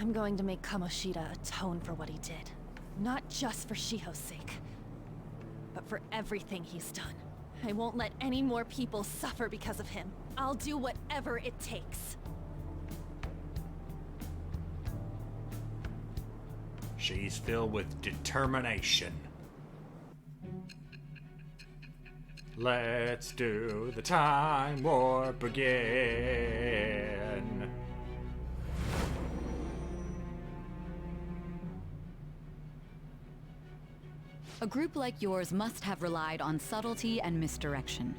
I'm going to make Kamoshida atone for what he did. Not just for Shiho's sake, but for everything he's done. I won't let any more people suffer because of him. I'll do whatever it takes. She's filled with determination. Let's do the time warp again. A group like yours must have relied on subtlety and misdirection.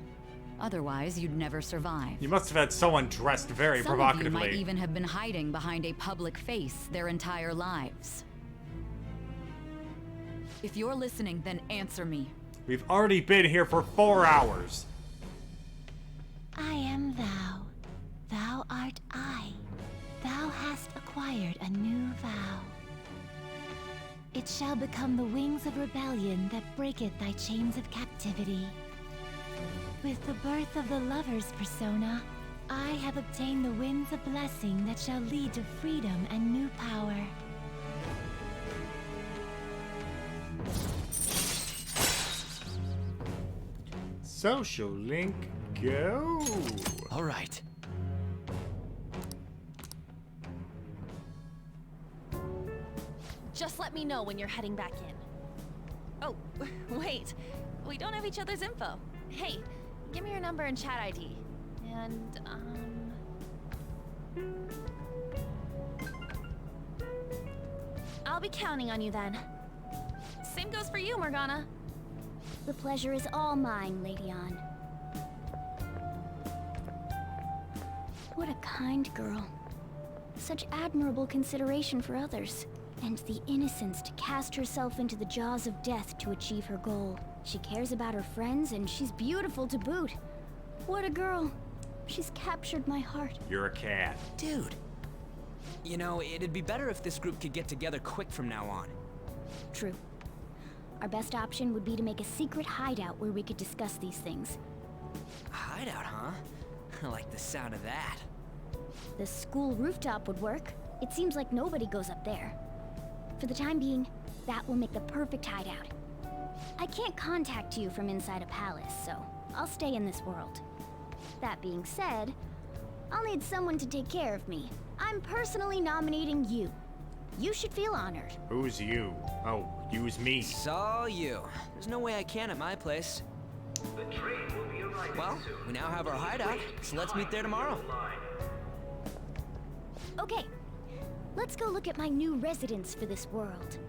Otherwise, you'd never survive. You must have had someone dressed very Some provocatively. Of you might even have been hiding behind a public face their entire lives. If you're listening, then answer me. We've already been here for 4 hours. I am thou. Thou art I. Thou hast acquired a new vow. It shall become the wings of rebellion that breaketh thy chains of captivity. With the birth of the lover's persona, I have obtained the winds of blessing that shall lead to freedom and new power. Social link, go. All right. Just let me know when you're heading back in. Oh, wait. We don't have each other's info. Hey, give me your number and chat ID. And, I'll be counting on you then. Same goes for you, Morgana. The pleasure is all mine, Lady Ann. What a kind girl. Such admirable consideration for others. And the innocence to cast herself into the jaws of death to achieve her goal. She cares about her friends, and she's beautiful to boot. What a girl. She's captured my heart. You're a cat. Dude. You know, it'd be better if this group could get together quick from now on. True. Our best option would be to make a secret hideout where we could discuss these things. A hideout, huh? I like the sound of that. The school rooftop would work. It seems like nobody goes up there. For the time being, that will make the perfect hideout. I can't contact you from inside a palace, so I'll stay in this world. That being said, I'll need someone to take care of me. I'm personally nominating you. You should feel honored. Who's you? Oh, use me. So you. There's no way I can at my place. The train will be arriving Well, soon. we now have our hideout, so let's meet there tomorrow. Okay, let's go look at my new residence for this world.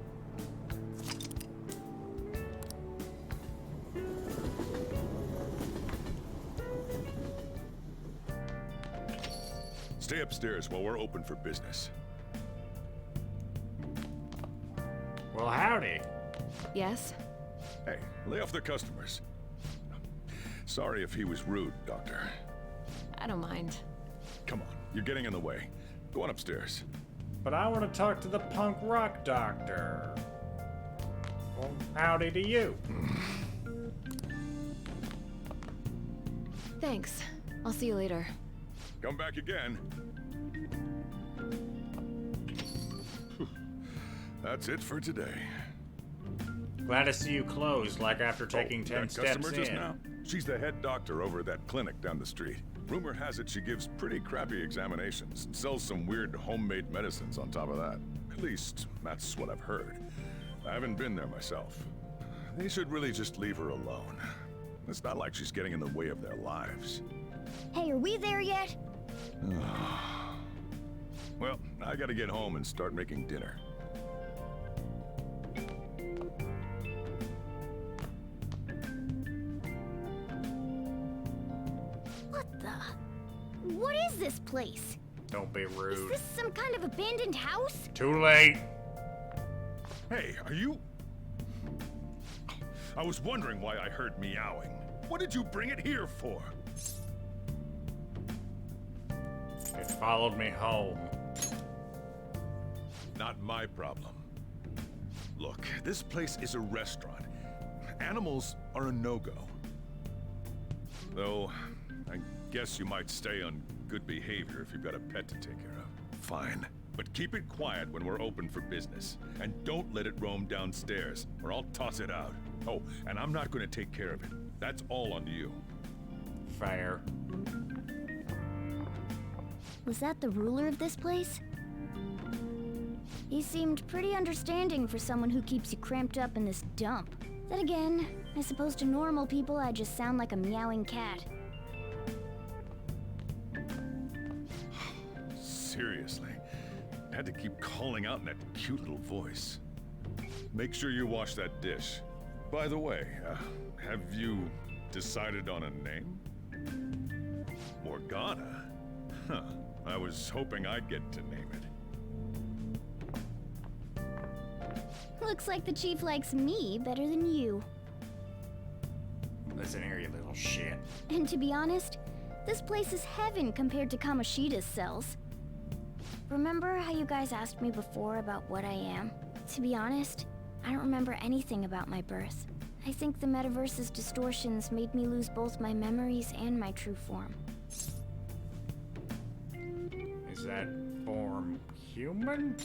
Stay upstairs while we're open for business. Well, howdy. Yes? Hey, lay off the customers. Sorry if he was rude, Doctor. I don't mind. Come on, you're getting in the way. Go on upstairs. but I want to talk to the punk rock doctor. Well, howdy to you. Thanks. I'll see you later. Come back again. That's it for today. Glad to see you closed, like after taking 10 that steps customer in. just now? She's the head doctor over at that clinic down the street. Rumor has it she gives pretty crappy examinations and sells some weird homemade medicines on top of that. At least, that's what I've heard. I haven't been there myself. They should really just leave her alone. It's not like she's getting in the way of their lives. Hey, are we there yet? Well, I gotta get home and start making dinner. What is this place? Don't be rude. Is this some kind of abandoned house? Too late. Hey, are you... I was wondering why I heard meowing. What did you bring it here for? It followed me home. Not my problem. Look, this place is a restaurant. Animals are a no-go. Though, I guess you might stay on good behavior if you've got a pet to take care of. Fine. But keep it quiet when we're open for business. And don't let it roam downstairs, or I'll toss it out. Oh, and I'm not gonna take care of it. That's all on you. Fair. Was that the ruler of this place? He seemed pretty understanding for someone who keeps you cramped up in this dump. Then again, I suppose to normal people I just sound like a meowing cat. Seriously, I had to keep calling out in that cute little voice. Make sure you wash that dish. By the way, have you decided on a name? Morgana? Huh. I was hoping I'd get to name it. Looks like the chief likes me better than you. Listen here, you little shit. And to be honest, this place is heaven compared to Kamoshida's cells. Remember how you guys asked me before about what I am? To be honest, I don't remember anything about my birth. I think the metaverse's distortions made me lose both my memories and my true form. Is that form human?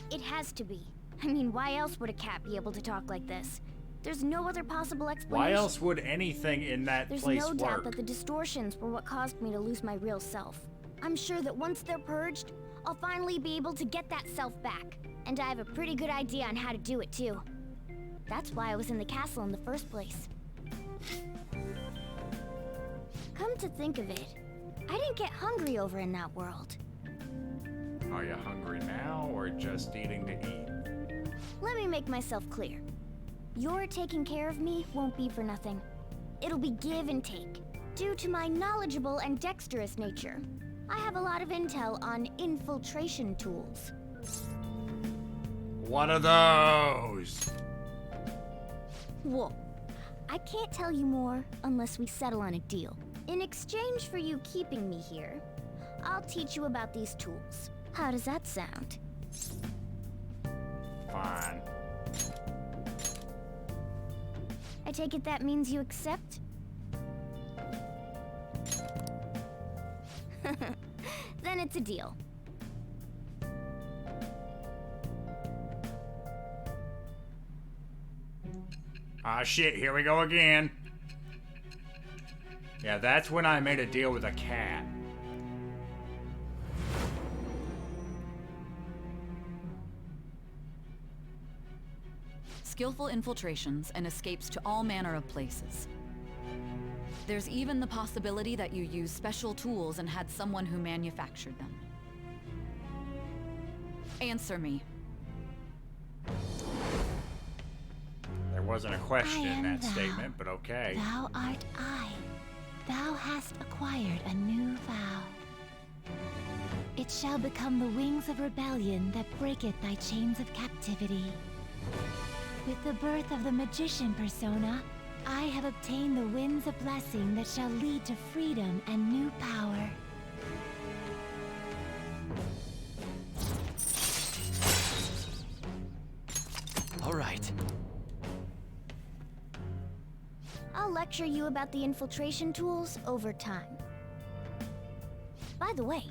It has to be. I mean, why else would a cat be able to talk like this? There's no other possible explanation. Why else would anything in that place work? There's no doubt that the distortions were what caused me to lose my real self. I'm sure that once they're purged, I'll finally be able to get that self back. And I have a pretty good idea on how to do it, too. That's why I was in the castle in the first place. Come to think of it, I didn't get hungry over in that world. Are you hungry now, or just eating to eat? Let me make myself clear. Your taking care of me won't be for nothing. It'll be give and take. Due to my knowledgeable and dexterous nature, I have a lot of intel on infiltration tools. One of those! Whoa. I can't tell you more unless we settle on a deal. In exchange for you keeping me here, I'll teach you about these tools. How does that sound? Fine. I take it that means you accept? Then it's a deal. Ah, shit, here we go again. Yeah, that's when I made a deal with a cat. Skillful infiltrations and escapes to all manner of places. There's even the possibility that you used special tools and had someone who manufactured them. Answer me. There wasn't a question in that statement, but okay. Thou art I. Thou hast acquired a new vow. It shall become the wings of rebellion that breaketh thy chains of captivity. With the birth of the magician persona, I have obtained the winds of blessing that shall lead to freedom and new power. All right. I'll lecture you about the infiltration tools over time. By the way,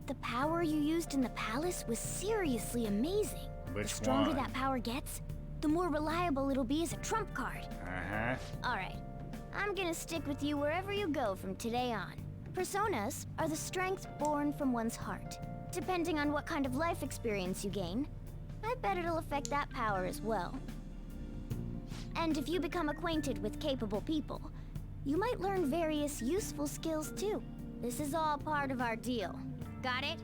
the power you used in the palace was seriously amazing. Which the stronger one? that power gets, the more reliable it'll be as a trump card. Uh-huh. Alright, I'm gonna stick with you wherever you go from today on. Personas are the strength born from one's heart. Depending on what kind of life experience you gain, I bet it'll affect that power as well. And if you become acquainted with capable people, you might learn various useful skills too. This is all part of our deal. Got it?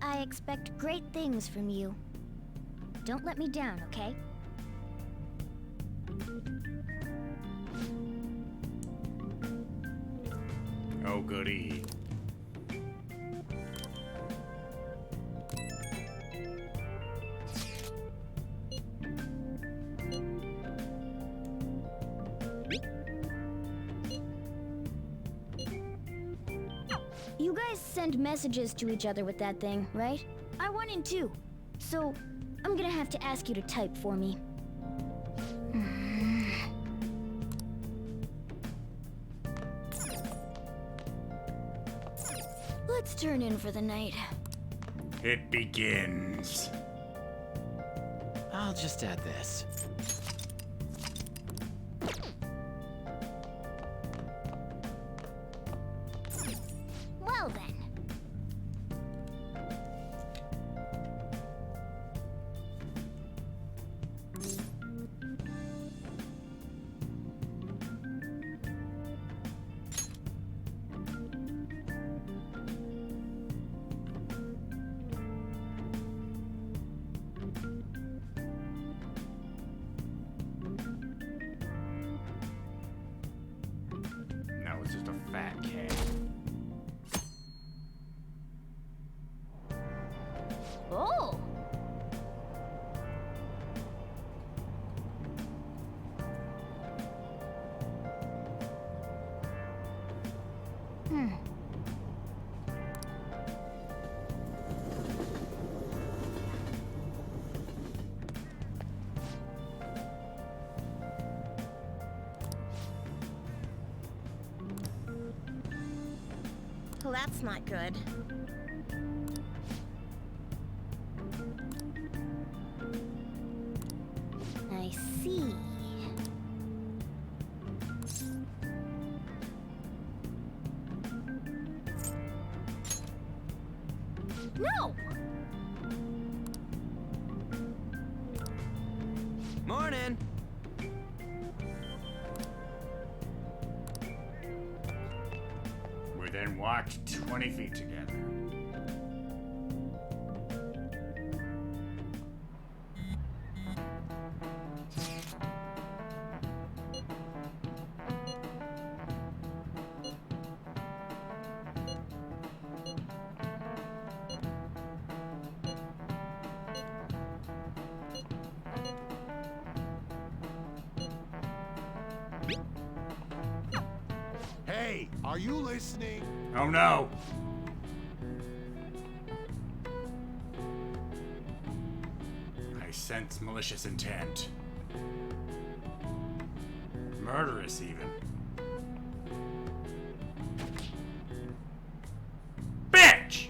I expect great things from you. Don't let me down, okay? Oh, goody. You guys send messages to each other with that thing, right? I want in too. So, I'm gonna have to ask you to type for me. Let's turn in for the night. It begins. I'll just add this. Well then. No, it's just a fat cat. Oh! Well, that's not good. I see. No! Morning! We then walked 20 feet together. Hey, are you listening? Oh no! I sense malicious intent. Murderous, even. Bitch!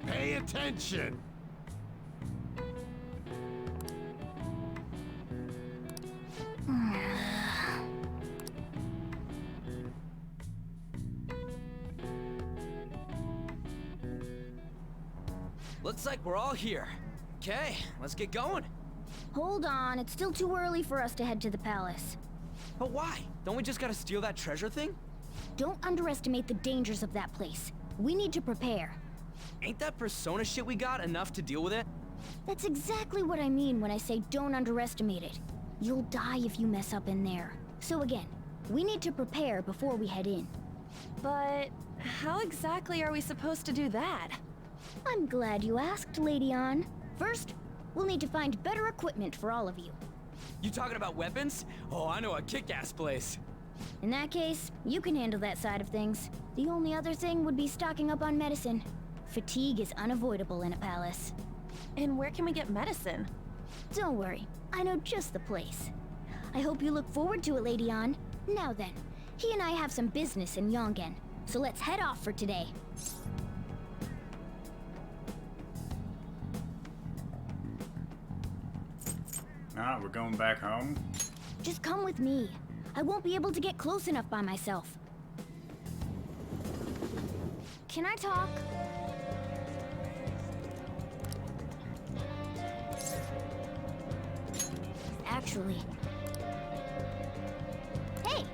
Pay attention! Looks like we're all here. Okay, let's get going. Hold on, it's still too early for us to head to the palace. But why? Don't we just gotta steal that treasure thing? Don't underestimate the dangers of that place. We need to prepare. Ain't that persona shit we got enough to deal with it? That's exactly what I mean when I say don't underestimate it. You'll die if you mess up in there. So again, we need to prepare before we head in. But how exactly are we supposed to do that? I'm glad you asked, Lady An. First, we'll need to find better equipment for all of you. You talking about weapons? Oh, I know a kick-ass place. In that case, you can handle that side of things. The only other thing would be stocking up on medicine. Fatigue is unavoidable in a palace. And where can we get medicine? Don't worry, I know just the place. I hope you look forward to it, Lady An. Now then, he and I have some business in Yongen, so let's head off for today. Ah, we're going back home? Just come with me. I won't be able to get close enough by myself. Can I talk? Actually... Hey!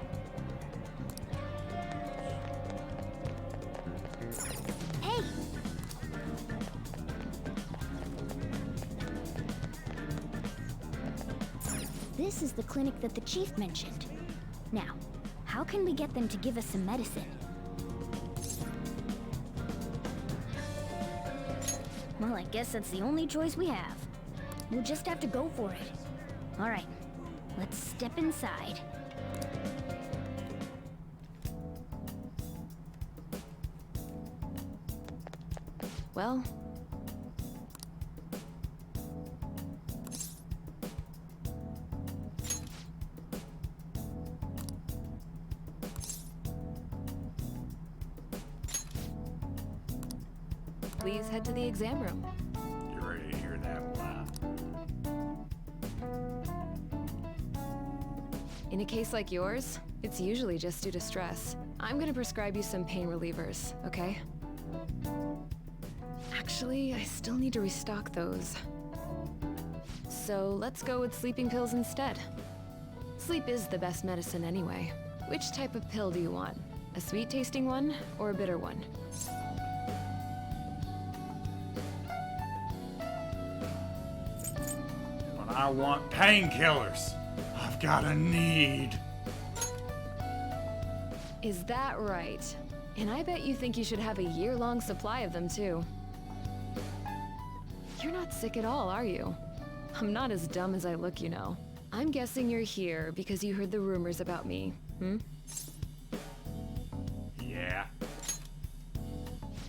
Hey! This is the clinic that the chief mentioned. Now, how can we get them to give us some medicine? Well, I guess that's the only choice we have. We'll just have to go for it. All right, let's step inside. Well... Please head to the exam room. You ready to hear that laugh? In a case like yours, it's usually just due to stress. I'm gonna prescribe you some pain relievers, okay? Actually, I still need to restock those. So let's go with sleeping pills instead. Sleep is the best medicine anyway. Which type of pill do you want? A sweet-tasting one or a bitter one? But I want painkillers. I've got a need. Is that right? And I bet you think you should have a year-long supply of them too. You're not sick at all, are you? I'm not as dumb as I look, you know. I'm guessing you're here because you heard the rumors about me, hmm? Yeah.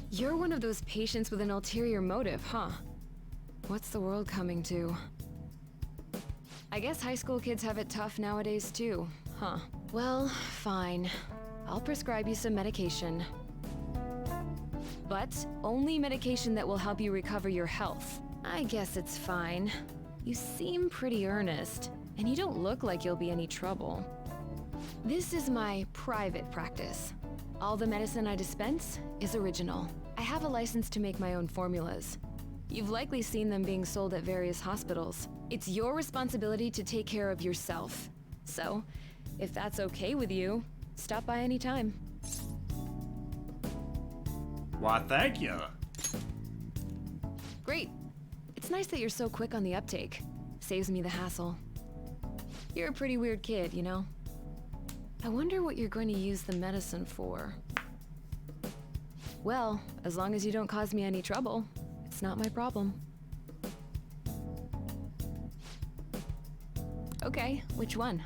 You're one of those patients with an ulterior motive, huh? What's the world coming to? I guess high school kids have it tough nowadays too, huh? Well, fine. I'll prescribe you some medication. But only medication that will help you recover your health. I guess it's fine. You seem pretty earnest, and you don't look like you'll be any trouble. This is my private practice. All the medicine I dispense is original. I have a license to make my own formulas. You've likely seen them being sold at various hospitals. It's your responsibility to take care of yourself. So, if that's okay with you, stop by anytime. Why, thank you. Great. It's nice that you're so quick on the uptake. Saves me the hassle. You're a pretty weird kid, you know? I wonder what you're going to use the medicine for. Well, as long as you don't cause me any trouble, it's not my problem. Okay, which one?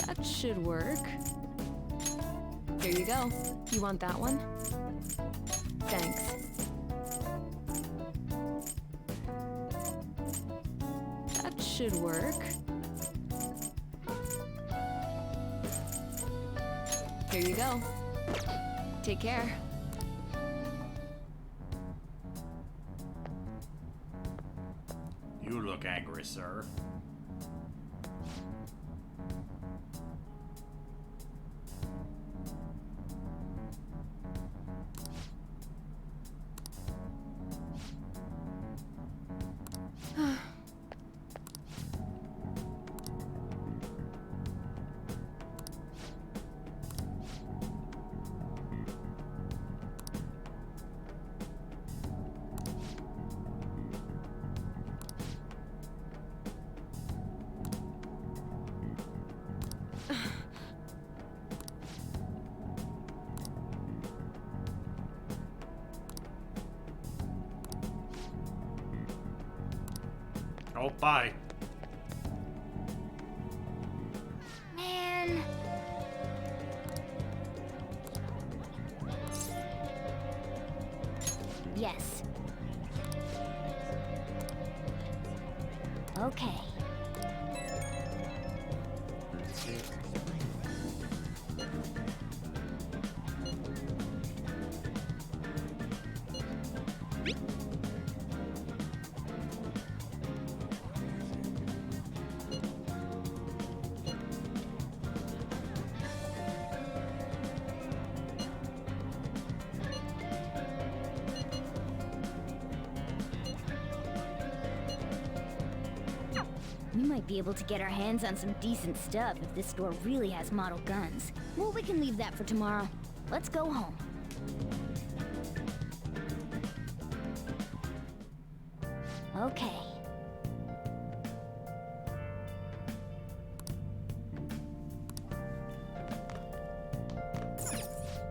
That should work. Here you go. You want that one? Thanks. That should work. Here you go. Take care. You look angry, sir. Oh, bye. Man. Yes. Okay. We might be able to get our hands on some decent stuff if this store really has model guns. Well, we can leave that for tomorrow. Let's go home. Okay.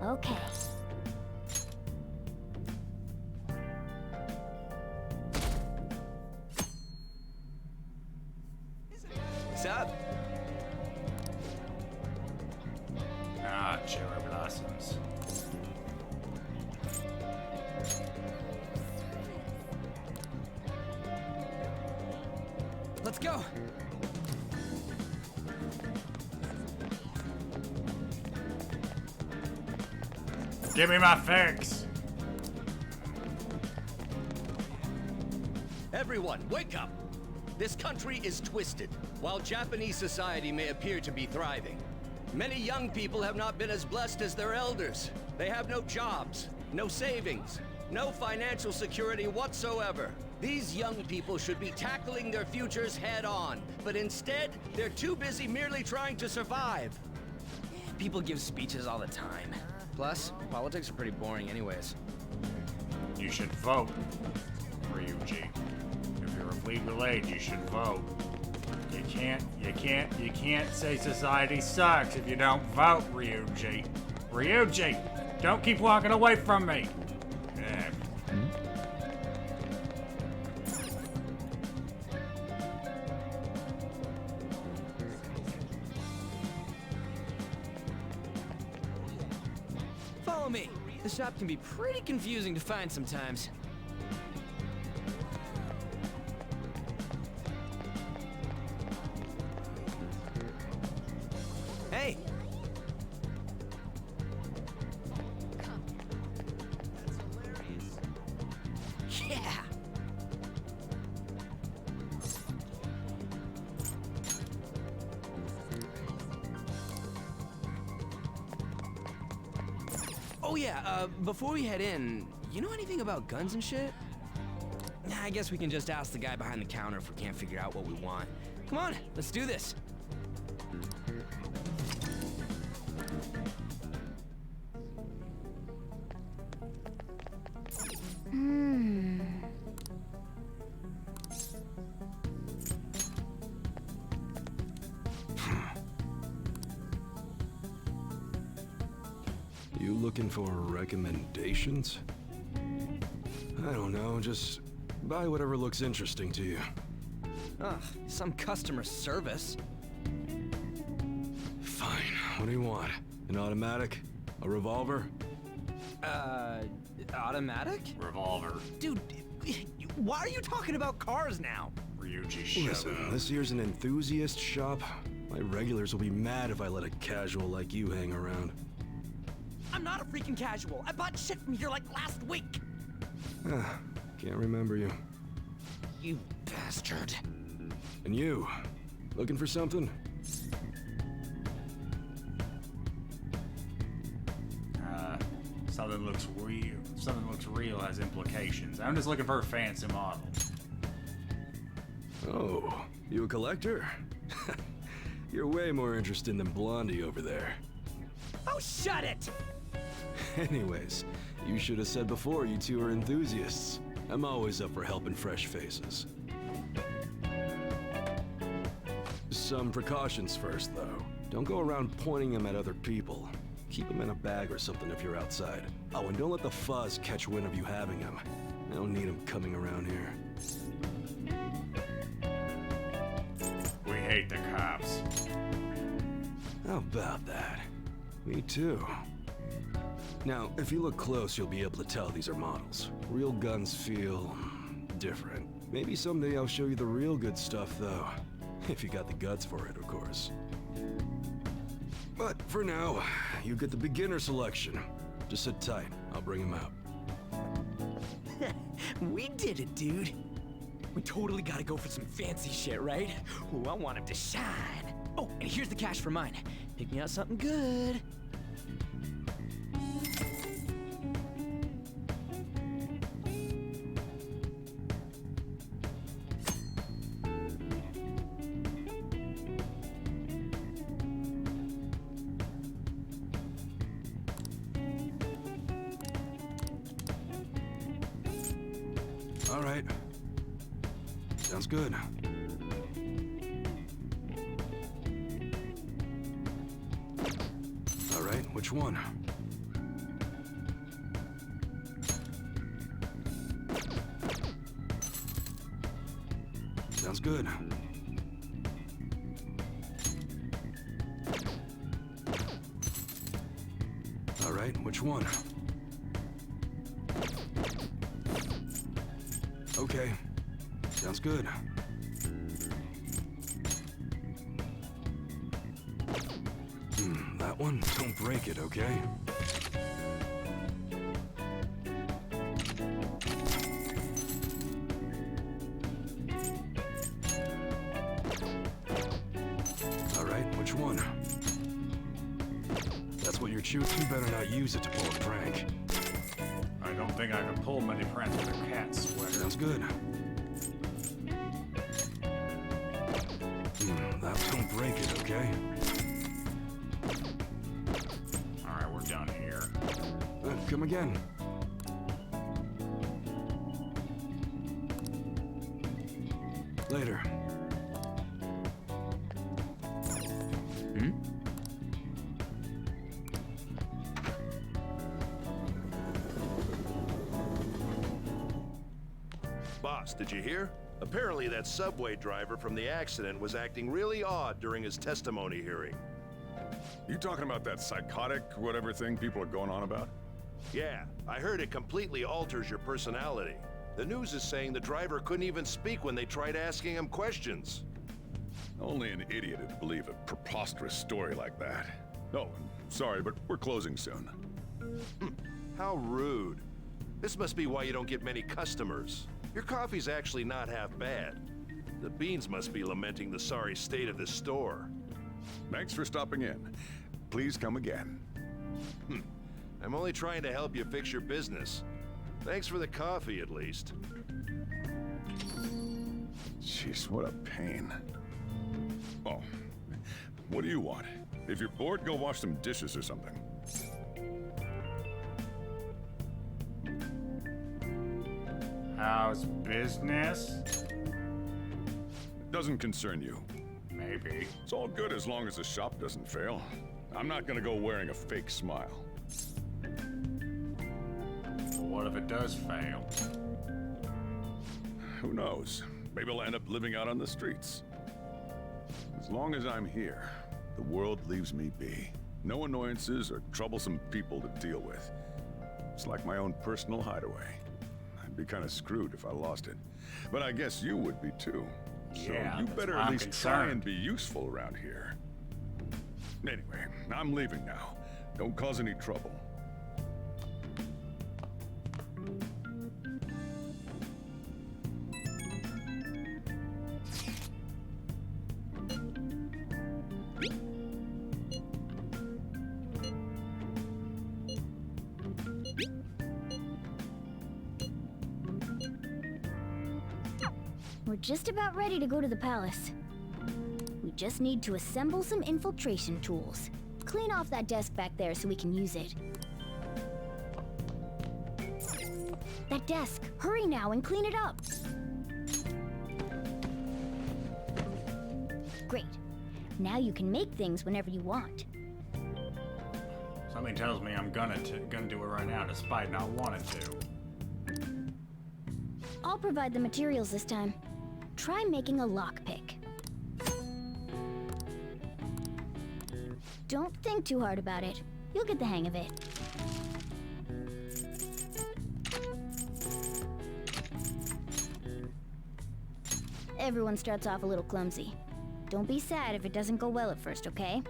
Okay. Sup? Ah, cherry blossoms. Let's go. Give me my fix. Everyone, wake up! This country is twisted. While Japanese society may appear to be thriving, many young people have not been as blessed as their elders. They have no jobs, no savings, no financial security whatsoever. These young people should be tackling their futures head on, but instead, they're too busy merely trying to survive. People give speeches all the time. Plus, politics are pretty boring anyways. You should vote, Ryuji. If you're of legal age, you should vote. You can't say society sucks if you don't vote, Ryuji. Ryuji, don't keep walking away from me. Follow me. The shop can be pretty confusing to find sometimes. Hey! Yeah! Oh yeah, before we head in, you know anything about guns and shit? I guess we can just ask the guy behind the counter if we can't figure out what we want. Come on, let's do this. You looking for recommendations? I don't know, just buy whatever looks interesting to you. Ugh, some customer service. Fine, what do you want? An automatic? A revolver? Automatic? Revolver. Dude, why are you talking about cars now? Ryuji, shut Listen, up. this here's an enthusiast shop. My regulars will be mad if I let a casual like you hang around. I'm not a freaking casual. I bought shit from here like last week. Can't remember you. You bastard. And you, looking for something? Something looks real has implications. I'm just looking for a fancy model. Oh, you a collector? You're way more interesting than Blondie over there. Oh, shut it! Anyways, you should have said before you two are enthusiasts. I'm always up for helping fresh faces. Some precautions first, though. Don't go around pointing them at other people. Keep them in a bag or something if you're outside. Oh, and don't let the fuzz catch wind of you having them. I don't need them coming around here. hate the cops. How about that? Me too. Now, if you look close, you'll be able to tell these are models. Real guns feel different. Maybe someday I'll show you the real good stuff, though. If you got the guts for it, of course. But for now, you get the beginner selection. Just sit tight. I'll bring him out. We did it, dude. We totally gotta go for some fancy shit, right? Ooh, I want him to shine. Oh, and here's the cash for mine. Pick me out something good. All right. Sounds good. All right, which one? Sounds good. All right, which one? Okay. Sounds good. That one? Don't break it, okay? All right, which one? That's what you're choosing. You better not use it to pull a prank. I don't think I can pull many pranks with a cat sweater. Sounds good. That don't break it, okay? Alright, we're done here. Come again. Later. Boss, did you hear? Apparently that subway driver from the accident was acting really odd during his testimony hearing. You talking about that psychotic whatever thing people are going on about? Yeah, I heard it completely alters your personality. The news is saying the driver couldn't even speak when they tried asking him questions. Only an idiot would believe a preposterous story like that. Oh, sorry, but we're closing soon. How rude. This must be why you don't get many customers. Your coffee's actually not half bad. The beans must be lamenting the sorry state of this store. Thanks for stopping in. Please come again. I'm only trying to help you fix your business. Thanks for the coffee, at least. Jeez, what a pain. Oh, what do you want? If you're bored, go wash some dishes or something. How's business? Doesn't concern you. Maybe. It's all good as long as the shop doesn't fail. I'm not gonna go wearing a fake smile. Well, what if it does fail? Who knows? Maybe I'll end up living out on the streets. As long as I'm here, the world leaves me be. No annoyances or troublesome people to deal with. It's like my own personal hideaway. I'd be kind of screwed if I lost it. But I guess you would be too. So yeah, you better at least try concerned. and be useful around here. Anyway, I'm leaving now. Don't cause any trouble. We're just about ready to go to the palace. We just need to assemble some infiltration tools. Clean off that desk back there so we can use it. That desk! Hurry now and clean it up! Great. Now you can make things whenever you want. Something tells me I'm gonna do it right now despite not wanting to. I'll provide the materials this time. Try making a lockpick. Don't think too hard about it. You'll get the hang of it. Everyone starts off a little clumsy. Don't be sad if it doesn't go well at first, okay?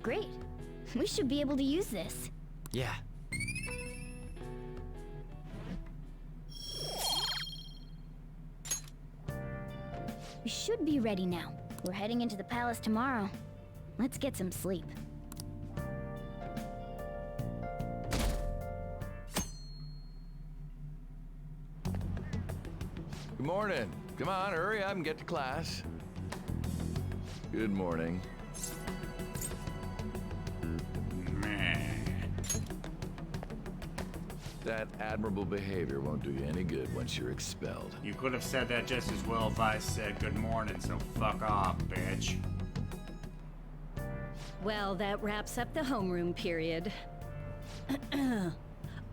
Great. We should be able to use this. Yeah. We should be ready now. We're heading into the palace tomorrow. Let's get some sleep. Good morning. Come on, hurry up and get to class. Good morning. That admirable behavior won't do you any good once you're expelled. You could have said that just as well if I said good morning, so fuck off, bitch. Well, that wraps up the homeroom period.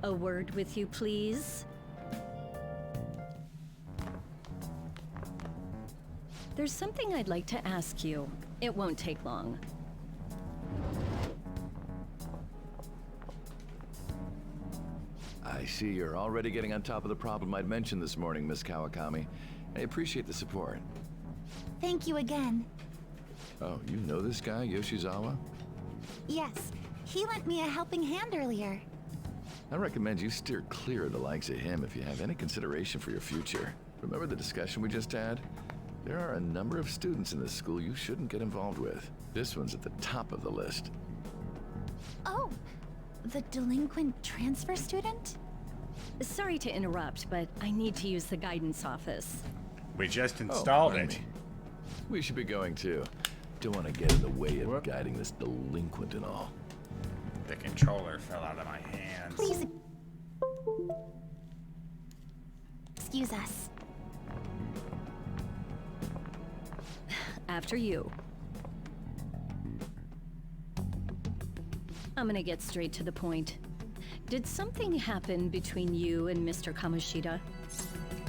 A word with you, please. There's something I'd like to ask you. It won't take long. I see you're already getting on top of the problem I'd mentioned this morning, Miss Kawakami. I appreciate the support. Thank you again. Oh, you know this guy, Yoshizawa? Yes, he lent me a helping hand earlier. I recommend you steer clear of the likes of him if you have any consideration for your future. Remember the discussion we just had? There are a number of students in this school you shouldn't get involved with. This one's at the top of the list. Oh, the delinquent transfer student? Sorry to interrupt, but I need to use the guidance office. We just installed mind it. me. We should be going too. Don't want to get in the way of guiding this delinquent and all. The controller fell out of my hands. Please. Excuse us. After you. I'm gonna get straight to the point. Did something happen between you and Mr. Kamoshida?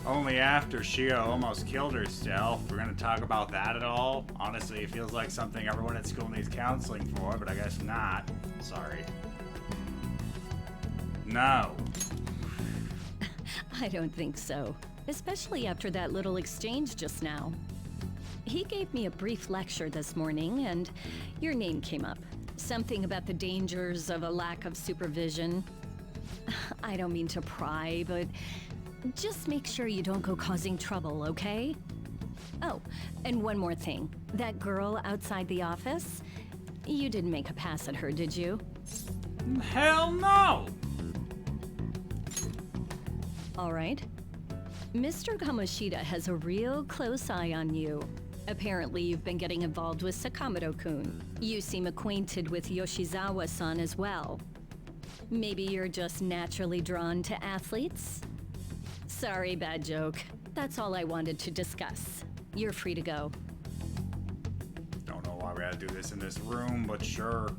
Only after Shio almost killed herself. We're gonna talk about that at all? Honestly, it feels like something everyone at school needs counseling for, but I guess not. Sorry. No. I don't think so. Especially after that little exchange just now. He gave me a brief lecture this morning, and your name came up. Something about the dangers of a lack of supervision. I don't mean to pry, but just make sure you don't go causing trouble, okay? Oh, and one more thing. That girl outside the office? You didn't make a pass at her, did you? Hell no! All right. Mr. Kamoshida has a real close eye on you. Apparently, you've been getting involved with Sakamoto-kun. You seem acquainted with Yoshizawa-san as well. Maybe you're just naturally drawn to athletes? Sorry, bad joke. That's all I wanted to discuss. You're free to go. Don't know why we had to do this in this room, but sure.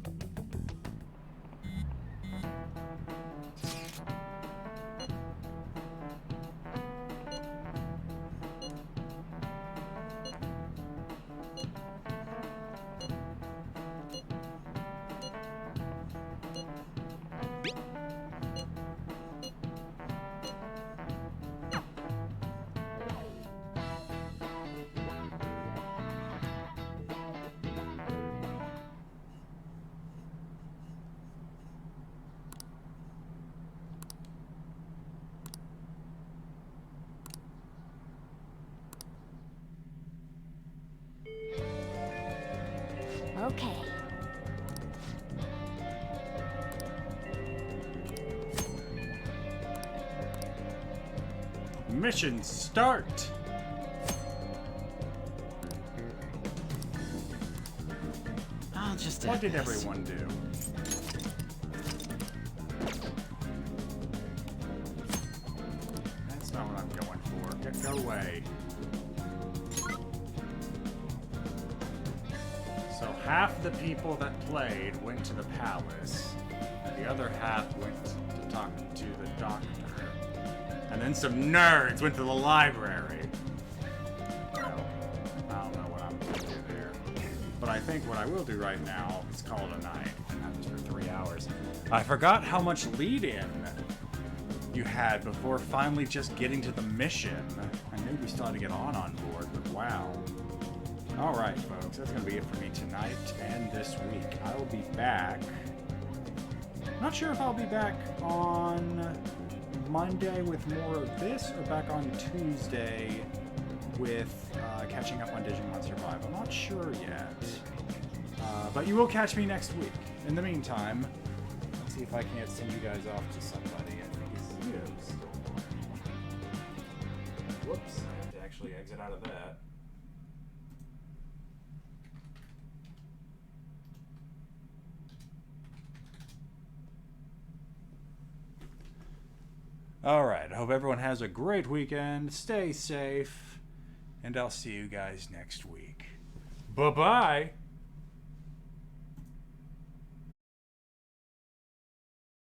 Okay. Mission start! I'll just What add did this. everyone do? That's not what I'm going for. Go away. So half the people that played went to the palace. The other half went to talk to the doctor. And then some nerds went to the library. Well, I don't know what I'm going to do there. But I think what I will do right now is call it a night. Not just for 3 hours. I forgot how much lead-in you had before finally just getting to the mission. I knew we still had to get on board, but wow. Alright, folks, that's going to be it for me tonight and this week. I will be back. Not sure if I'll be back on Monday with more of this or back on Tuesday with catching up on Digimon Survive. I'm not sure yet. But you will catch me next week. In the meantime, let's see if I can't send you guys off to somebody. I think it's you. Whoops, I have to actually exit out of that. Alright, I hope everyone has a great weekend. Stay safe. And I'll see you guys next week. Bye-bye!